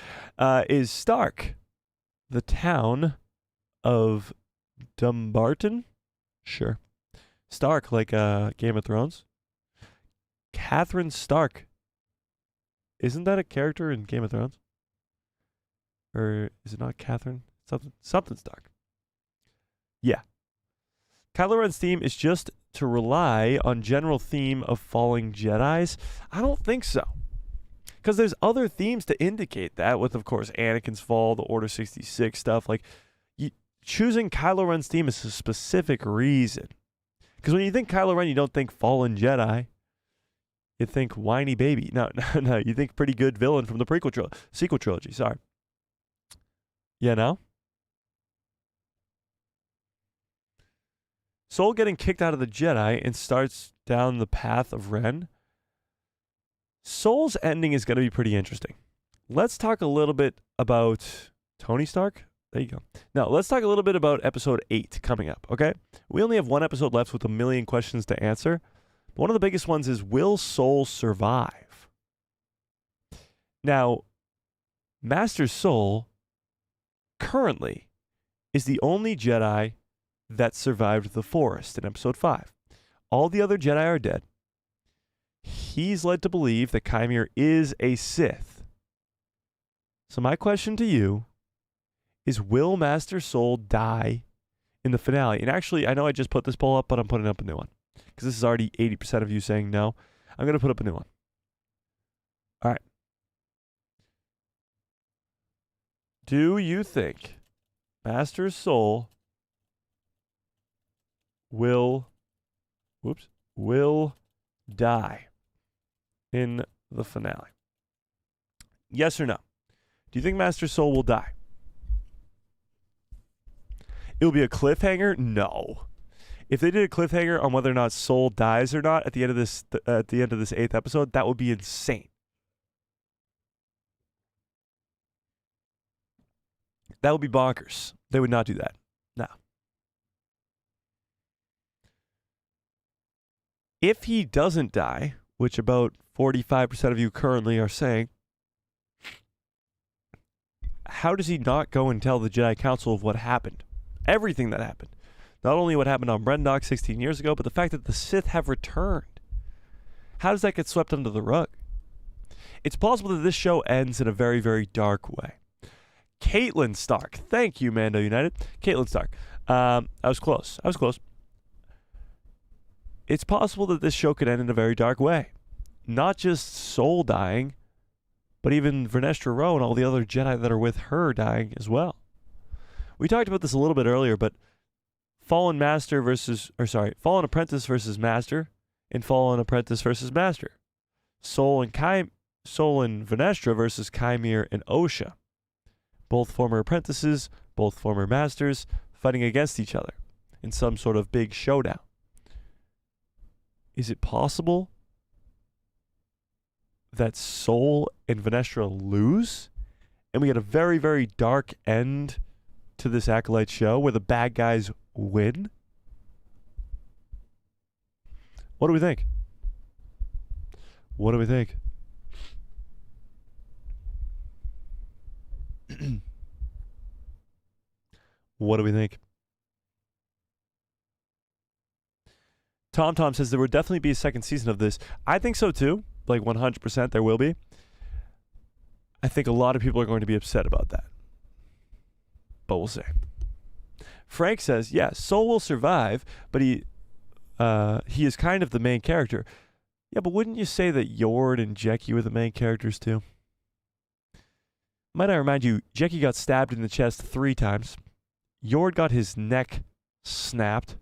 is Stark, the town of Dumbarton? Sure. Stark, like Game of Thrones. Catherine Stark. Isn't that a character in Game of Thrones? Or is it not Catherine? Something Stark. Yeah. Kylo Ren's theme is just to rely on general theme of falling Jedis. I don't think so. Because there's other themes to indicate that, with, of course, Anakin's fall, the Order 66 stuff. Like, choosing Kylo Ren's theme is a specific reason. Because when you think Kylo Ren, you don't think fallen Jedi. You think whiny baby. No, you think pretty good villain from the sequel trilogy. Sorry. Yeah, no? Sol getting kicked out of the Jedi and starts down the path of Ren. Sol's ending is going to be pretty interesting. Let's talk a little bit about Tony Stark. There you go. Now, let's talk a little bit about episode 8 coming up, okay? We only have one episode left with a million questions to answer. One of the biggest ones is, will Sol survive? Now, Master Sol currently is the only Jedi that survived the forest in episode 5. All the other Jedi are dead. He's led to believe that Qimir is a Sith. So my question to you is, will Master Sol die in the finale? And actually, I know I just put this poll up, but I'm putting up a new one. Because this is already 80% of you saying no. I'm going to put up a new one. All right. Do you think Master Sol will die in the finale? Yes or no? Do you think Master Sol will die? It will be a cliffhanger? No. If they did a cliffhanger on whether or not Sol dies or not at the end of this 8th episode, that would be insane. That would be bonkers. They would not do that. No. If he doesn't die, which about 45% of you currently are saying, how does he not go and tell the Jedi Council of what happened? Everything that happened. Not only what happened on Brendock 16 years ago, but the fact that the Sith have returned. How does that get swept under the rug? It's possible that this show ends in a very, very dark way. Caitlin Stark. Thank you, Mando United. Caitlin Stark. I was close. It's possible that this show could end in a very dark way. Not just Sol dying, but even Vernestra Rwoh and all the other Jedi that are with her dying as well. We talked about this a little bit earlier, but Fallen Apprentice versus Master, and Fallen Apprentice versus Master. Sol and Vernestra versus Qimir and Osha. Both former apprentices, both former masters, fighting against each other in some sort of big showdown. Is it possible that Sol and Vernestra lose, and we get a very, very dark end to this Acolyte show where the bad guys win? What do we think? What do we think? What do we think? Tom says there will definitely be a second season of this. I think so too. Like 100% there will be. I think a lot of people are going to be upset about that. But we'll see. Frank says, yes, Sol will survive, but he is kind of the main character. Yeah, but wouldn't you say that Yord and Jeki were the main characters too? Might I remind you, Jeki got stabbed in the chest 3 times. Yord got his neck snapped.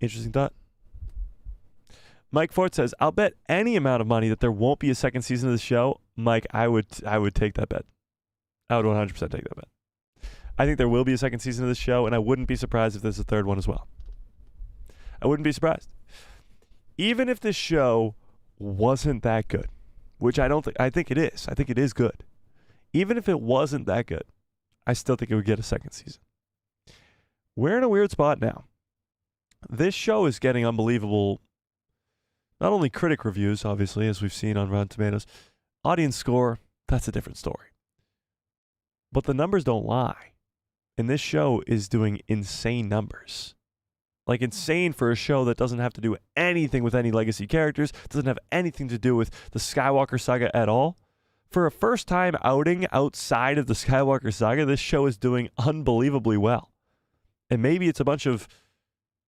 Interesting thought. Mike Fort says, I'll bet any amount of money that there won't be a second season of the show. Mike, I would take that bet. I would 100% take that bet. I think there will be a second season of this show, and I wouldn't be surprised if there's a third one as well. I wouldn't be surprised. Even if this show wasn't that good, which I think it is. I think it is good. Even if it wasn't that good, I still think it would get a second season. We're in a weird spot now. This show is getting unbelievable Not only critic reviews, obviously, as we've seen on Rotten Tomatoes, audience score, that's a different story. But the numbers don't lie. And this show is doing insane numbers. Like insane for a show that doesn't have to do anything with any legacy characters, doesn't have anything to do with the Skywalker saga at all. For a first-time outing outside of the Skywalker saga, this show is doing unbelievably well. And maybe it's a bunch of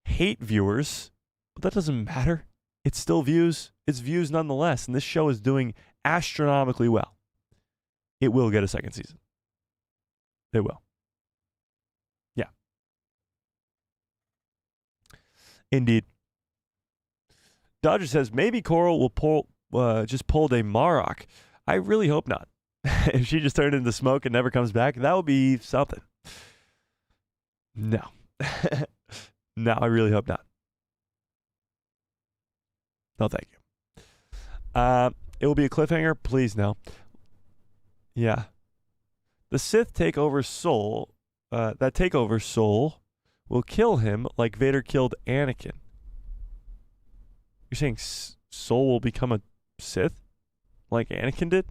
hate viewers, but that doesn't matter. It's still views. It's views nonetheless. And this show is doing astronomically well. It will get a second season. It will. Yeah. Indeed. Dodger says, maybe Koril will just pulled a Marok. I really hope not. If she just turned into smoke and never comes back, that would be something. No. No, I really hope not. No, thank you. It will be a cliffhanger? Please, no. Yeah. The Sith take over Soul. That takeover Soul will kill him like Vader killed Anakin. You're saying Soul will become a Sith? Like Anakin did?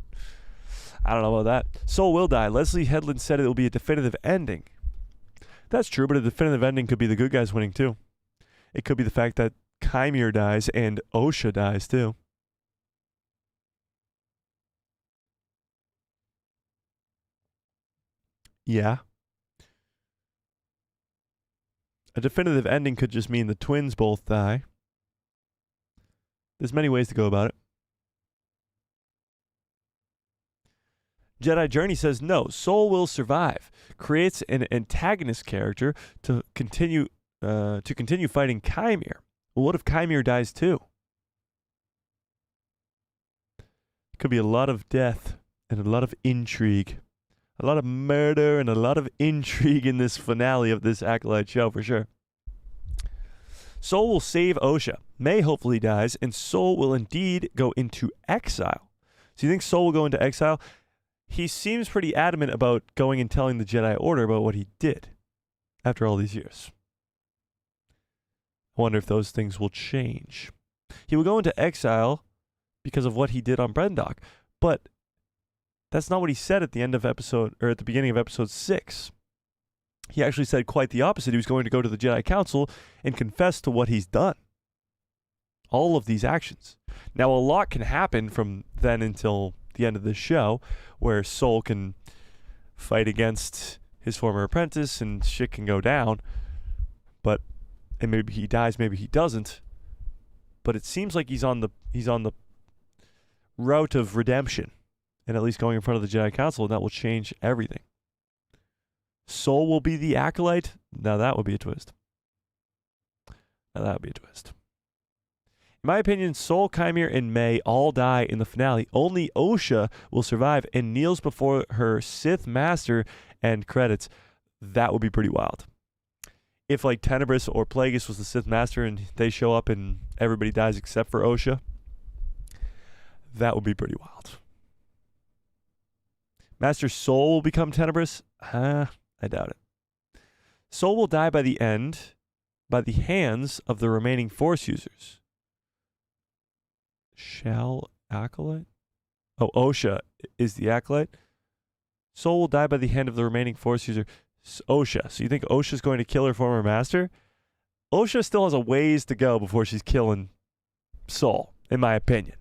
I don't know about that. Soul will die. Leslie Hedland said it will be a definitive ending. That's true, but a definitive ending could be the good guys winning too. It could be the fact that Qimir dies and Osha dies too. Yeah. A definitive ending could just mean the twins both die. There's many ways to go about it. Jedi Journey says no, Soul will survive. Creates an antagonist character to continue fighting Qimir. Well, what if Qimir dies too? Could be a lot of death and a lot of intrigue. A lot of murder and a lot of intrigue in this finale of this Acolyte show for sure. Soul will save Osha. May hopefully dies, and Soul will indeed go into exile. So you think Soul will go into exile? He seems pretty adamant about going and telling the Jedi Order about what he did after all these years. I wonder if those things will change. He will go into exile because of what he did on Brendock, but that's not what he said at the end of at the beginning of episode 6. He actually said quite the opposite. He was going to go to the Jedi Council and confess to what he's done. All of these actions. Now, a lot can happen from then until the end of the show, where Soul can fight against his former apprentice and shit can go down. And maybe he dies, maybe he doesn't. But it seems like he's on the route of redemption, and at least going in front of the Jedi Council, and that will change everything. Soul will be the Acolyte? Now that would be a twist. In my opinion, Soul, Qimir, and May all die in the finale. Only Osha will survive and kneels before her Sith Master and credits. That would be pretty wild. If like Tenebris or Plagueis was the Sith Master and they show up and everybody dies except for Osha, that would be pretty wild. Master Soul will become Tenebris? I doubt it. Soul will die by the hands of the remaining Force users. Shall Acolyte? Oh, Osha is the Acolyte. Soul will die by the hand of the remaining Force user. Osha. So you think Osha's going to kill her former master? Osha still has a ways to go before she's killing Soul, in my opinion.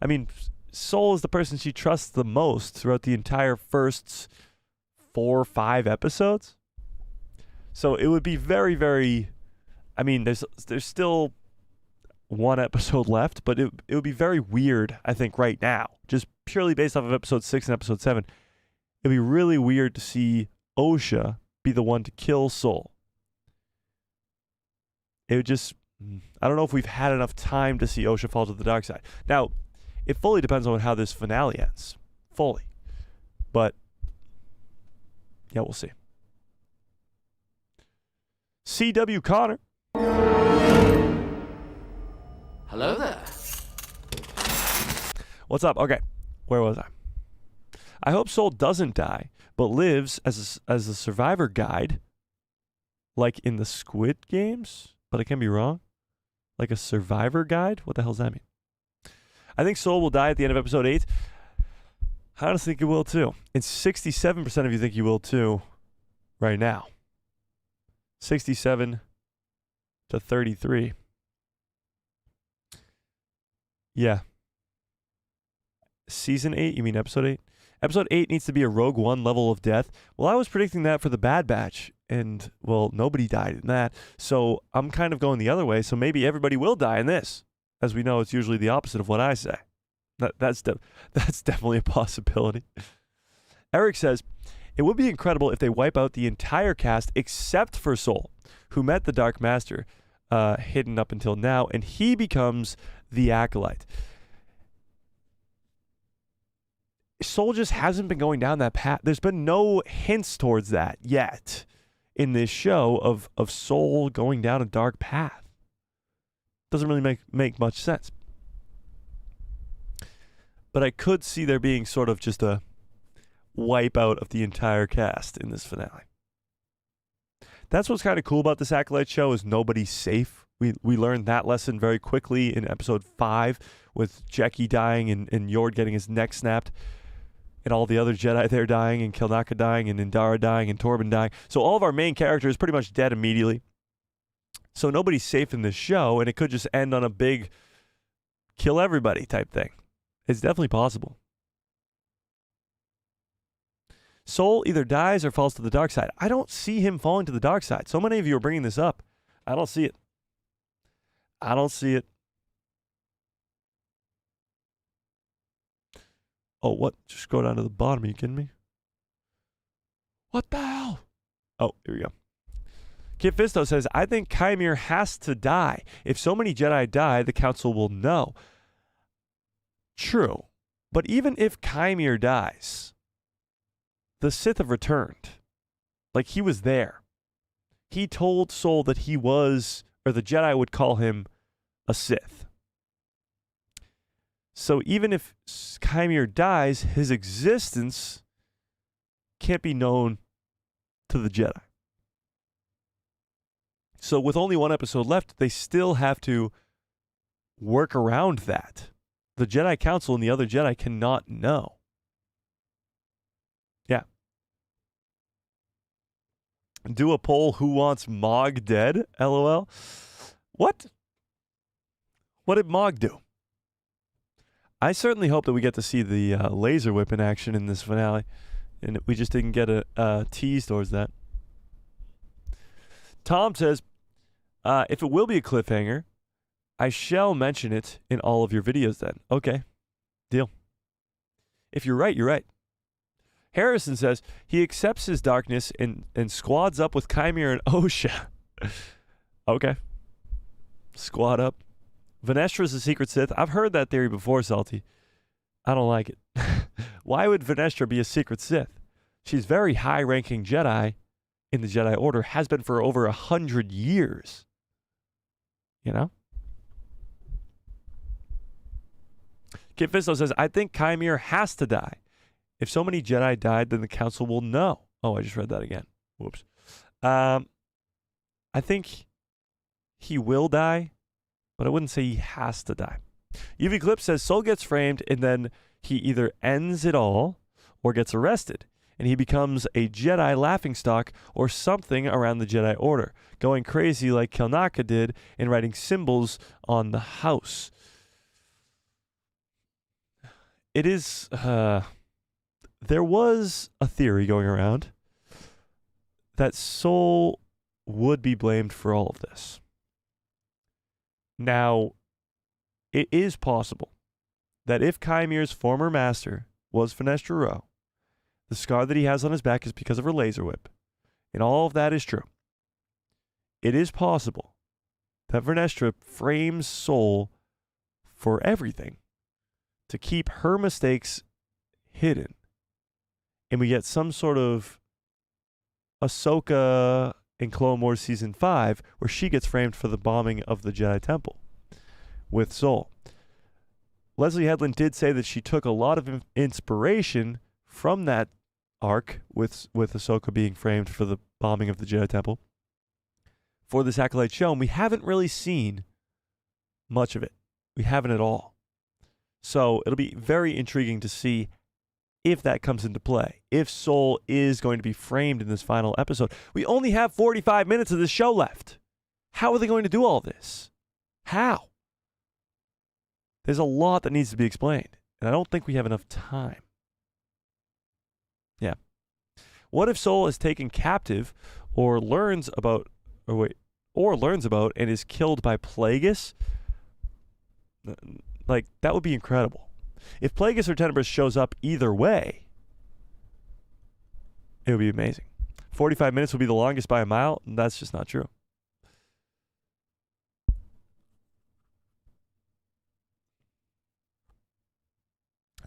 I mean, Soul is the person she trusts the most throughout the entire first 4 or 5 episodes. So it would be very, very... I mean, there's still 1 episode left, but it would be very weird, I think, right now. Just purely based off of episode 6 and episode 7. It'd be really weird to see Osha be the one to kill Soul. It would just... I don't know if we've had enough time to see Osha fall to the dark side. Now, it fully depends on how this finale ends. Fully. But, yeah, we'll see. C.W. Connor. Hello there. What's up? Okay, where was I? I hope Soul doesn't die, but lives as a survivor guide, like in the Squid Games, but I can be wrong. Like a survivor guide? What the hell does that mean? I think Soul will die at the end of episode 8. I honestly think he will too. And 67% of you think he will too right now. 67 to 33. Yeah. Season 8? You mean episode 8? Episode 8 needs to be a Rogue One level of death. Well, I was predicting that for the Bad Batch. And, well, nobody died in that. So I'm kind of going the other way. So maybe everybody will die in this. As we know, it's usually the opposite of what I say. That's definitely a possibility. Eric says, it would be incredible if they wipe out the entire cast except for Soul, who met the Dark Master hidden up until now, and he becomes the Acolyte. Soul just hasn't been going down that path. There's been no hints towards that yet in this show of Soul going down a dark path. Doesn't really make much sense. But I could see there being sort of just a wipeout of the entire cast in this finale. That's what's kind of cool about this Acolyte show is nobody's safe. We learned that lesson very quickly in episode 5 with Jackie dying and Yord getting his neck snapped and all the other Jedi there dying and Kilnaka dying and Indara dying and Torben dying. So all of our main characters pretty much dead immediately. So nobody's safe in this show, and it could just end on a big kill everybody type thing. It's definitely possible. Soul either dies or falls to the dark side. I don't see him falling to the dark side. So many of you are bringing this up. I don't see it. I don't see it. Oh, what? Just go down to the bottom. Are you kidding me? What the hell? Oh, here we go. Kit Fisto says, I think Qimir has to die. If so many Jedi die, the Council will know. True. But even if Qimir dies, the Sith have returned. Like, he was there. He told Soul that he was, or the Jedi would call him, a Sith. So even if Qimir dies, his existence can't be known to the Jedi. So with only one episode left, they still have to work around that. The Jedi Council and the other Jedi cannot know. Yeah. Do a poll, who wants Mog dead? LOL. What? What did Mog do? I certainly hope that we get to see the laser whip in action in this finale. And we just didn't get a tease towards that. Tom says, if it will be a cliffhanger, I shall mention it in all of your videos then. Okay. Deal. If you're right, you're right. Harrison says, he accepts his darkness and squads up with Qimir and Osha. Okay. Squad up. Vanestra's a secret Sith. I've heard that theory before, Salty. I don't like it. Why would Vanestra be a secret Sith? She's very high-ranking Jedi in the Jedi Order, has been for over 100 years. You know? Kit Fisto says, I think Qimir has to die. If so many Jedi died, then the Council will know. Oh, I just read that again. Whoops. I think he will die, but I wouldn't say he has to die. UV Clip says, Soul gets framed, and then he either ends it all or gets arrested, and he becomes a Jedi laughingstock or something around the Jedi Order, going crazy like Kilnaka did in writing symbols on the house. It is, there was a theory going around that Soul would be blamed for all of this. Now, it is possible that if Kymir's former master was Vanestra Rho, the scar that he has on his back is because of her laser whip, and all of that is true. It is possible that Vanestra frames Soul for everything to keep her mistakes hidden, and we get some sort of Ahsoka in Clone Wars Season 5 where she gets framed for the bombing of the Jedi Temple with Soul. Leslie Hedland did say that she took a lot of inspiration from that arc with Ahsoka being framed for the bombing of the Jedi Temple for this Acolyte show, and we haven't really seen much of it. We haven't at all. So it'll be very intriguing to see if that comes into play. If Soul is going to be framed in this final episode. We only have 45 minutes of this show left. How are they going to do all this? How? There's a lot that needs to be explained, and I don't think we have enough time. Yeah. What if Soul is taken captive or learns about and is killed by Plagueis? Like, that would be incredible. If Plagueis or Tenebrous shows up either way, it would be amazing. 45 minutes would be the longest by a mile. That's just not true.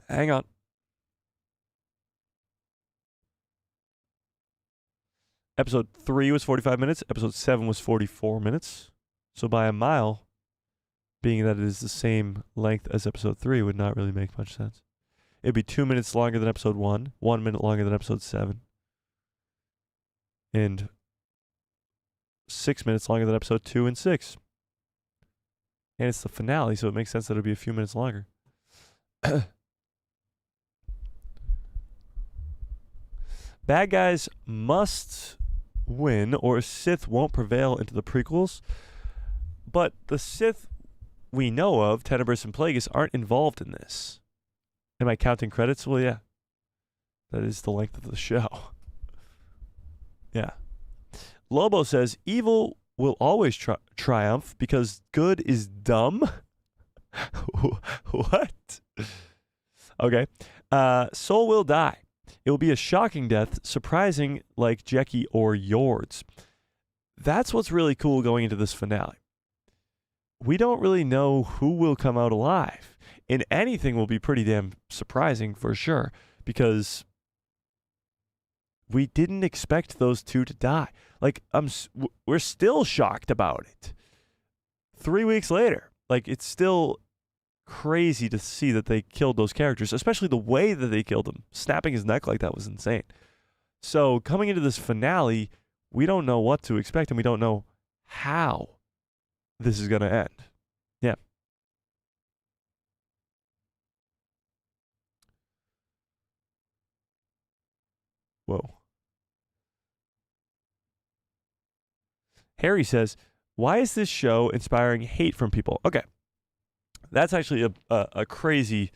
Hang on. Episode 3 was 45 minutes. Episode 7 was 44 minutes. So by a mile, being that it is the same length as episode 3, would not really make much sense. It'd be 2 minutes longer than episode 1, 1 minute longer than episode 7, and 6 minutes longer than episode 2 and 6. And it's the finale, so it makes sense that it'll be a few minutes longer. Bad guys must win or Sith won't prevail into the prequels. But the Sith we know of, Tenebrous and Plagueis, aren't involved in this. Am I counting credits? Well, yeah. That is the length of the show. Yeah. Lobo says, evil will always triumph because good is dumb? What? Okay. Soul will die. It will be a shocking death, surprising like Jecki or Yords. That's what's really cool going into this finale. We don't really know who will come out alive. And anything will be pretty damn surprising for sure, because we didn't expect those two to die. Like, we're still shocked about it. 3 weeks later, like, it's still crazy to see that they killed those characters, especially the way that they killed him. Snapping his neck like that was insane. So coming into this finale, we don't know what to expect, and we don't know how this is going to end. Yeah. Whoa. Harry says, why is this show inspiring hate from people? Okay. That's actually a crazy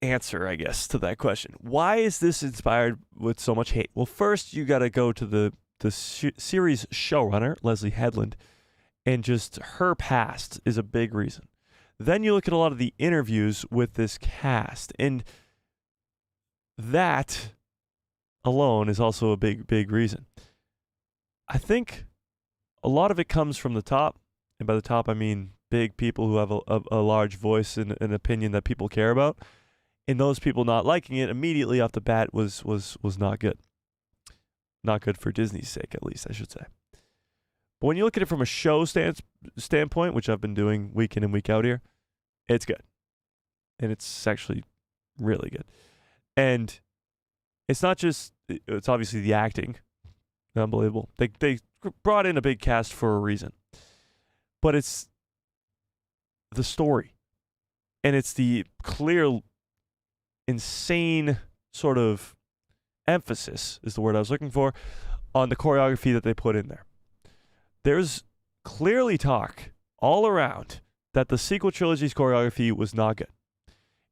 answer, I guess, to that question. Why is this inspired with so much hate? Well, first, you got to go to the series showrunner, Leslie Hedland, and just her past is a big reason. Then you look at a lot of the interviews with this cast, and that alone is also a big reason. I think a lot of it comes from the top, and by the top I mean big people who have a large voice and an opinion that people care about, and those people not liking it immediately off the bat was not good. Not good for Disney's sake, at least, I should say. But when you look at it from a show standpoint, which I've been doing week in and week out here, it's good. And it's actually really good. And it's not just, it's obviously the acting. Unbelievable. They brought in a big cast for a reason. But it's the story. And it's the clear, insane sort of emphasis, is the word I was looking for, on the choreography that they put in there. There's clearly talk all around that the sequel trilogy's choreography was not good.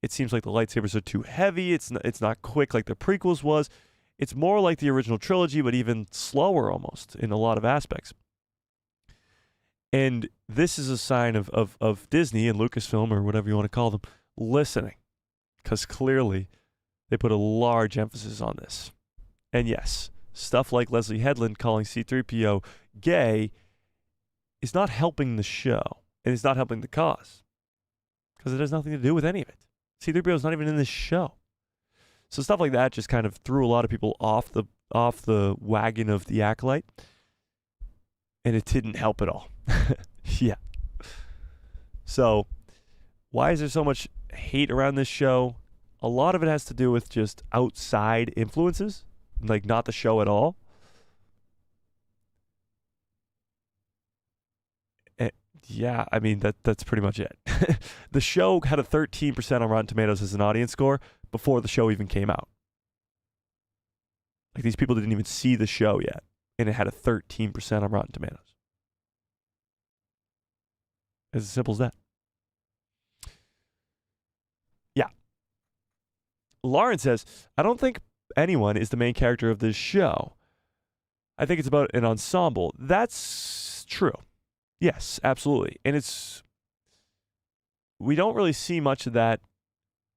It seems like the lightsabers are too heavy. It's not quick like the prequels was. It's more like the original trilogy, but even slower almost in a lot of aspects. And this is a sign of Disney and Lucasfilm, or whatever you want to call them, listening. Because clearly they put a large emphasis on this. And yes, stuff like Leslie Hedland calling C-3PO gay is not helping the show. And it's not helping the cause. Because it has nothing to do with any of it. C-3PO is not even in this show. So stuff like that just kind of threw a lot of people off the wagon of the Acolyte. And it didn't help at all. Yeah. So, why is there so much hate around this show? A lot of it has to do with just outside influences, like not the show at all. Yeah, I mean, that's pretty much it. The show had a 13% on Rotten Tomatoes as an audience score before the show even came out. Like, these people didn't even see the show yet, and it had a 13% on Rotten Tomatoes. It's as simple as that. Yeah. Lauren says, I don't think anyone is the main character of this show. I think it's about an ensemble. That's true. Yes, absolutely. And we don't really see much of that.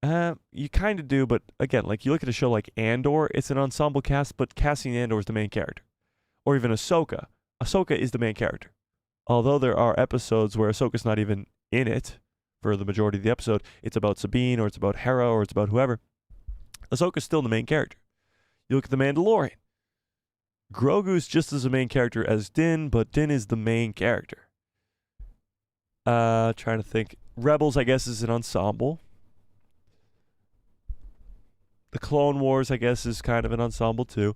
You kind of do, but again, like you look at a show like Andor, it's an ensemble cast, but Cassian Andor is the main character. Or even Ahsoka. Ahsoka is the main character. Although there are episodes where Ahsoka's not even in it for the majority of the episode, it's about Sabine, or it's about Hera, or it's about whoever. Ahsoka's still the main character. You look at The Mandalorian. Grogu's just as a main character as Din, but Din is the main character. Trying to think. Rebels, I guess, is an ensemble. The Clone Wars, I guess, is kind of an ensemble too.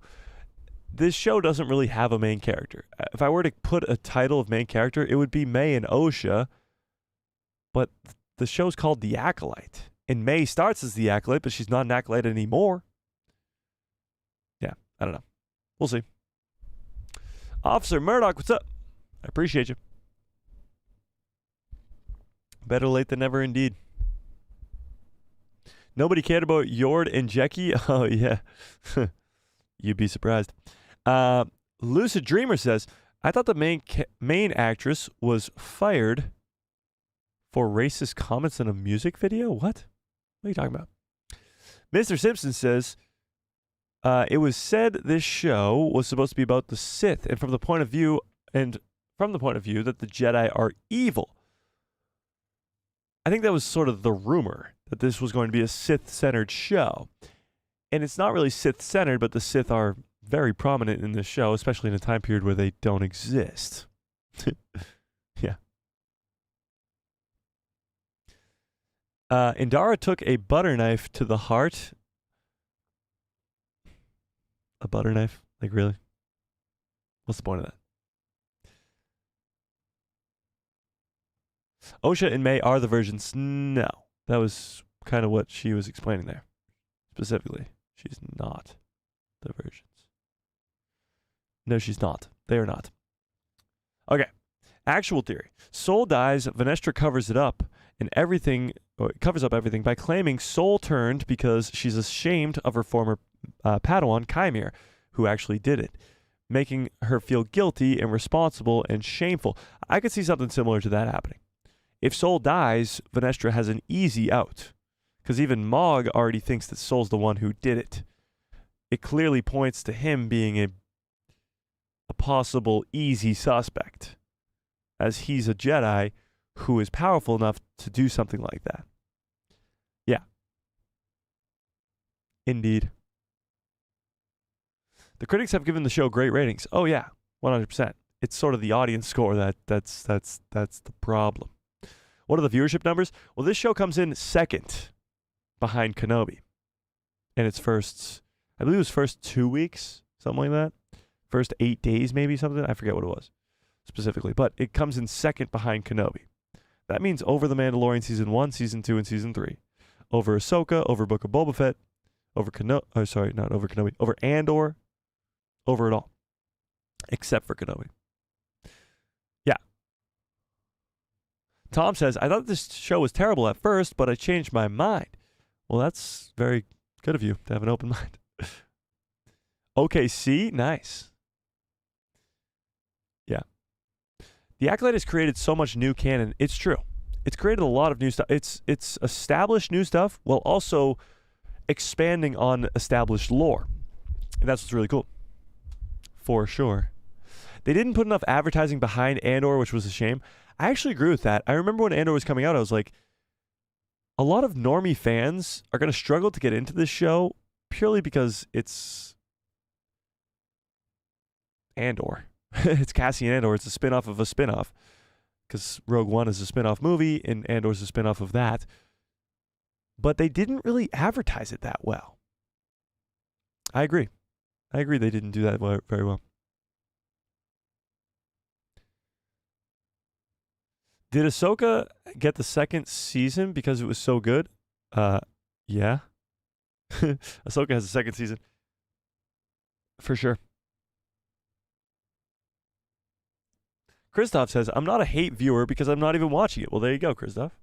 This show doesn't really have a main character. If I were to put a title of main character, it would be May and Osha, but the show's called The Acolyte. And May starts as the Acolyte, but she's not an Acolyte anymore. Yeah, I don't know. We'll see. Officer Murdoch, what's up? I appreciate you. Better late than never, indeed. Nobody cared about Yord and Jecki? Oh, yeah. You'd be surprised. Lucid Dreamer says, I thought the main actress was fired for racist comments in a music video? What are you talking about? Mr. Simpson says, it was said this show was supposed to be about the Sith, and from the point of view that the Jedi are evil. I think that was sort of the rumor, that this was going to be a Sith-centered show. And it's not really Sith-centered, but the Sith are very prominent in this show, especially in a time period where they don't exist. Yeah. Indara took a butter knife to the heart. A butter knife? Like, really? What's the point of that? Osha and May are the virgins. No. That was kind of what she was explaining there. Specifically. She's not the virgins. No, she's not. They are not. Okay. Actual theory. Soul dies, Vanestra covers it up, and covers up everything by claiming Soul turned because she's ashamed of her former Padawan, Qimir, who actually did it, making her feel guilty and responsible and shameful. I could see something similar to that happening. If Soul dies, Vanestra has an easy out, because even Mog already thinks that Soul's the one who did it. It clearly points to him being a possible easy suspect, as he's a Jedi who is powerful enough to do something like that. Yeah. Indeed. The critics have given the show great ratings. Oh yeah, 100%. It's sort of the audience score that's the problem. What are the viewership numbers? Well, this show comes in second behind Kenobi. In its first, I believe it was first 2 weeks, something like that. First 8 days, maybe something. I forget what it was specifically, but it comes in second behind Kenobi. That means over The Mandalorian Season 1, Season 2, and Season 3. Over Ahsoka, over Book of Boba Fett, over over Andor, over it all. Except for Kenobi. Yeah. Tom says, I thought this show was terrible at first, but I changed my mind. Well, that's very good of you to have an open mind. OKC, nice. Yeah. The Acolyte has created so much new canon. It's true. It's created a lot of new stuff. It's established new stuff while also expanding on established lore. And that's what's really cool. For sure. They didn't put enough advertising behind Andor, which was a shame. I actually agree with that. I remember when Andor was coming out, I was like, a lot of normie fans are going to struggle to get into this show purely because it's Andor. It's Cassian Andor. It's a spin-off of a spin-off. Because Rogue One is a spin-off movie, and Andor's a spin-off of that. But they didn't really advertise it that well. I agree. They didn't do that very well. Did Ahsoka get the second season because it was so good? Yeah. Ahsoka has a second season. For sure. Christoph says, I'm not a hate viewer because I'm not even watching it. Well, there you go, Christoph.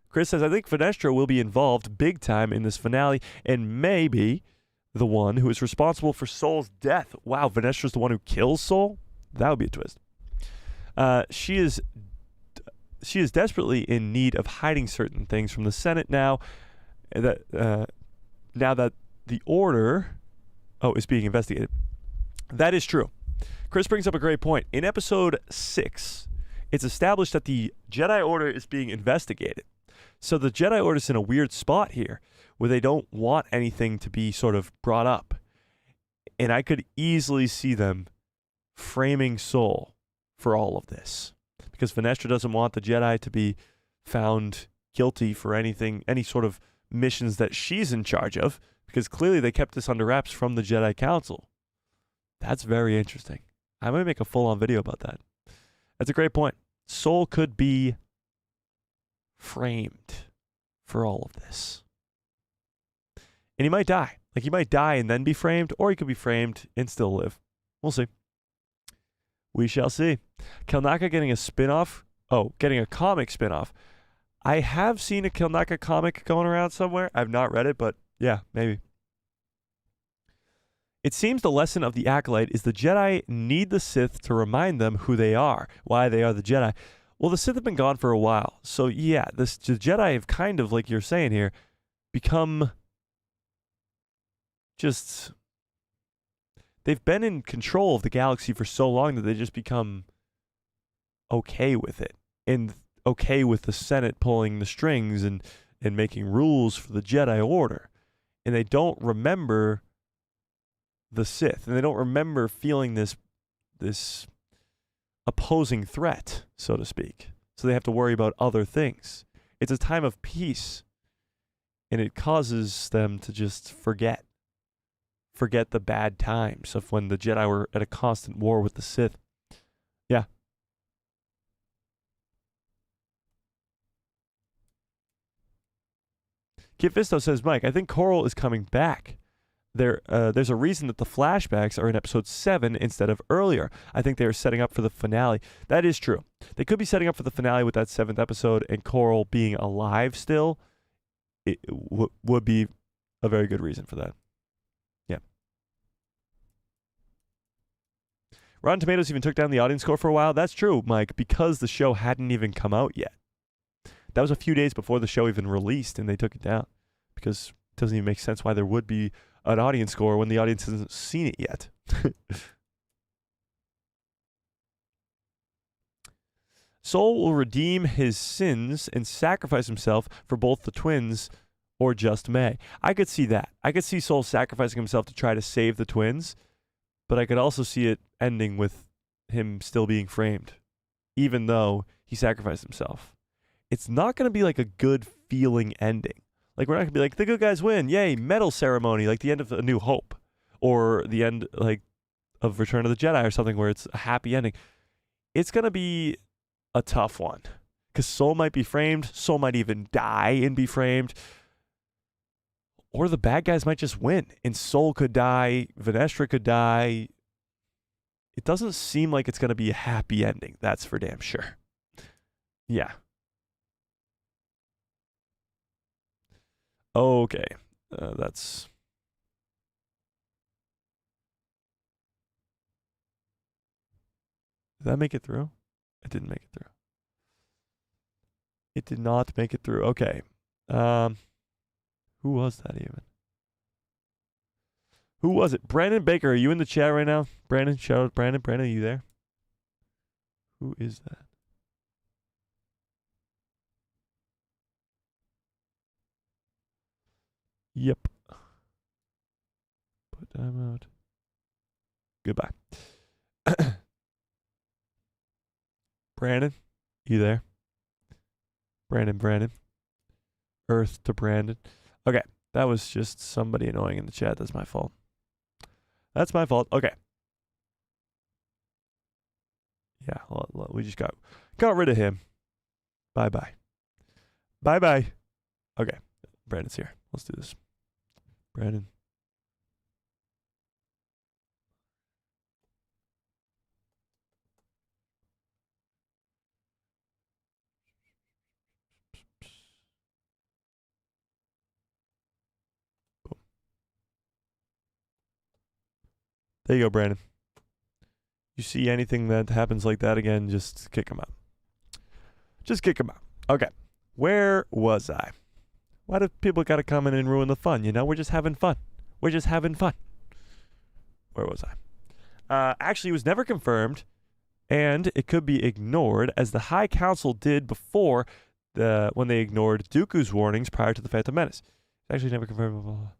Chris says, I think Vernestra will be involved big time in this finale and maybe the one who is responsible for Soul's death. Wow, Vernestra's the one who kills Soul? That would be a twist. She is desperately in need of hiding certain things from the Senate now that the Order is being investigated. That is true. Chris brings up a great point. In episode 6, it's established that the Jedi Order is being investigated. So the Jedi Order is in a weird spot here where they don't want anything to be sort of brought up. And I could easily see them framing Soul for all of this. Because Vernestra doesn't want the Jedi to be found guilty for anything, any sort of missions that she's in charge of. Because clearly they kept this under wraps from the Jedi Council. That's very interesting. I might make a full-on video about that. That's a great point. Soul could be framed for all of this. And he might die. Like, he might die and then be framed, or he could be framed and still live. We'll see. We shall see. Kelnaka getting a spin-off. Oh, getting a comic spin-off. I have seen a Kelnaka comic going around somewhere. I've not read it, but yeah, maybe. It seems the lesson of the Acolyte is the Jedi need the Sith to remind them who they are, why they are the Jedi. Well, the Sith have been gone for a while. So yeah, the Jedi have kind of, like you're saying here, become just... They've been in control of the galaxy for so long that they just become okay with it. And okay with the Senate pulling the strings and making rules for the Jedi Order. And they don't remember the Sith. And they don't remember feeling this opposing threat, so to speak. So they have to worry about other things. It's a time of peace. And it causes them to just forget the bad times of when the Jedi were at a constant war with the Sith. Yeah. Kit Fisto says, Mike, I think Koril is coming back. There's a reason that the flashbacks are in episode 7 instead of earlier. I think they are setting up for the finale. That is true. They could be setting up for the finale with that 7th episode, and Koril being alive still would be a very good reason for that. Yeah. Rotten Tomatoes even took down the audience score for a while. That's true, Mike, because the show hadn't even come out yet. That was a few days before the show even released, and they took it down because it doesn't even make sense why there would be an audience score when the audience hasn't seen it yet. Soul will redeem his sins and sacrifice himself for both the twins or just May. I could see that. I could see Soul sacrificing himself to try to save the twins, but I could also see it ending with him still being framed, even though he sacrificed himself. It's not going to be like a good feeling ending. Like, we're not going to be like, the good guys win, yay, medal ceremony, like the end of A New Hope, or the end, like, of Return of the Jedi or something where it's a happy ending. It's going to be a tough one, because Soul might be framed, Soul might even die and be framed, or the bad guys might just win, and Soul could die, Vernestra could die. It doesn't seem like it's going to be a happy ending, that's for damn sure. Yeah. Okay, that's... Did that make it through? It didn't make it through. It did not make it through. Okay. Who was that even? Who was it? Brandon Baker, are you in the chat right now? Brandon, shout out Brandon. Brandon, are you there? Who is that? Yep. Put time out. Goodbye. Brandon, you there? Brandon. Earth to Brandon. Okay, that was just somebody annoying in the chat. That's my fault. That's my fault. Okay. Yeah, we just got rid of him. Bye-bye. Bye-bye. Okay. Brandon's here. Let's do this. Brandon. There you go, Brandon. You see anything that happens like that again, just kick him out. Just kick him out. Okay. Where was I? Why do people got to come in and ruin the fun? You know, we're just having fun. We're just having fun. Where was I? Actually, it was never confirmed, and it could be ignored, as the High Council did before when they ignored Dooku's warnings prior to the Phantom Menace. It's actually never confirmed. Blah, blah, blah.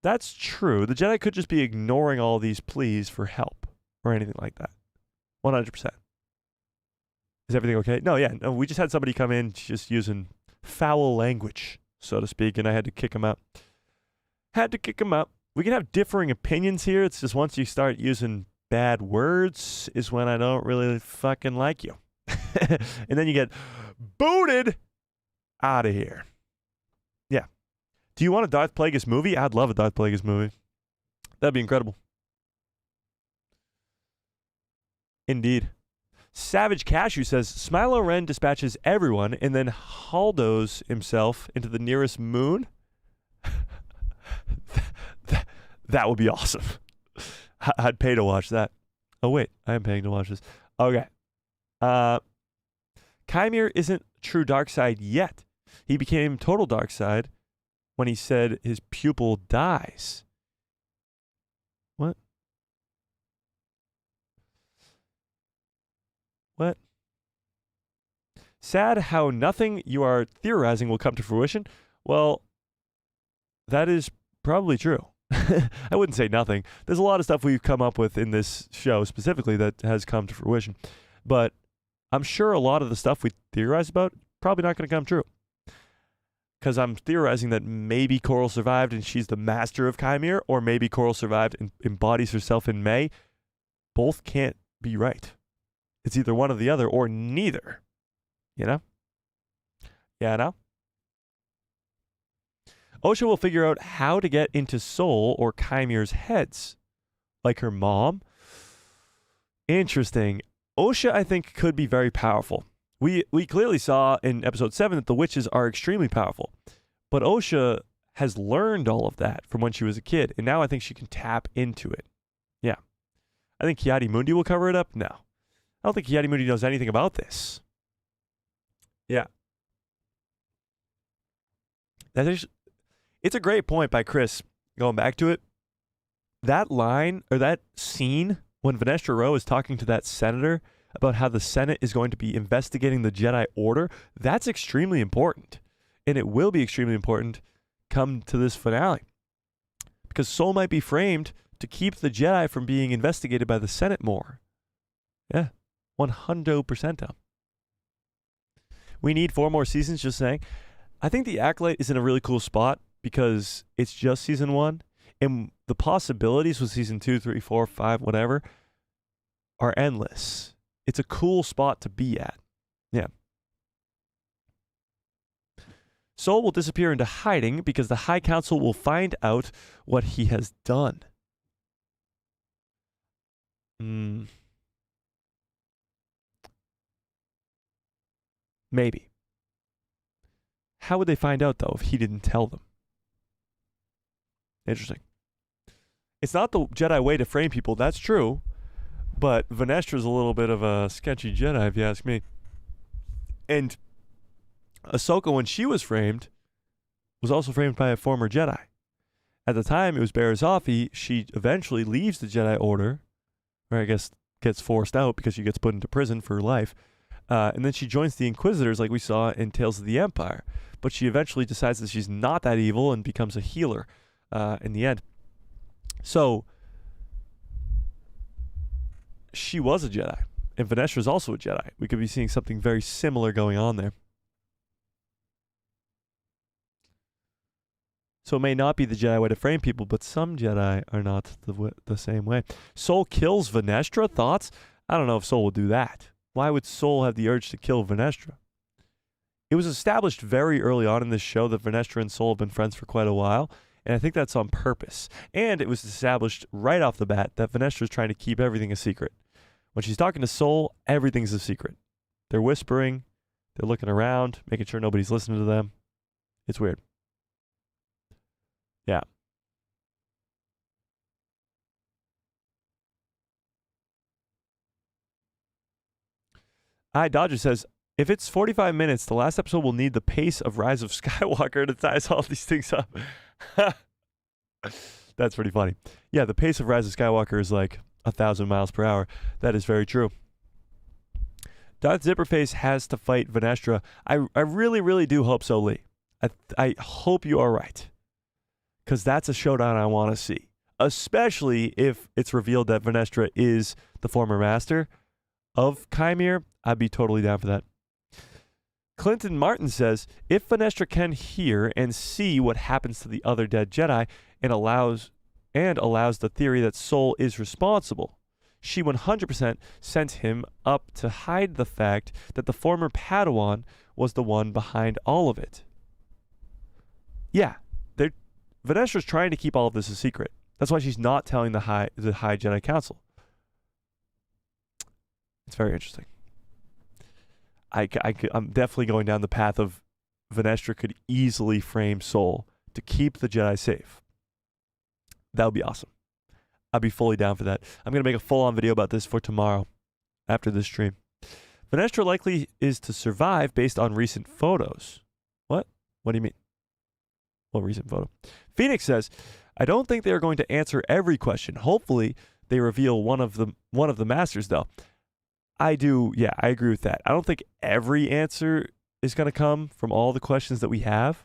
That's true. The Jedi could just be ignoring all these pleas for help or anything like that. 100%. Is everything okay? No, yeah. No, we just had somebody come in just using foul language, so to speak, and I had to kick him out. Had to kick him out. We can have differing opinions here. It's just once you start using bad words is when I don't really fucking like you. And then you get booted out of here. Yeah. Do you want a Darth Plagueis movie? I'd love a Darth Plagueis movie. That'd be incredible. Indeed. Savage Cashew says, Smilo Ren dispatches everyone and then Haldos himself into the nearest moon? That would be awesome. I'd pay to watch that. Oh, wait. I am paying to watch this. Okay. Qimir isn't true dark side yet. He became total dark side when he said his pupil dies. What? What? Sad how nothing you are theorizing will come to fruition. Well, that is probably true. I wouldn't say nothing. There's a lot of stuff we've come up with in this show specifically that has come to fruition. But I'm sure a lot of the stuff we theorize about probably not going to come true. Because I'm theorizing that maybe Koril survived and she's the master of Qimir, or maybe Koril survived and embodies herself in May. Both can't be right. It's either one or the other, or neither. You know? Yeah, no? Osha will figure out how to get into Soul or Chimir's heads. Like her mom? Interesting. Osha, I think, could be very powerful. We clearly saw in episode 7 that the witches are extremely powerful. But Osha has learned all of that from when she was a kid, and now I think she can tap into it. Yeah. I think Kiadi Mundi will cover it up? No. I don't think Kiadi Mundi knows anything about this. Yeah. It's a great point by Chris, going back to it. That line, or that scene, when Vanestra Rao is talking to that senator about how the Senate is going to be investigating the Jedi Order, that's extremely important. And it will be extremely important come to this finale. Because Soul might be framed to keep the Jedi from being investigated by the Senate more. Yeah, 100%. We need 4 more seasons, just saying. I think the Acolyte is in a really cool spot because it's just season 1. And the possibilities with season 2, 3, 4, 5, whatever, are endless. It's a cool spot to be at. Yeah. Soul will disappear into hiding because the High Council will find out what he has done. Maybe. How would they find out, though, if he didn't tell them? Interesting. It's not the Jedi way to frame people, that's true. But Vanestra's a little bit of a sketchy Jedi, if you ask me. And Ahsoka, when she was framed, was also framed by a former Jedi. At the time, it was Barazafi. She eventually leaves the Jedi Order, or I guess gets forced out because she gets put into prison for life. And then she joins the Inquisitors like we saw in Tales of the Empire. But she eventually decides that she's not that evil and becomes a healer in the end. So she was a Jedi, and Vanestra is also a Jedi. We could be seeing something very similar going on there. So it may not be the Jedi way to frame people, but some Jedi are not the same way. Soul kills Vanestra. Thoughts? I don't know if Sol would do that. Why would Sol have the urge to kill Vernestra? It was established very early on in this show that Vernestra and Sol have been friends for quite a while, and I think that's on purpose. And it was established right off the bat that Vernestra is trying to keep everything a secret. When she's talking to Sol, everything's a secret. They're whispering, they're looking around, making sure nobody's listening to them. It's weird. Yeah. Dodger says, if it's 45 minutes, the last episode will need the pace of Rise of Skywalker to ties all these things up. That's pretty funny. Yeah, the pace of Rise of Skywalker is like 1,000 miles per hour. That is very true. Darth Zipperface has to fight Vernestra. I really, really do hope so, Lee. I hope you are right. Because that's a showdown I want to see. Especially if it's revealed that Vernestra is the former master of Qimir. I'd be totally down for that. Clinton Martin says, if Vernestra can hear and see what happens to the other dead Jedi and allows the theory that Sol is responsible, she 100% sent him up to hide the fact that the former Padawan was the one behind all of it. Yeah, Vernestra's trying to keep all of this a secret. That's why she's not telling the High Jedi Council. It's very interesting. I'm definitely going down the path of Vernestra could easily frame Sol to keep the Jedi safe. That would be awesome. I'd be fully down for that. I'm going to make a full-on video about this for tomorrow after this stream. Vernestra likely is to survive based on recent photos. What? What do you mean? What recent photo? Phoenix says, I don't think they are going to answer every question. Hopefully, they reveal one of the masters, though. I agree with that. I don't think every answer is going to come from all the questions that we have.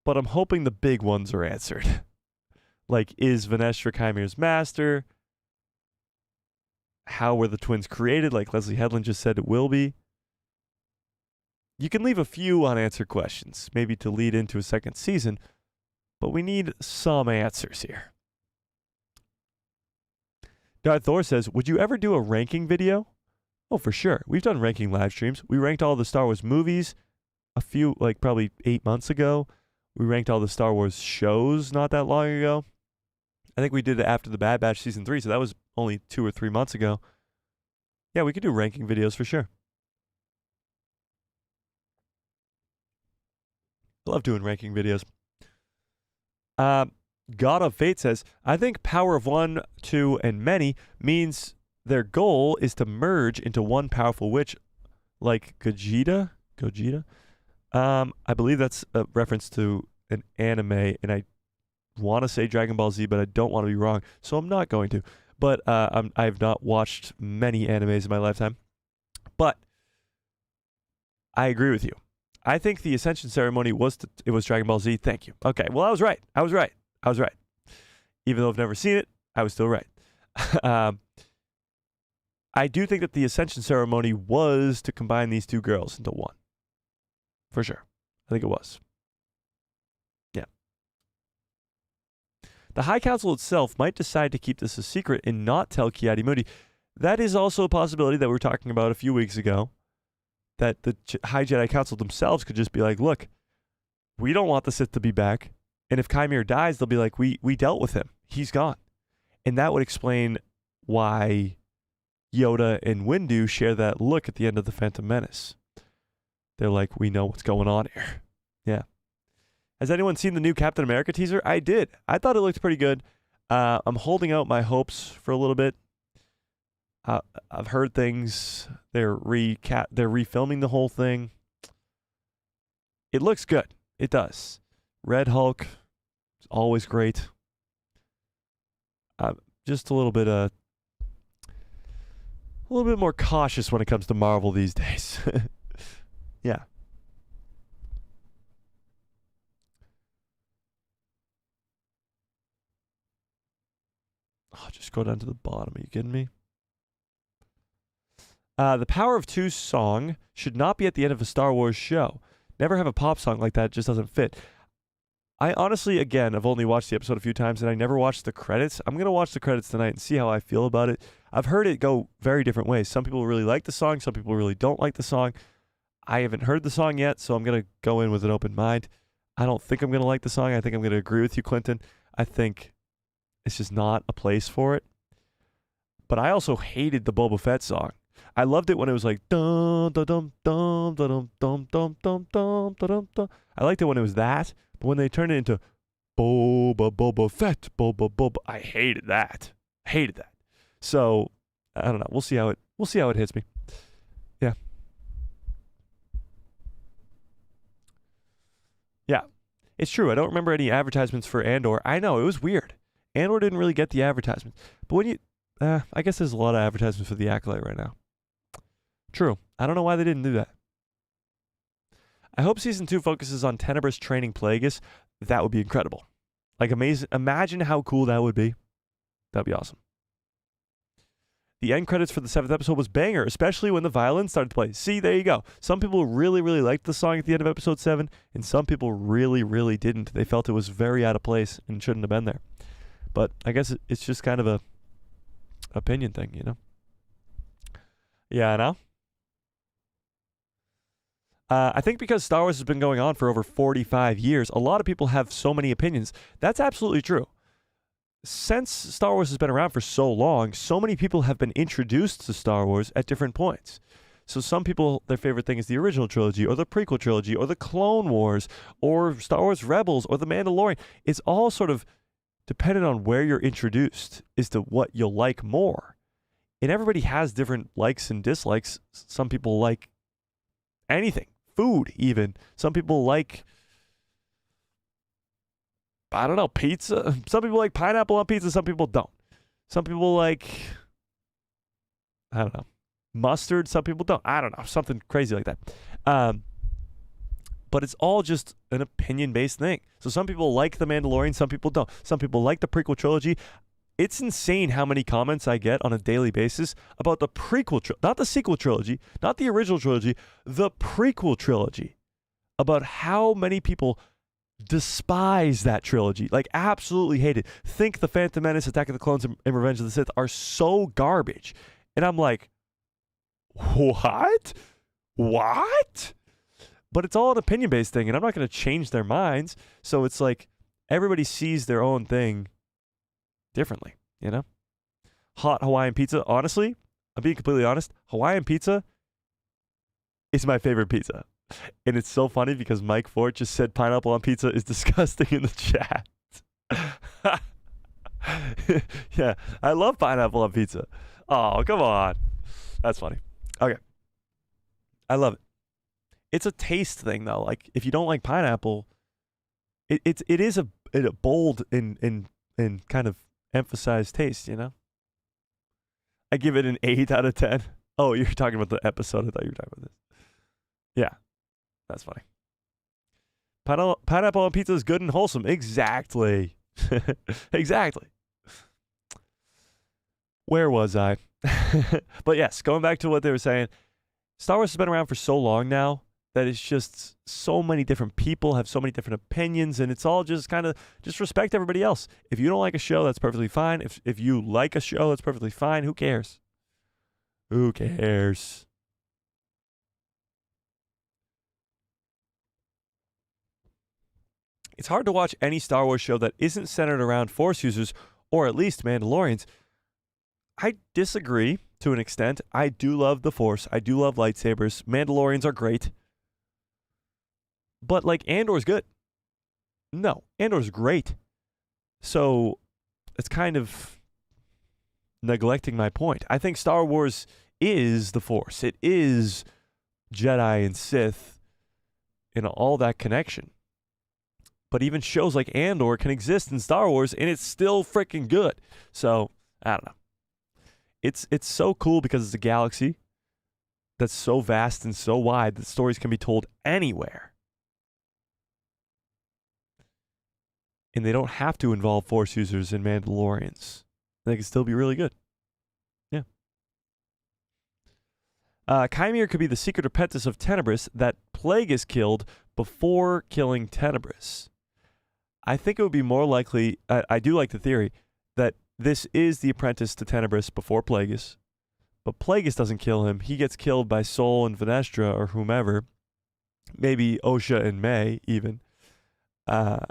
But I'm hoping the big ones are answered. Like, is Vernestra Qimir's master? How were the twins created? Like Leslie Hedland just said it will be. You can leave a few unanswered questions, maybe to lead into a second season, but we need some answers here. Darth Thor says, would you ever do a ranking video? Oh, for sure. We've done ranking live streams. We ranked all the Star Wars movies probably 8 months ago. We ranked all the Star Wars shows not that long ago. I think we did it after the Bad Batch Season 3, so that was only 2 or 3 months ago. Yeah, we could do ranking videos for sure. I love doing ranking videos. God of Fate says, I think power of one, two, and many means their goal is to merge into one powerful witch like Gogeta? I believe that's a reference to an anime, and I want to say Dragon Ball Z, but I don't want to be wrong, so I'm not going to. But I've not watched many animes in my lifetime. But I agree with you. I think the Ascension ceremony was Dragon Ball Z. Thank you. Okay, well, I was right. Even though I've never seen it, I was still right. I do think that the Ascension ceremony was to combine these two girls into one. For sure. I think it was. Yeah. The High Council itself might decide to keep this a secret and not tell Ki-Adi-Mundi. That is also a possibility that we were talking about a few weeks ago, that the High Jedi Council themselves could just be like, look, we don't want the Sith to be back. And if Qimir dies, they'll be like, we dealt with him. He's gone. And that would explain why Yoda and Windu share that look at the end of The Phantom Menace. They're like, we know what's going on here. Yeah. Has anyone seen the new Captain America teaser? I did. I thought it looked pretty good. I'm holding out my hopes for a little bit. I've heard things. They're refilming the whole thing. It looks good. It does. Red Hulk is always great. Just a little bit more cautious when it comes to Marvel these days. Yeah. Oh, just go down to the bottom. Are you kidding me? The Power of Two song should not be at the end of a Star Wars show. Never have a pop song like that. It just doesn't fit. I honestly, again, I've only watched the episode a few times, and I never watched the credits. I'm going to watch the credits tonight and see how I feel about it. I've heard it go very different ways. Some people really like the song. Some people really don't like the song. I haven't heard the song yet, so I'm going to go in with an open mind. I don't think I'm going to like the song. I think I'm going to agree with you, Clinton. I think it's just not a place for it. But I also hated the Boba Fett song. I loved it when it was like dum dum dum dum dum dum dum dum dum dum dum. I liked it when it was that, but when they turned it into Boba Fett, Boba, I hated that. Hated that. So I don't know. We'll see how it hits me. Yeah. Yeah. It's true. I don't remember any advertisements for Andor. I know, it was weird. Andor didn't really get the advertisements. But when you I guess there's a lot of advertisements for the Acolyte right now. True. I don't know why they didn't do that. I hope season 2 focuses on Tenebrous training Plagueis. That would be incredible. Like, amazing. Imagine how cool that would be. That'd be awesome. The end credits for the 7th episode was banger, especially when the violin started to play. See, there you go. Some people really, really liked the song at the end of episode 7, and some people really, really didn't. They felt it was very out of place and shouldn't have been there. But I guess it's just kind of a opinion thing, you know? Yeah, I know. I think because Star Wars has been going on for over 45 years, a lot of people have so many opinions. That's absolutely true. Since Star Wars has been around for so long, so many people have been introduced to Star Wars at different points. So some people, their favorite thing is the original trilogy, or the prequel trilogy, or the Clone Wars, or Star Wars Rebels, or the Mandalorian. It's all sort of dependent on where you're introduced as to what you'll like more. And everybody has different likes and dislikes. Some people like anything. Food, even. Some people like, I don't know, pizza. Some people like pineapple on pizza. Some people don't. Some people like, I don't know, mustard. Some people don't. I don't know. Something crazy like that. But it's all just an opinion-based thing. So some people like The Mandalorian. Some people don't. Some people like the prequel trilogy. It's insane how many comments I get on a daily basis about the prequel trilogy, not the sequel trilogy, not the original trilogy, the prequel trilogy, about how many people despise that trilogy, like absolutely hate it, think The Phantom Menace, Attack of the Clones, and Revenge of the Sith are so garbage. And I'm like, what? What? But it's all an opinion-based thing, and I'm not going to change their minds. So it's like everybody sees their own thing differently, you know? Hot Hawaiian pizza, honestly, I'm being completely honest, Hawaiian pizza is my favorite pizza. And it's so funny because Mike Ford just said pineapple on pizza is disgusting in the chat. Yeah, I love pineapple on pizza. Oh, come on. That's funny. Okay. I love it. It's a taste thing, though. Like, if you don't like pineapple, it is a bold and kind of emphasized taste, you know? I give it an 8 out of 10. Oh, you're talking about the episode. I thought you were talking about this. Yeah, that's funny. Pineapple on pizza is good and wholesome. Exactly. Exactly. Where was I? But yes, going back to what they were saying, Star Wars has been around for so long now that it's just so many different people have so many different opinions, and it's all just kind of just respect everybody else. If you don't like a show, that's perfectly fine. If you like a show, that's perfectly fine. Who cares? Who cares? It's hard to watch any Star Wars show that isn't centered around Force users, or at least Mandalorians. I disagree to an extent. I do love the Force. I do love lightsabers. Mandalorians are great. But, like, Andor's good. No, Andor's great. So, it's kind of neglecting my point. I think Star Wars is the Force. It is Jedi and Sith, and all that connection. But even shows like Andor can exist in Star Wars, and it's still freaking good. So, I don't know. It's so cool because it's a galaxy that's so vast and so wide that stories can be told anywhere. And they don't have to involve Force users and Mandalorians. They can still be really good. Yeah. Qimir could be the secret apprentice of Tenebrous that Plagueis killed before killing Tenebrous. I think it would be more likely, I do like the theory, that this is the apprentice to Tenebris before Plagueis. But Plagueis doesn't kill him. He gets killed by Sol and Venestra or whomever. Maybe Osha and May even. And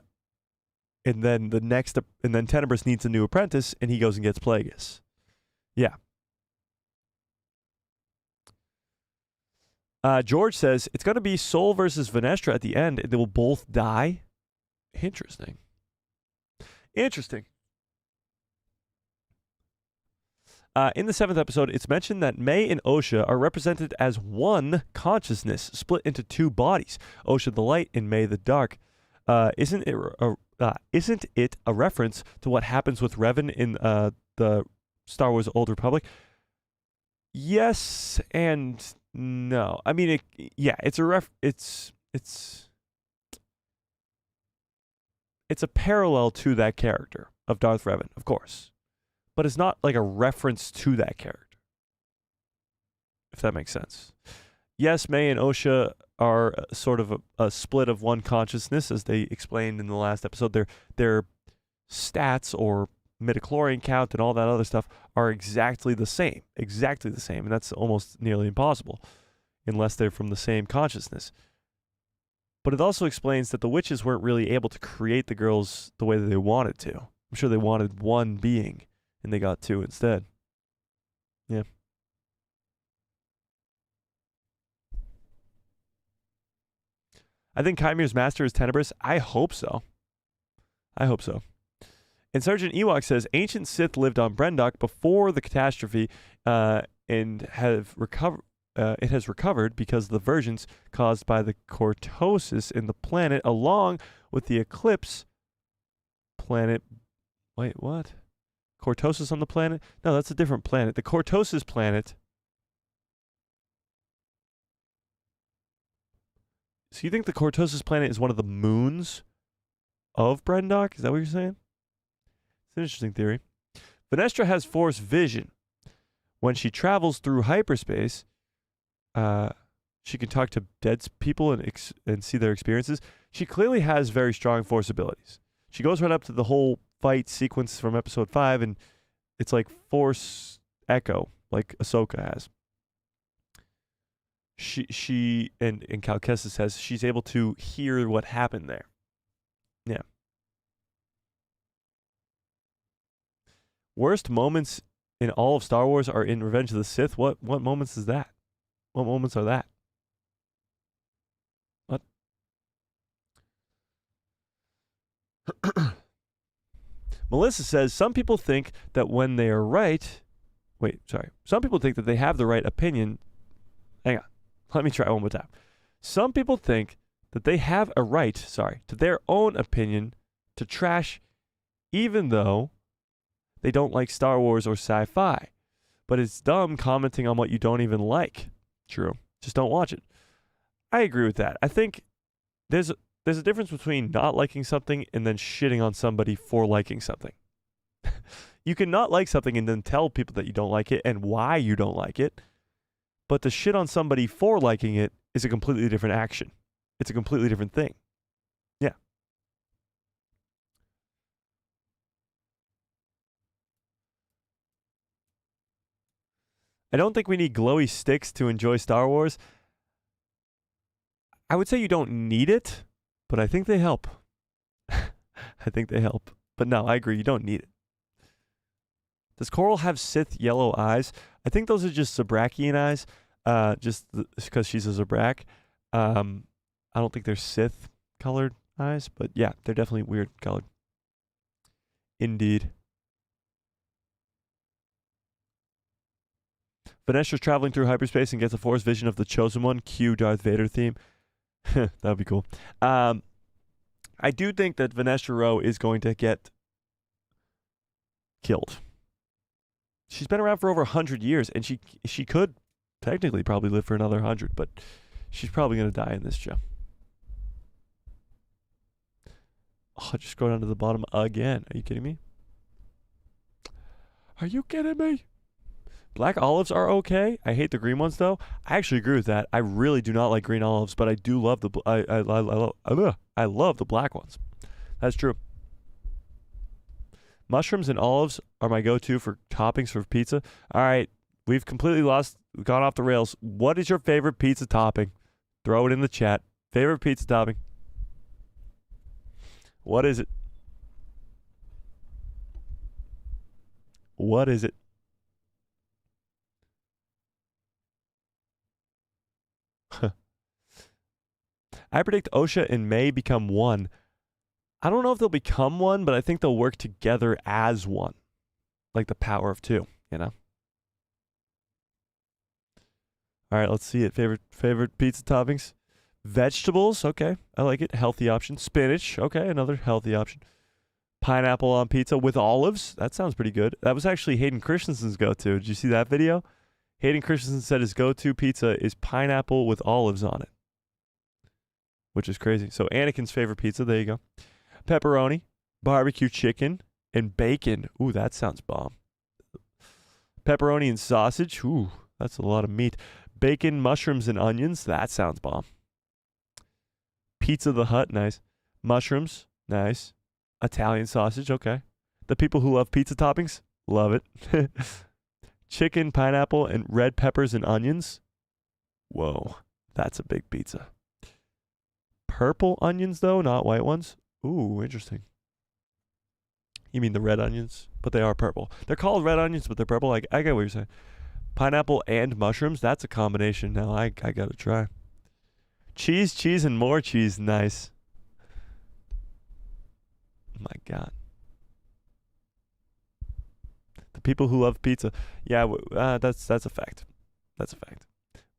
then Tenebris needs a new apprentice, and he goes and gets Plagueis. Yeah. George says, it's going to be Sol versus Venestra at the end, and they will both die. Interesting. In the 7th episode, it's mentioned that May and Osha are represented as one consciousness, split into two bodies. Osha the light and May the dark. Isn't it a reference to what happens with Revan in the Star Wars Old Republic? Yes and no. I mean, it's a parallel to that character of Darth Revan, of course. But it's not like a reference to that character, if that makes sense. Yes, May and Osha are sort of a split of one consciousness, as they explained in the last episode. Their stats or midichlorian count and all that other stuff are exactly the same, and that's almost nearly impossible unless they're from the same consciousness. But it also explains that the witches weren't really able to create the girls the way that they wanted to. I'm sure they wanted one being, and they got two instead. Yeah. I think Chimir's master is Tenebris. I hope so. And Sergeant Ewok says, ancient Sith lived on Brendock before the catastrophe and have recovered. It has recovered because of the vergence caused by the cortosis in the planet, along with the eclipse planet. Wait, what? Cortosis on the planet? No, that's a different planet. The cortosis planet. So you think the cortosis planet is one of the moons of Brendock? Is that what you're saying? It's an interesting theory. Venestra has Force vision. When she travels through hyperspace, she can talk to dead people and see their experiences. She clearly has very strong Force abilities. She goes right up to the whole fight sequence from episode 5, and it's like Force echo, like Ahsoka has. She and Cal Kestis says she's able to hear what happened there. Yeah. Worst moments in all of Star Wars are in Revenge of the Sith. What moments is that? What moments are that? What? Melissa says, some people think that when they are right... Some people think that they have the right opinion. Hang on. Let me try one more time. Some people think that they have a right, to their own opinion to trash, even though they don't like Star Wars or sci-fi. But it's dumb commenting on what you don't even like. True. Just don't watch it. I agree with that. I think there's a difference between not liking something and then shitting on somebody for liking something. You can not like something and then tell people that you don't like it and why you don't like it. But to shit on somebody for liking it is a completely different action. It's a completely different thing. Yeah. I don't think we need glowy sticks to enjoy Star Wars. I would say you don't need it, but I think they help. I think they help. But no, I agree. You don't need it. Does Koril have Sith yellow eyes? I think those are just Zabrakian eyes, just because she's a Zabrak. I don't think they're Sith colored eyes, but yeah, they're definitely weird colored. Indeed. Venestra's traveling through hyperspace and gets a Force vision of the Chosen One. Cue Darth Vader theme. That would be cool. I do think that Venestra Rowe is going to get killed. She's been around for over 100 years, and she could technically probably live for another 100, but she's probably going to die in this show. Oh, just go down to the bottom again. Are you kidding me? Are you kidding me? Black olives are okay. I hate the green ones, though. I actually agree with that. I really do not like green olives, but I do love I love the black ones. That's true. Mushrooms and olives are my go-to for toppings for pizza. All right, we've completely gone off the rails. What is your favorite pizza topping? Throw it in the chat. Favorite pizza topping? What is it? What is it? I predict OSHA and May become one. I don't know if they'll become one, but I think they'll work together as one. Like the power of two, you know? All right, let's see it. Favorite pizza toppings? Vegetables, okay. I like it. Healthy option. Spinach, okay, another healthy option. Pineapple on pizza with olives. That sounds pretty good. That was actually Hayden Christensen's go-to. Did you see that video? Hayden Christensen said his go-to pizza is pineapple with olives on it, which is crazy. So Anakin's favorite pizza, there you go. Pepperoni, barbecue chicken, and bacon. Ooh, that sounds bomb. Pepperoni and sausage. Ooh, that's a lot of meat. Bacon, mushrooms, and onions. That sounds bomb. Pizza the Hut, nice. Mushrooms, nice. Italian sausage, okay. The people who love pizza toppings, love it. Chicken, pineapple, and red peppers and onions. Whoa, that's a big pizza. Purple onions, though, not white ones. Ooh, interesting. You mean the red onions? But they are purple. They're called red onions, but they're purple. Like, I get what you're saying. Pineapple and mushrooms, that's a combination now. I gotta try. Cheese, and more cheese. Nice. Oh my God. The people who love pizza. Yeah, that's a fact. That's a fact.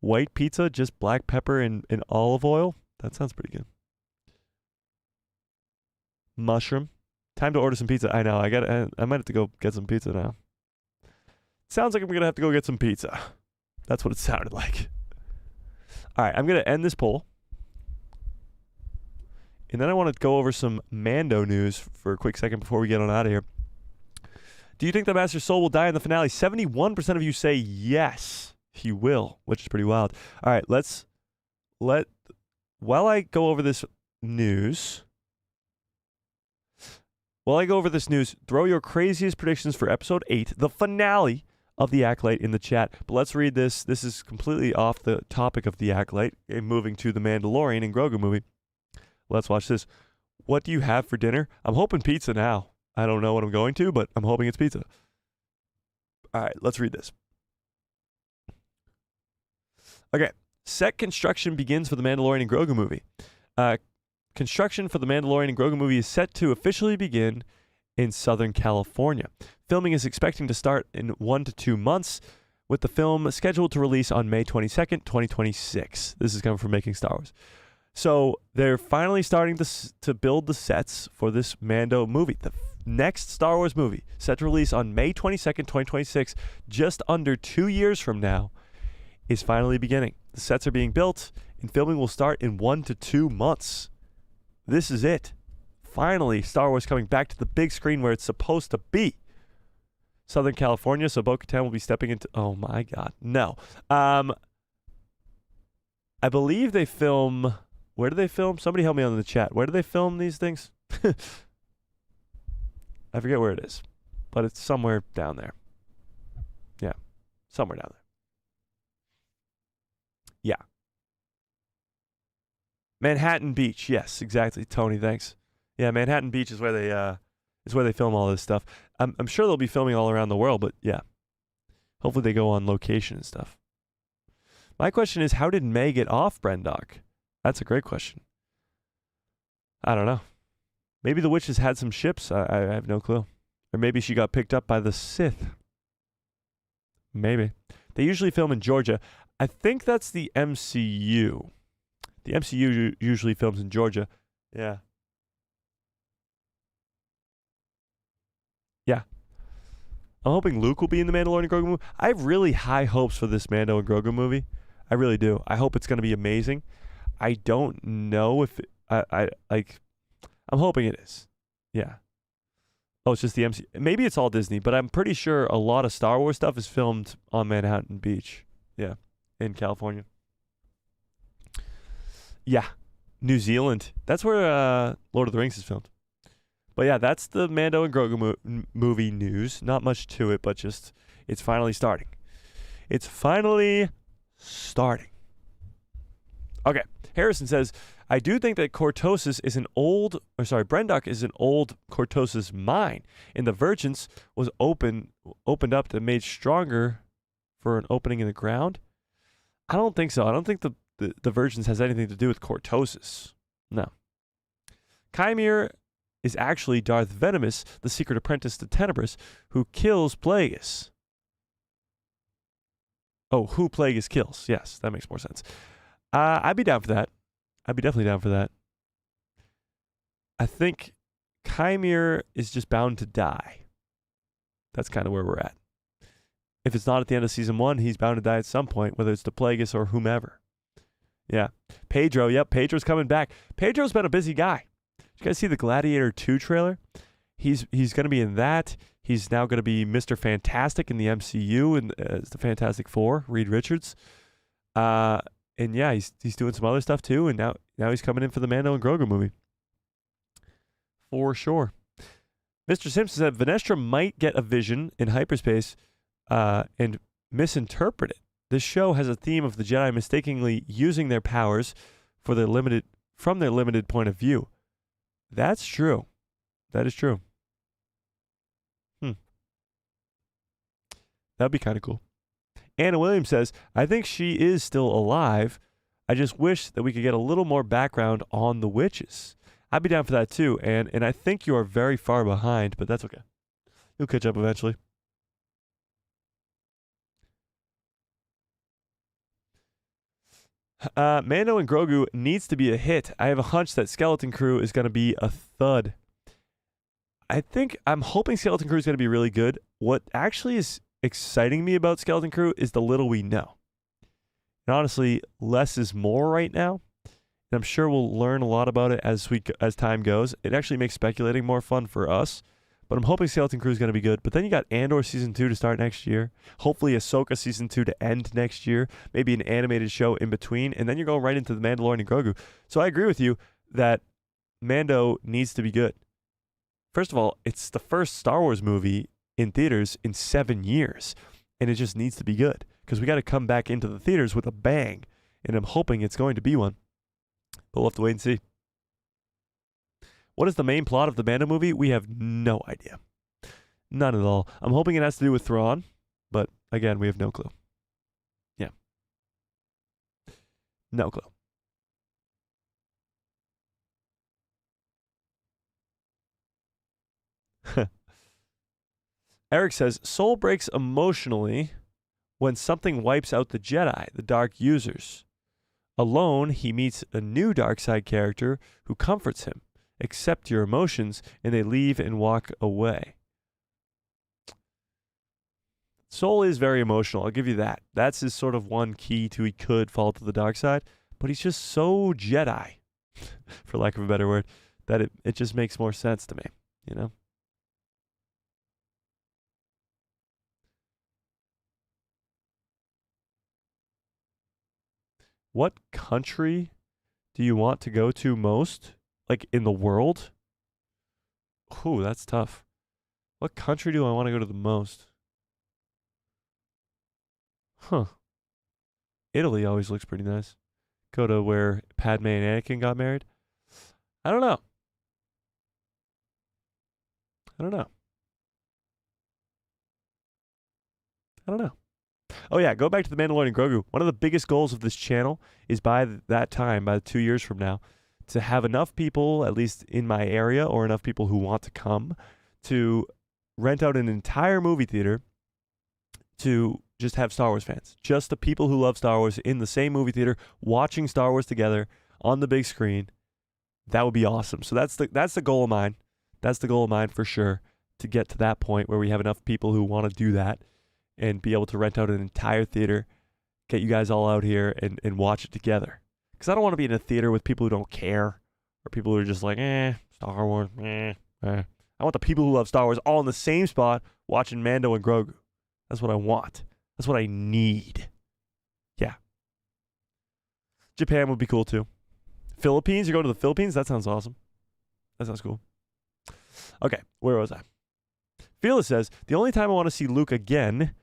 White pizza, just black pepper and olive oil. That sounds pretty good. Mushroom. Time to order some pizza. I know. I might have to go get some pizza now. Sounds like I'm gonna have to go get some pizza. That's what it sounded like. All right, I'm gonna end this poll, and then I want to go over some Mando news for a quick second before we get on out of here. Do you think the Master Soul will die in the finale? 71% of you say yes, he will, which is pretty wild. All right, while I go over this news, throw your craziest predictions for episode 8, the finale of The Acolyte, in the chat. But let's read this. This is completely off the topic of The Acolyte, moving to the Mandalorian and Grogu movie. Let's watch this. What do you have for dinner? I'm hoping pizza now. I don't know what I'm going to, but I'm hoping it's pizza. All right, let's read this. Okay. Set construction begins for the Mandalorian and Grogu movie. Construction for the Mandalorian and Grogu movie is set to officially begin in Southern California. Filming is expecting to start in 1 to 2 months, with the film scheduled to release on May 22nd, 2026. This is coming from Making Star Wars. So they're finally starting to build the sets for this Mando movie. The next Star Wars movie, set to release on May 22nd, 2026, just under 2 years from now, is finally beginning. The sets are being built, and filming will start in 1 to 2 months. This is it. Finally, Star Wars coming back to the big screen where it's supposed to be. Southern California, so Bo-Katan will be stepping into... Oh, my God. No. I believe they film... Where do they film? Somebody help me on the chat. Where do they film these things? I forget where it is, but it's somewhere down there. Yeah, somewhere down there. Yeah. Manhattan Beach. Yes, exactly. Tony, thanks. Yeah, Manhattan Beach is where they film all this stuff. I'm sure they'll be filming all around the world, but yeah. Hopefully they go on location and stuff. My question is, how did May get off Brendock? That's a great question. I don't know. Maybe the witches had some ships. I have no clue. Or maybe she got picked up by the Sith. Maybe. They usually film in Georgia. I think that's the MCU. The MCU usually films in Georgia. Yeah. Yeah. I'm hoping Luke will be in the Mandalorian and Grogu movie. I have really high hopes for this Mando and Grogu movie. I really do. I hope it's going to be amazing. I don't know if I'm hoping it is. Yeah. Oh, it's just the MCU. Maybe it's all Disney, but I'm pretty sure a lot of Star Wars stuff is filmed on Manhattan Beach. Yeah. In California. Yeah. New Zealand. That's where Lord of the Rings is filmed. But yeah, that's the Mando and Grogu movie news. Not much to it, but just it's finally starting. It's finally starting. Okay, Harrison says, I do think that Brendock is an old Cortosis mine, and the vergence was opened up and made stronger for an opening in the ground. I don't think so. I don't think the vergence has anything to do with Cortosis. No. Qimir is actually Darth Venomous, the secret apprentice to Tenebris, who kills Plagueis. Oh, who Plagueis kills. Yes, that makes more sense. I'd be down for that. I'd be definitely down for that. I think Qimir is just bound to die. That's kind of where we're at. If it's not at the end of season 1, he's bound to die at some point, whether it's to Plagueis or whomever. Yeah. Pedro, yep, Pedro's coming back. Pedro's been a busy guy. Did you guys see the Gladiator 2 trailer? He's going to be in that. He's now going to be Mr. Fantastic in the MCU and as the Fantastic Four, Reed Richards. And yeah, he's doing some other stuff too, and now he's coming in for the Mando and Grogu movie. For sure. Mr. Simpson said Venestra might get a vision in hyperspace and misinterpret it. This show has a theme of the Jedi mistakenly using their powers from their limited point of view. That's true. That is true. That'd be kind of cool. Anna Williams says, I think she is still alive. I just wish that we could get a little more background on the witches. I'd be down for that too, and I think you are very far behind, but that's okay. You'll catch up eventually. Mando and Grogu needs to be a hit. I have a hunch that Skeleton Crew is going to be a thud. I'm hoping Skeleton Crew is going to be really good. What actually is exciting me about Skeleton Crew is the little we know. And honestly, less is more right now. And I'm sure we'll learn a lot about it as time goes. It actually makes speculating more fun for us. But I'm hoping Skeleton Crew is going to be good. But then you got Andor Season 2 to start next year. Hopefully Ahsoka Season 2 to end next year. Maybe an animated show in between. And then you're going right into the Mandalorian and Grogu. So I agree with you that Mando needs to be good. First of all, it's the first Star Wars movie in theaters in 7 years, and it just needs to be good because we got to come back into the theaters with a bang, and I'm hoping it's going to be one, but we'll have to wait and see. What is the main plot of the Mando movie? We have no idea. None at all. I'm hoping it has to do with Thrawn, but again, we have no clue. Yeah. No clue. Eric says, Soul breaks emotionally when something wipes out the Jedi, the Dark users. Alone, he meets a new dark side character who comforts him. Accept your emotions, and they leave and walk away. Soul is very emotional, I'll give you that. That's his sort of one key to he could fall to the dark side, but he's just so Jedi, for lack of a better word, that it just makes more sense to me, you know? What country do you want to go to most? Like in the world? Ooh, that's tough. What country do I want to go to the most? Huh. Italy always looks pretty nice. Go to where Padme and Anakin got married? I don't know. Oh yeah, go back to the Mandalorian and Grogu. One of the biggest goals of this channel is by that time, by 2 years from now, to have enough people, at least in my area, or enough people who want to come, to rent out an entire movie theater to just have Star Wars fans. Just the people who love Star Wars in the same movie theater, watching Star Wars together on the big screen. That would be awesome. So that's the goal of mine. That's the goal of mine for sure, to get to that point where we have enough people who want to do that and be able to rent out an entire theater, get you guys all out here and watch it together. Because I don't want to be in a theater with people who don't care, or people who are just like, Star Wars, I want the people who love Star Wars all in the same spot watching Mando and Grogu. That's what I want. That's what I need. Yeah. Japan would be cool too. Philippines, you're going to the Philippines? That sounds awesome. That sounds cool. Okay, where was I? Fearless says, the only time I want to see Luke again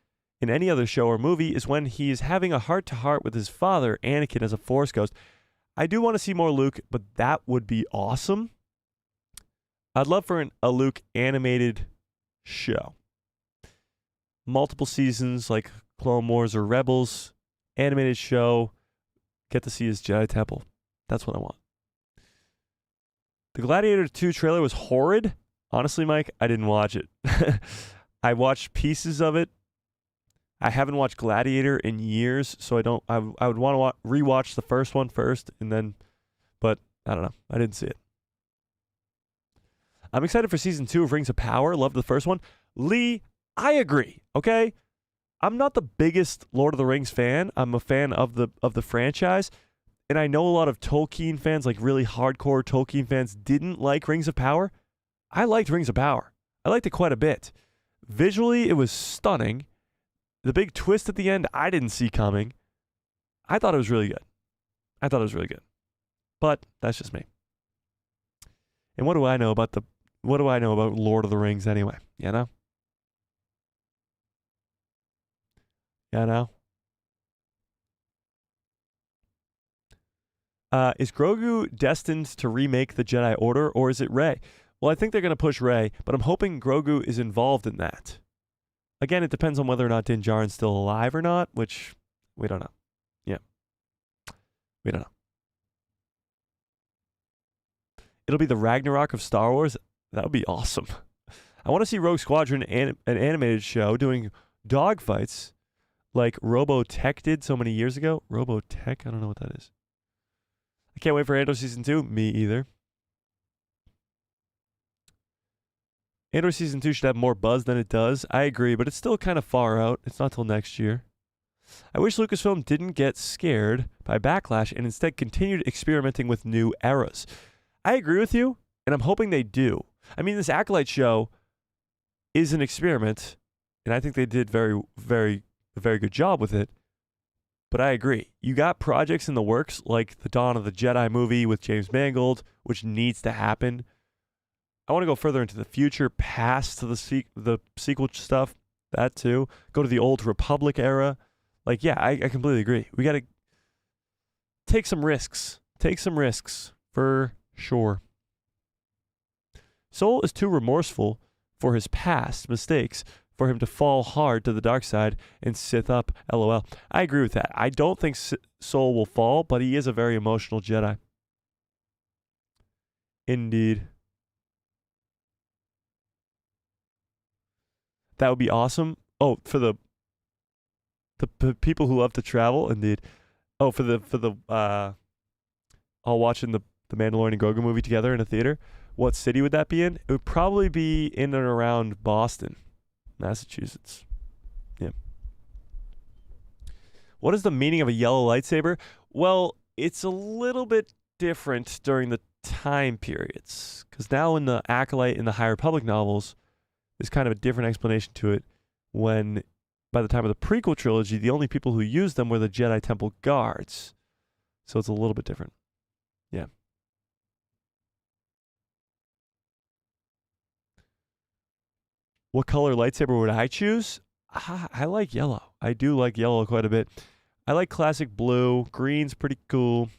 in any other show or movie is when he is having a heart-to-heart with his father, Anakin, as a Force ghost. I do want to see more Luke, but that would be awesome. I'd love for a Luke animated show. Multiple seasons like Clone Wars or Rebels, animated show, get to see his Jedi Temple. That's what I want. The Gladiator 2 trailer was horrid. Honestly, Mike, I didn't watch it. I watched pieces of it. I haven't watched Gladiator in years, so I would want to rewatch the first one first, and then, but I don't know. I didn't see it. I'm excited for season 2 of Rings of Power. Loved the first one. Lee, I agree. Okay, I'm not the biggest Lord of the Rings fan. I'm a fan of the franchise, and I know a lot of Tolkien fans, like really hardcore Tolkien fans, didn't like Rings of Power. I liked Rings of Power. I liked it quite a bit. Visually, it was stunning. The big twist at the end, I didn't see coming. I thought it was really good. But that's just me. And what do I know about Lord of the Rings anyway? You know? Is Grogu destined to remake the Jedi Order, or is it Rey? Well, I think they're going to push Rey, but I'm hoping Grogu is involved in that. Again, it depends on whether or not Din Djarin's still alive or not, which we don't know. Yeah. We don't know. It'll be the Ragnarok of Star Wars. That would be awesome. I want to see Rogue Squadron, an animated show, doing dogfights like Robotech did so many years ago. Robotech? I don't know what that is. I can't wait for Andor Season 2. Me either. Andor Season 2 should have more buzz than it does. I agree, but it's still kind of far out. It's not till next year. I wish Lucasfilm didn't get scared by backlash and instead continued experimenting with new eras. I agree with you, and I'm hoping they do. I mean, this Acolyte show is an experiment, and I think they did a very good job with it. But I agree. You got projects in the works like the Dawn of the Jedi movie with James Mangold, which needs to happen. I want to go further into the future, past the sequel stuff, that too. Go to the old Republic era. Like, yeah, I completely agree. We got to take some risks. Take some risks, for sure. Sol is too remorseful for his past mistakes for him to fall hard to the dark side and Sith up, LOL. I agree with that. I don't think Sol will fall, but he is a very emotional Jedi. Indeed. That would be awesome. Oh, for the people who love to travel, indeed. Oh, for the all watching the Mandalorian and Grogu movie together in a theater. What city would that be in? It would probably be in and around Boston, Massachusetts. Yeah. What is the meaning of a yellow lightsaber? Well, it's a little bit different during the time periods. Because now in the Acolyte and the High Republic novels, there's kind of a different explanation to it when, by the time of the prequel trilogy, the only people who used them were the Jedi Temple guards. So it's a little bit different. Yeah. What color lightsaber would I choose? I like yellow. I do like yellow quite a bit. I like classic blue. Green's pretty cool.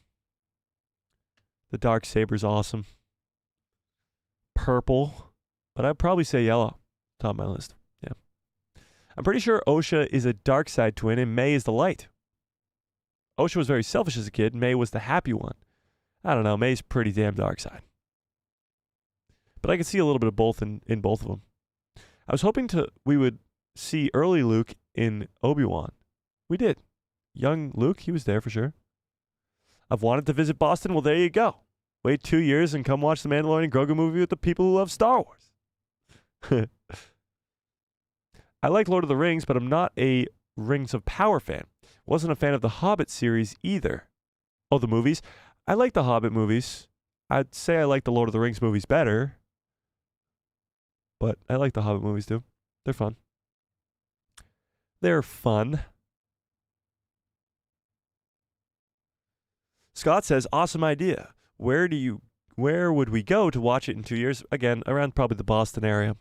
The dark saber's awesome. Purple. But I'd probably say yellow. Top of my list. Yeah. I'm pretty sure Osha is a dark side twin and May is the light. Osha was very selfish as a kid. May was the happy one. I don't know. May's pretty damn dark side. But I can see a little bit of both in both of them. I was hoping we would see early Luke in Obi-Wan. We did. Young Luke, he was there for sure. I've wanted to visit Boston. Well, there you go. Wait 2 years and come watch the Mandalorian and Grogu movie with the people who love Star Wars. I like Lord of the Rings, but I'm not a Rings of Power fan. Wasn't a fan of the Hobbit series either. Oh, the movies? I like the Hobbit movies. I'd say I like the Lord of the Rings movies better. But I like the Hobbit movies too. They're fun. They're fun. Scott says, awesome idea. Where do you would we go to watch it in 2 years? Again, around probably the Boston area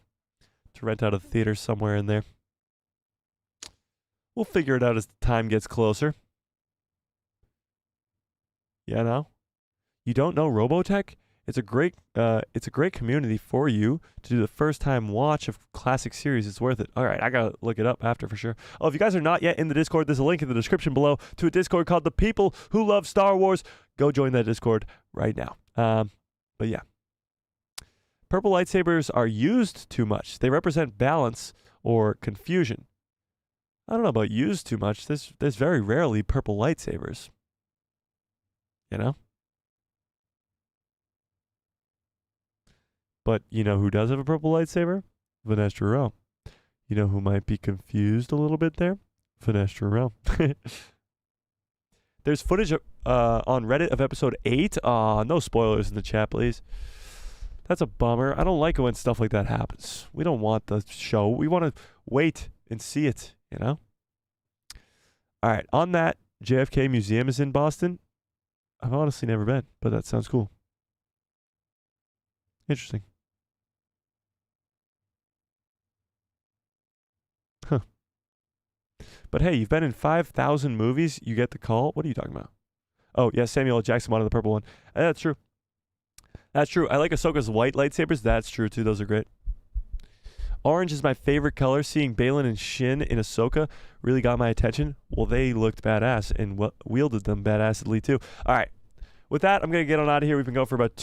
to rent out a theater somewhere in there. We'll figure it out as the time gets closer. You know? You don't know Robotech? It's a great community for you to do the first time watch of classic series. It's worth it. All right, I gotta look it up after for sure. Oh, if you guys are not yet in the Discord, there's a link in the description below to a Discord called The People Who Love Star Wars. Go join that Discord right now. But yeah, purple lightsabers are used too much. They represent balance or confusion. I don't know about used too much. There's very rarely purple lightsabers. You know? But you know who does have a purple lightsaber? Vanestra Rome. You know who might be confused a little bit there? Vanestra Rome. There's footage on Reddit of episode 8. No spoilers in the chat, please. That's a bummer. I don't like it when stuff like that happens. We don't want the show. We want to wait and see it, you know? All right, on that, JFK Museum is in Boston. I've honestly never been, but that sounds cool. Interesting. Huh. But hey, you've been in 5,000 movies. You get the call. What are you talking about? Oh, yeah, Samuel L. Jackson wanted the purple one. That's true. That's true. I like Ahsoka's white lightsabers. That's true, too. Those are great. Orange is my favorite color. Seeing Balin and Shin in Ahsoka really got my attention. Well, they looked badass and wielded them badassedly, too. All right. With that, I'm going to get on out of here. We've been going for about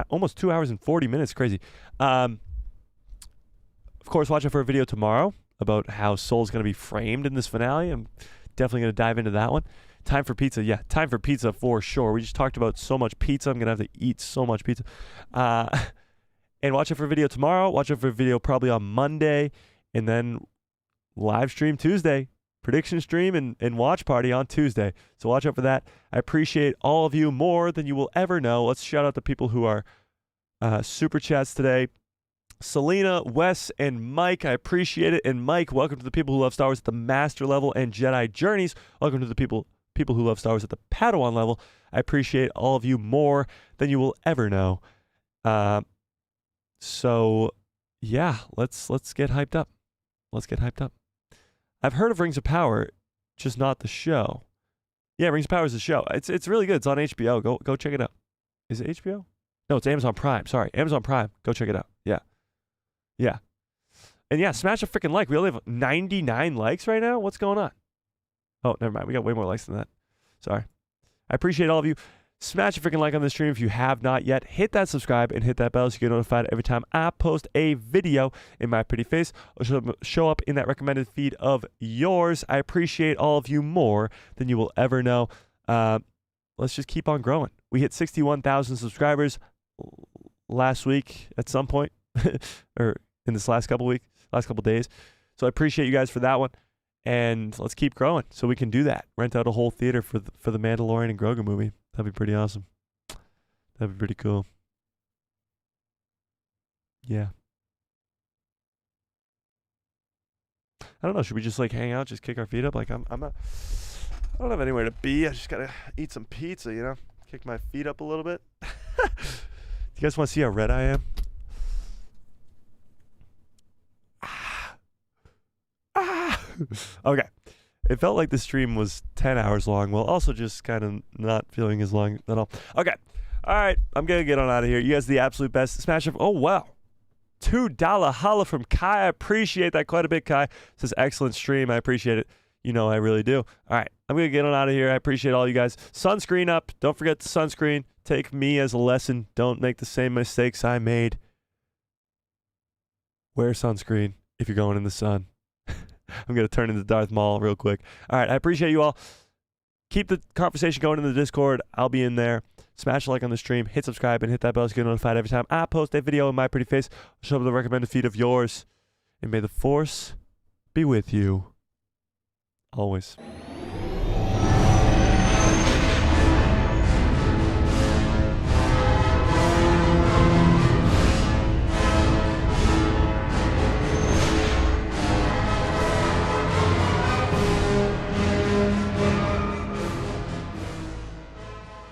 almost 2 hours and 40 minutes. Crazy. Of course, watch out for a video tomorrow about how Soul's going to be framed in this finale. I'm definitely going to dive into that one. Time for pizza. Yeah, time for pizza for sure. We just talked about so much pizza. I'm going to have to eat so much pizza. And watch out for a video tomorrow. Watch out for a video probably on Monday. And then live stream Tuesday. Prediction stream and watch party on Tuesday. So watch out for that. I appreciate all of you more than you will ever know. Let's shout out the people who are super chats today. Selena, Wes, and Mike, I appreciate it. And Mike, welcome to the people who love Star Wars at the Master level and Jedi Journeys. Welcome to the people who love Star Wars at the Padawan level. I appreciate all of you more than you will ever know. So yeah, let's get hyped up. Let's get hyped up. I've heard of Rings of Power, just not the show. Yeah, Rings of Power is the show. It's really good. It's on HBO. Go check it out. Is it HBO? No, it's Amazon Prime. Sorry, Amazon Prime. Go check it out. Yeah. Yeah. And yeah, smash a freaking like. We only have 99 likes right now. What's going on? Oh, never mind. We got way more likes than that. Sorry. I appreciate all of you. Smash a freaking like on the stream if you have not yet. Hit that subscribe and hit that bell so you get notified every time I post a video in my pretty face. It'll show up in that recommended feed of yours. I appreciate all of you more than you will ever know. Let's just keep on growing. We hit 61,000 subscribers last week at some point, or in this last couple days. So I appreciate you guys for that one. And let's keep growing so we can do that. Rent out a whole theater for the Mandalorian and Grogu movie. That'd be pretty awesome. That'd be pretty cool. Yeah. I don't know. Should we just like hang out, just kick our feet up? Like I don't have anywhere to be. I just gotta eat some pizza, you know? Kick my feet up a little bit. Do you guys want to see how red I am? Okay. It felt like the stream was 10 hours long, while also just kind of not feeling as long at all. Okay. All right. I'm going to get on out of here. You guys are the absolute best. Smash up. Oh, wow. $2 holla from Kai. I appreciate that quite a bit, Kai. Says excellent stream. I appreciate it. You know I really do. All right. I'm going to get on out of here. I appreciate all you guys. Sunscreen up. Don't forget the sunscreen. Take me as a lesson. Don't make the same mistakes I made. Wear sunscreen if you're going in the sun. I'm going to turn into Darth Maul real quick. All right. I appreciate you all. Keep the conversation going in the Discord. I'll be in there. Smash a like on the stream. Hit subscribe and hit that bell so you get notified every time I post a video in my pretty face. I'll show up the recommended feed of yours. And may the Force be with you. Always.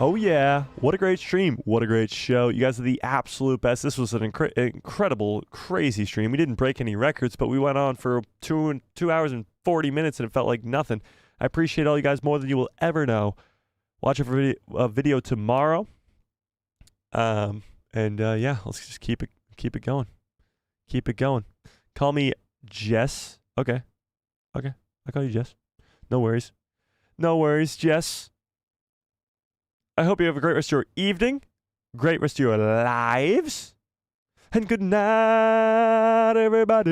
Oh, yeah. What a great stream. What a great show. You guys are the absolute best. This was an incredible, crazy stream. We didn't break any records, but we went on for 2 hours and 40 minutes, and it felt like nothing. I appreciate all you guys more than you will ever know. Watch a video tomorrow. Yeah, let's just keep it going. Keep it going. Call me Jess. Okay. I call you Jess. No worries. No worries, Jess. I hope you have a great rest of your evening, great rest of your lives, and good night, everybody.